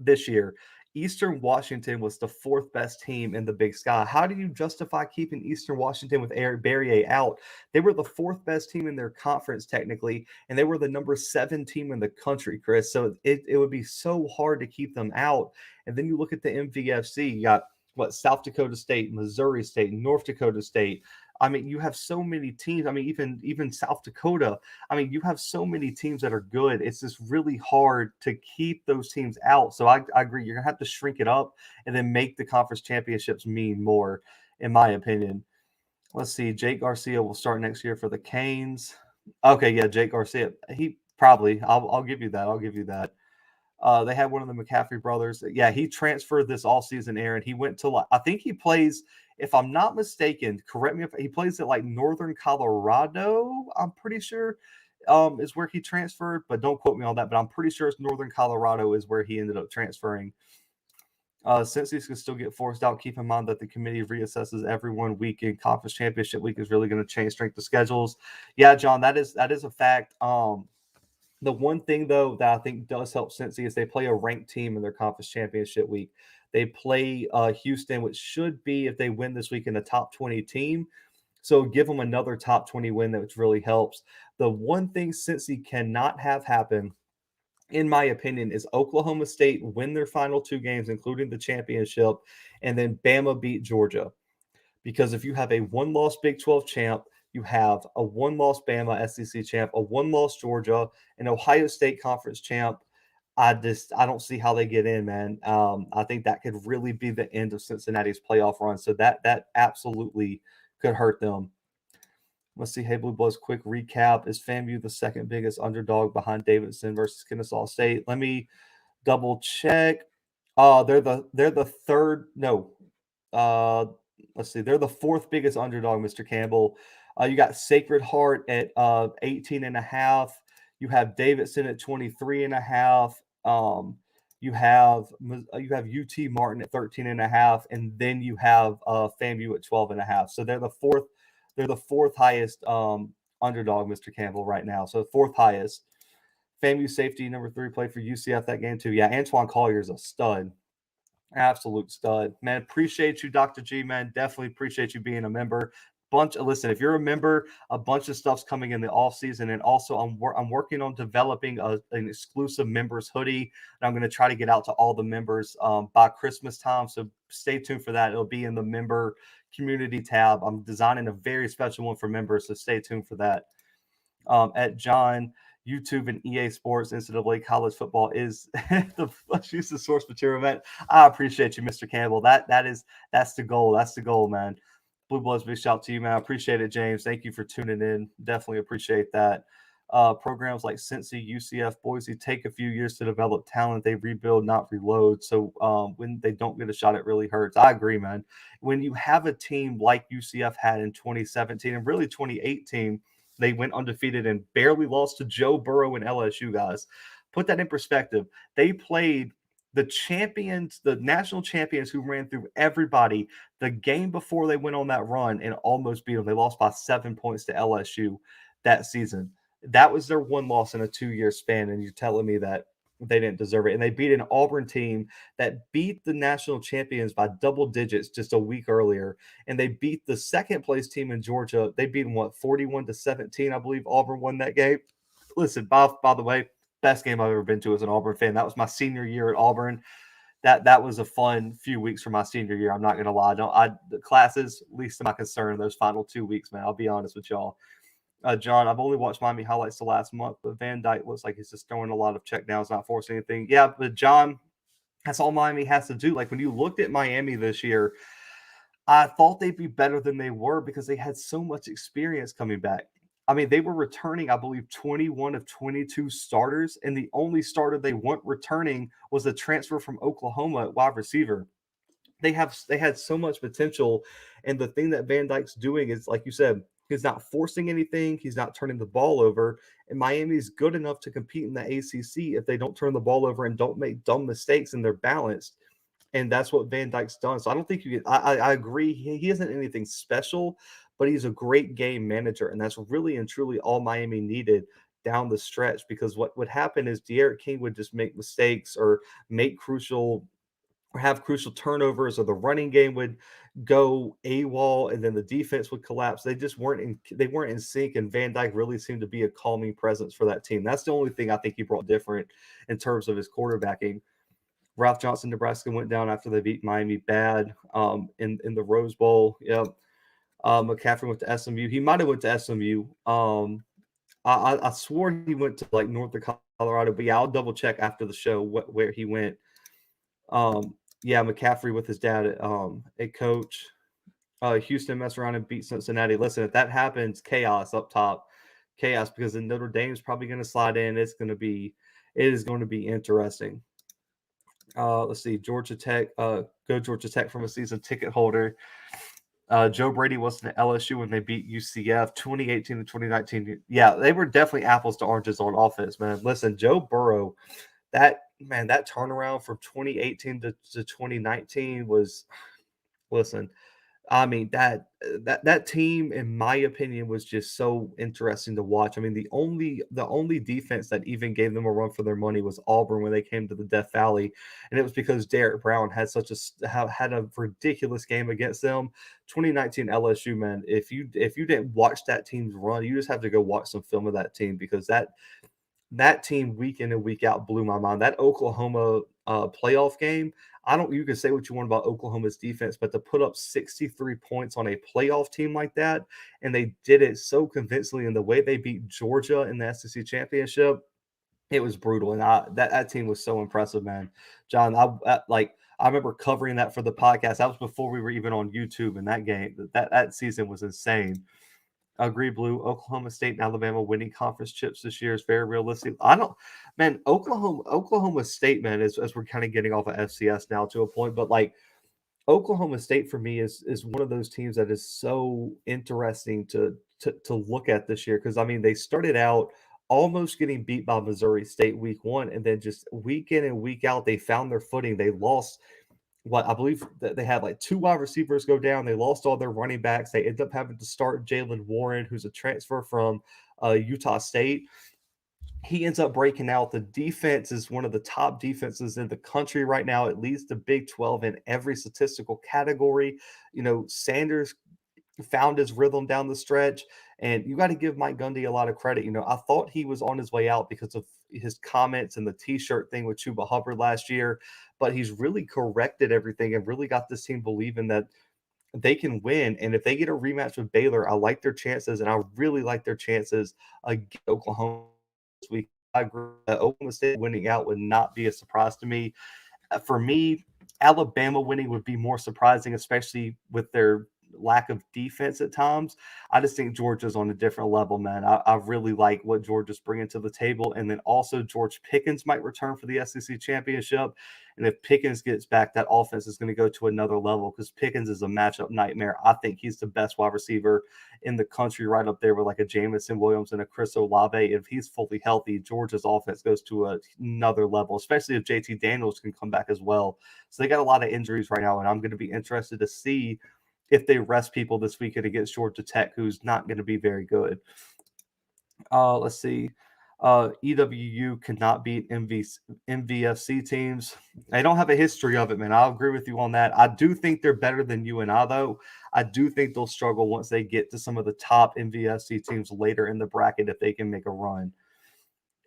This year, Eastern Washington was the fourth best team in the Big Sky. How do you justify keeping Eastern Washington with Eric Barrier out? They were the fourth best team in their conference, technically, and they were the number 7 team in the country, Chris. So it would be so hard to keep them out. And then you look at the MVFC, you got what, South Dakota State, Missouri State, North Dakota State. I mean, you have so many teams. I mean, even South Dakota. I mean, you have so many teams that are good. It's just really hard to keep those teams out. So I agree. You're gonna have to shrink it up and then make the conference championships mean more, in my opinion. Let's see. Jake Garcia will start next year for the Canes. Okay, yeah, Jake Garcia. He probably. I'll give you that. I'll give you that. They had one of the McCaffrey brothers. Yeah, he transferred this all season, Aaron. He went to, I think he plays, if I'm not mistaken, correct me if he plays at like Northern Colorado, I'm pretty sure, is where he transferred, but don't quote me on that. But I'm pretty sure it's Northern Colorado is where he ended up transferring. Since these can still get forced out, keep in mind that the committee reassesses every 1 week, and conference championship week is really going to change strength of schedules. Yeah, John, that is a fact. The one thing, though, that I think does help Cincy is they play a ranked team in their conference championship week. They play Houston, which should be, if they win this week, in a top 20 team. So give them another top 20 win, which really helps. The one thing Cincy cannot have happen, in my opinion, is Oklahoma State win their final 2 games, including the championship, and then Bama beat Georgia. Because if you have a one-loss Big 12 champ, you have a one-loss Bama SEC champ, a one-loss Georgia, an Ohio State conference champ, I don't see how they get in, man. I think that could really be the end of Cincinnati's playoff run. So that absolutely could hurt them. Let's see. Hey, Blue Bloods, quick recap. Is FAMU the second biggest underdog behind Davidson versus Kennesaw State? Let me double check. They're the third. No, uh, let's see. They're the fourth biggest underdog, Mr. Campbell. You got Sacred Heart at 18 and a half. You have Davidson at 23 and a half. You have UT Martin at 13 and a half, and then you have FAMU at 12 and a half. So they're the fourth highest underdog, Mr. Campbell, right now. So fourth highest. FAMU safety number 3 played for UCF that game too. Yeah, Antoine Collier's a stud. Absolute stud. Man, appreciate you, Dr. G, man. Definitely appreciate you being a member. Listen, if you're a member, a bunch of stuff's coming in the off season, and also I'm working on developing an exclusive members hoodie, and I'm going to try to get out to all the members by Christmas time. So stay tuned for that. It'll be in the member community tab. I'm designing a very special one for members, so stay tuned for that. At John, YouTube and EA Sports, NCAA college football is the use the source material, man. I appreciate you, Mr. Campbell. That's the goal. That's the goal, man. Blue Bloods, big shout to you, man. I appreciate it, James. Thank you for tuning in. Definitely appreciate that. Programs like Cincy, UCF, Boise take a few years to develop talent. They rebuild, not reload. So when they don't get a shot, it really hurts. I agree, man. When you have a team like UCF had in 2017 and really 2018, they went undefeated and barely lost to Joe Burrow and LSU, guys. Put that in perspective. They played the champions, the national champions who ran through everybody the game before they went on that run and almost beat them. They lost by 7 points to LSU that season. That was their one loss in a 2-year span. And you're telling me that they didn't deserve it. And they beat an Auburn team that beat the national champions by double digits just a week earlier. And they beat the second place team in Georgia. They beat them, 41-17, I believe Auburn won that game. Listen, by the way, best game I've ever been to as an Auburn fan. That was my senior year at Auburn. That was a fun few weeks for my senior year. I'm not gonna lie. The classes, least of my concern, those final 2 weeks, man. I'll be honest with y'all. John, I've only watched Miami highlights the last month, but Van Dyke looks like he's just throwing a lot of checkdowns, not forcing anything. Yeah, but John, that's all Miami has to do. Like when you looked at Miami this year, I thought they'd be better than they were because they had so much experience coming back. I mean, they were returning, I believe, 21 of 22 starters, and the only starter they weren't returning was a transfer from Oklahoma at wide receiver. They had so much potential, and the thing that Van Dyke's doing is, like you said, he's not forcing anything, he's not turning the ball over, and Miami's good enough to compete in the ACC if they don't turn the ball over and don't make dumb mistakes and they're balanced. And that's what Van Dyke's done. So I don't think you get. I agree. He isn't anything special, but he's a great game manager, and that's really and truly all Miami needed down the stretch. Because what would happen is De'Aaron King would just make mistakes or make crucial or have crucial turnovers, or the running game would go AWOL, and then the defense would collapse. They weren't in sync, and Van Dyke really seemed to be a calming presence for that team. That's the only thing I think he brought different in terms of his quarterbacking. Ralph Johnson, Nebraska went down after they beat Miami bad in the Rose Bowl. Yep. McCaffrey went to SMU. He might have went to SMU. I swore he went to like North Dakota, Colorado, but yeah, I'll double check after the show where he went. Yeah, McCaffrey with his dad at coach. Houston messed around and beat Cincinnati. Listen, if that happens, chaos up top, chaos, because then Notre Dame's probably going to slide in. It is going to be interesting. Let's see, Georgia Tech. Go Georgia Tech from a season ticket holder. Joe Brady was in LSU when they beat UCF 2018 and 2019. Yeah, they were definitely apples to oranges on offense, man. Listen, Joe Burrow, that turnaround from 2018 to 2019 was, listen, I mean, that team, in my opinion, was just so interesting to watch. I mean, the only defense that even gave them a run for their money was Auburn when they came to the Death Valley, and it was because Derek Brown had a ridiculous game against them. 2019 LSU, man. If you didn't watch that team's run, you just have to go watch some film of that team, because that team week in and week out blew my mind. That Oklahoma playoff game, you can say what you want about Oklahoma's defense, but to put up 63 points on a playoff team like that, and they did it so convincingly in the way they beat Georgia in the SEC championship, It was brutal, and that team was so impressive, man. John, I remember covering that for the podcast. That was before we were even on YouTube, and that game, that season was insane. I agree, Blue. Oklahoma State and Alabama winning conference chips this year is very realistic. I don't, man. Oklahoma State, man, as we're kind of getting off of FCS now to a point, but like Oklahoma State for me is one of those teams that is so interesting to look at this year because I mean they started out almost getting beat by Missouri State week one, and then just week in and week out they found their footing. They lost what I believe that they had like two wide receivers go down. They lost all their running backs. They ended up having to start Jalen Warren, who's a transfer from Utah State. He ends up breaking out. The defense is one of the top defenses in the country right now. It leads the Big 12 in every statistical category. You know, Sanders found his rhythm down the stretch. And you got to give Mike Gundy a lot of credit. You know, I thought he was on his way out because of his comments and the t-shirt thing with Chuba Hubbard last year, but he's really corrected everything and really got this team believing that they can win. And if they get a rematch with Baylor, I like their chances, and I really like their chances against Oklahoma this week. I agree that Oklahoma State winning out would not be a surprise to me. For me, Alabama winning would be more surprising, especially with their lack of defense at times. I just think Georgia's on a different level, man. I really like what Georgia's bringing to the table. And then also George Pickens might return for the SEC championship. And if Pickens gets back, that offense is going to go to another level because Pickens is a matchup nightmare. I think he's the best wide receiver in the country, right up there with like a Jamison Williams and a Chris Olave. If he's fully healthy, Georgia's offense goes to another level, especially if JT Daniels can come back as well. So they got a lot of injuries right now, and I'm going to be interested to see if they rest people this weekend against Georgia Tech, who's not going to be very good. Let's see. EWU cannot beat MVFC teams. They don't have a history of it, man. I'll agree with you on that. I do think they're better than UNI, though. I do think they'll struggle once they get to some of the top MVFC teams later in the bracket if they can make a run.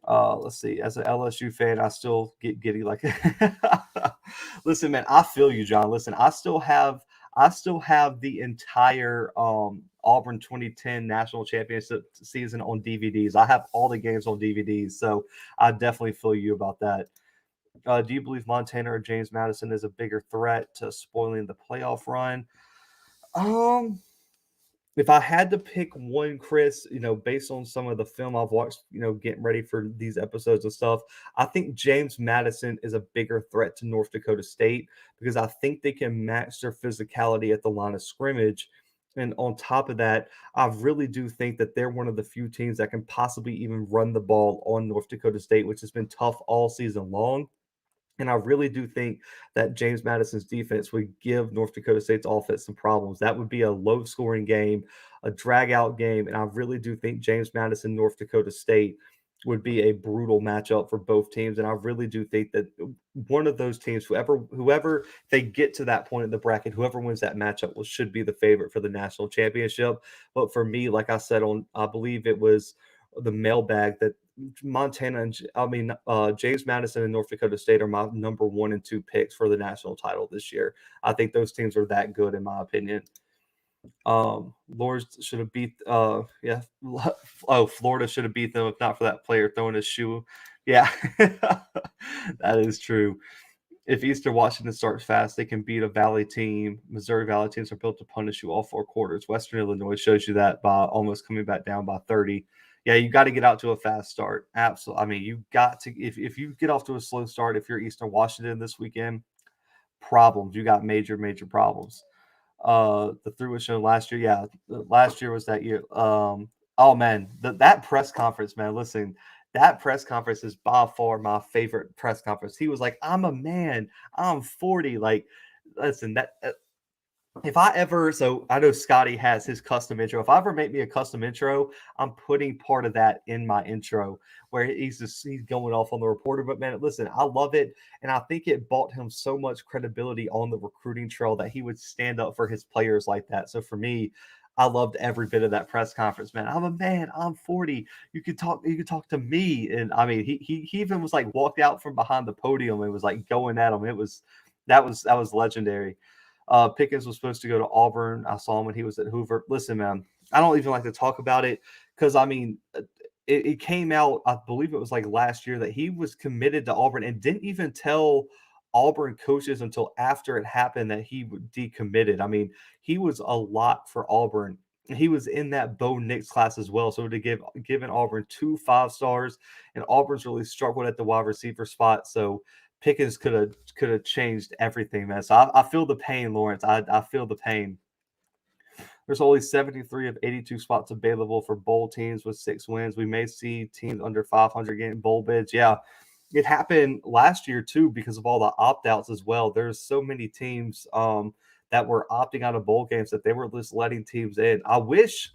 Let's see. As an LSU fan, I still get giddy. Like, listen, man, I feel you, John. Listen, I still have the entire Auburn 2010 national championship season on DVDs. I have all the games on DVDs, so I definitely feel you about that. Do you believe Montana or James Madison is a bigger threat to spoiling the playoff run? Um, if I had to pick one, Chris, you know, based on some of the film I've watched, you know, getting ready for these episodes and stuff, I think James Madison is a bigger threat to North Dakota State because I think they can match their physicality at the line of scrimmage. And on top of that, I really do think that they're one of the few teams that can possibly even run the ball on North Dakota State, which has been tough all season long. And I really do think that James Madison's defense would give North Dakota State's offense some problems. That would be a low scoring game, a drag out game. And I really do think James Madison, North Dakota State would be a brutal matchup for both teams. And I really do think that one of those teams, whoever they get to that point in the bracket, whoever wins that matchup should be the favorite for the national championship. But for me, like I said I believe it was the mailbag that Montana and James Madison and North Dakota State are my number 1 and 2 picks for the national title this year. I think those teams are that good in my opinion. Lords should have beat yeah. Oh, Florida should have beat them if not for that player throwing his shoe. Yeah. That is true. If Eastern Washington starts fast, they can beat a Valley team. Missouri Valley teams are built to punish you all 4 quarters. Western Illinois shows you that by almost coming back down by 30. Yeah, you got to get out to a fast start. Absolutely. I mean, you got to if you get off to a slow start, if you're Eastern Washington this weekend, problems. You got major, major problems. The through show last year, yeah, last year was that year. Oh man, that press conference, man. Listen, that press conference is by far my favorite press conference. He was like, "I'm a man. I'm 40." Like, listen, that if I ever, so I know Scotty has his custom intro. If I ever make me a custom intro, I'm putting part of that in my intro where he's going off on the reporter. But man, listen, I love it. And I think it bought him so much credibility on the recruiting trail that he would stand up for his players like that. So for me, I loved every bit of that press conference, man. I'm a man, I'm 40. You could talk to me. And I mean, he even was like walked out from behind the podium and was like going at him. That was legendary. Pickens was supposed to go to Auburn. I saw him when he was at Hoover. Listen, man, I don't even like to talk about it because I mean, it came out, I believe it was like last year, that he was committed to Auburn and didn't even tell Auburn coaches until after it happened that he decommitted. I mean, he was a lot for Auburn. He was in that Bo Nix class as well. So to given Auburn 2 5-stars, and Auburn's really struggled at the wide receiver spot. So Pickens could have changed everything, man. So I feel the pain, Lawrence. I feel the pain. There's only 73 of 82 spots available for bowl teams with 6 wins. We may see teams under 500 getting bowl bids. Yeah, it happened last year too because of all the opt-outs as well. There's so many teams that were opting out of bowl games that they were just letting teams in. I wish,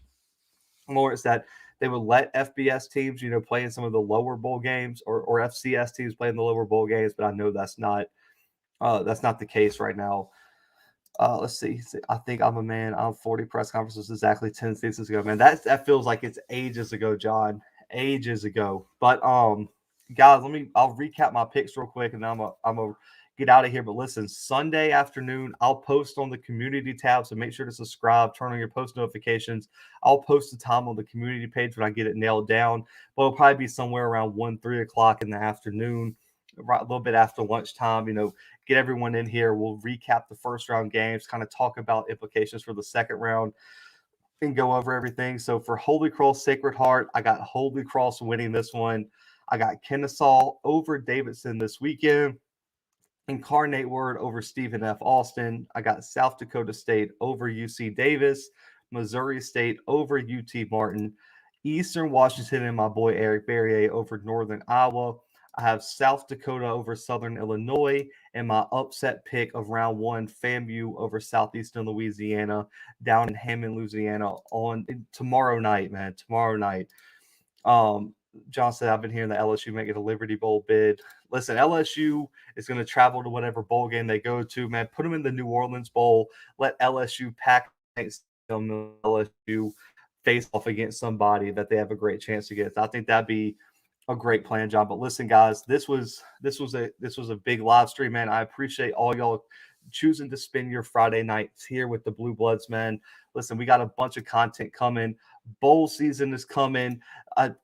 Lawrence, that they would let FBS teams, play in some of the lower bowl games, or FCS teams play in the lower bowl games, but I know that's not the case right now. Let's see. I think I'm a man. I'm 40 press conferences exactly 10 seasons ago, man. That feels like it's ages ago, John. Ages ago. But guys, I'll recap my picks real quick, and then I'm gonna get out of here. But listen, Sunday afternoon, I'll post on the community tab, so make sure to subscribe, turn on your post notifications. I'll post the time on the community page when I get it nailed down. But it'll probably be somewhere around 1-3 o'clock in the afternoon, right, a little bit after lunchtime. Get everyone in here. We'll recap the first round games, kind of talk about implications for the second round, and go over everything. So for Holy Cross Sacred Heart, I got Holy Cross winning this one. I got Kennesaw over Davidson this weekend. Incarnate Word over Stephen F. Austin. I got South Dakota State over UC Davis. Missouri State over UT Martin. Eastern Washington and my boy Eric Barrier over Northern Iowa. I have South Dakota over Southern Illinois, and my upset pick of round 1, FAMU over Southeastern Louisiana down in Hammond, Louisiana on tomorrow night, man. Tomorrow night. John said, I've been hearing that LSU may get a Liberty Bowl bid. Listen, LSU is going to travel to whatever bowl game they go to, man. Put them in the New Orleans Bowl. Let LSU pack LSU face off against somebody that they have a great chance to get. I think that'd be a great plan, John. But listen, guys, this was a big live stream, man. I appreciate all y'all choosing to spend your Friday nights here with the Blue Bloods, man. Listen, we got a bunch of content coming. Bowl season is coming.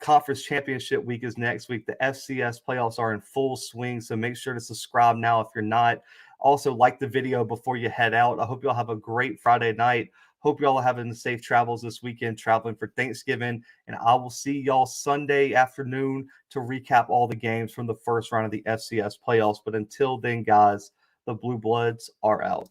Conference championship week is next week. The FCS playoffs are in full swing, so make sure to subscribe now if you're not. Also, like the video before you head out. I hope y'all have a great Friday night. Hope y'all are having safe travels this weekend, traveling for Thanksgiving. And I will see y'all Sunday afternoon to recap all the games from the first round of the FCS playoffs. But until then, guys, the Blue Bloods are out.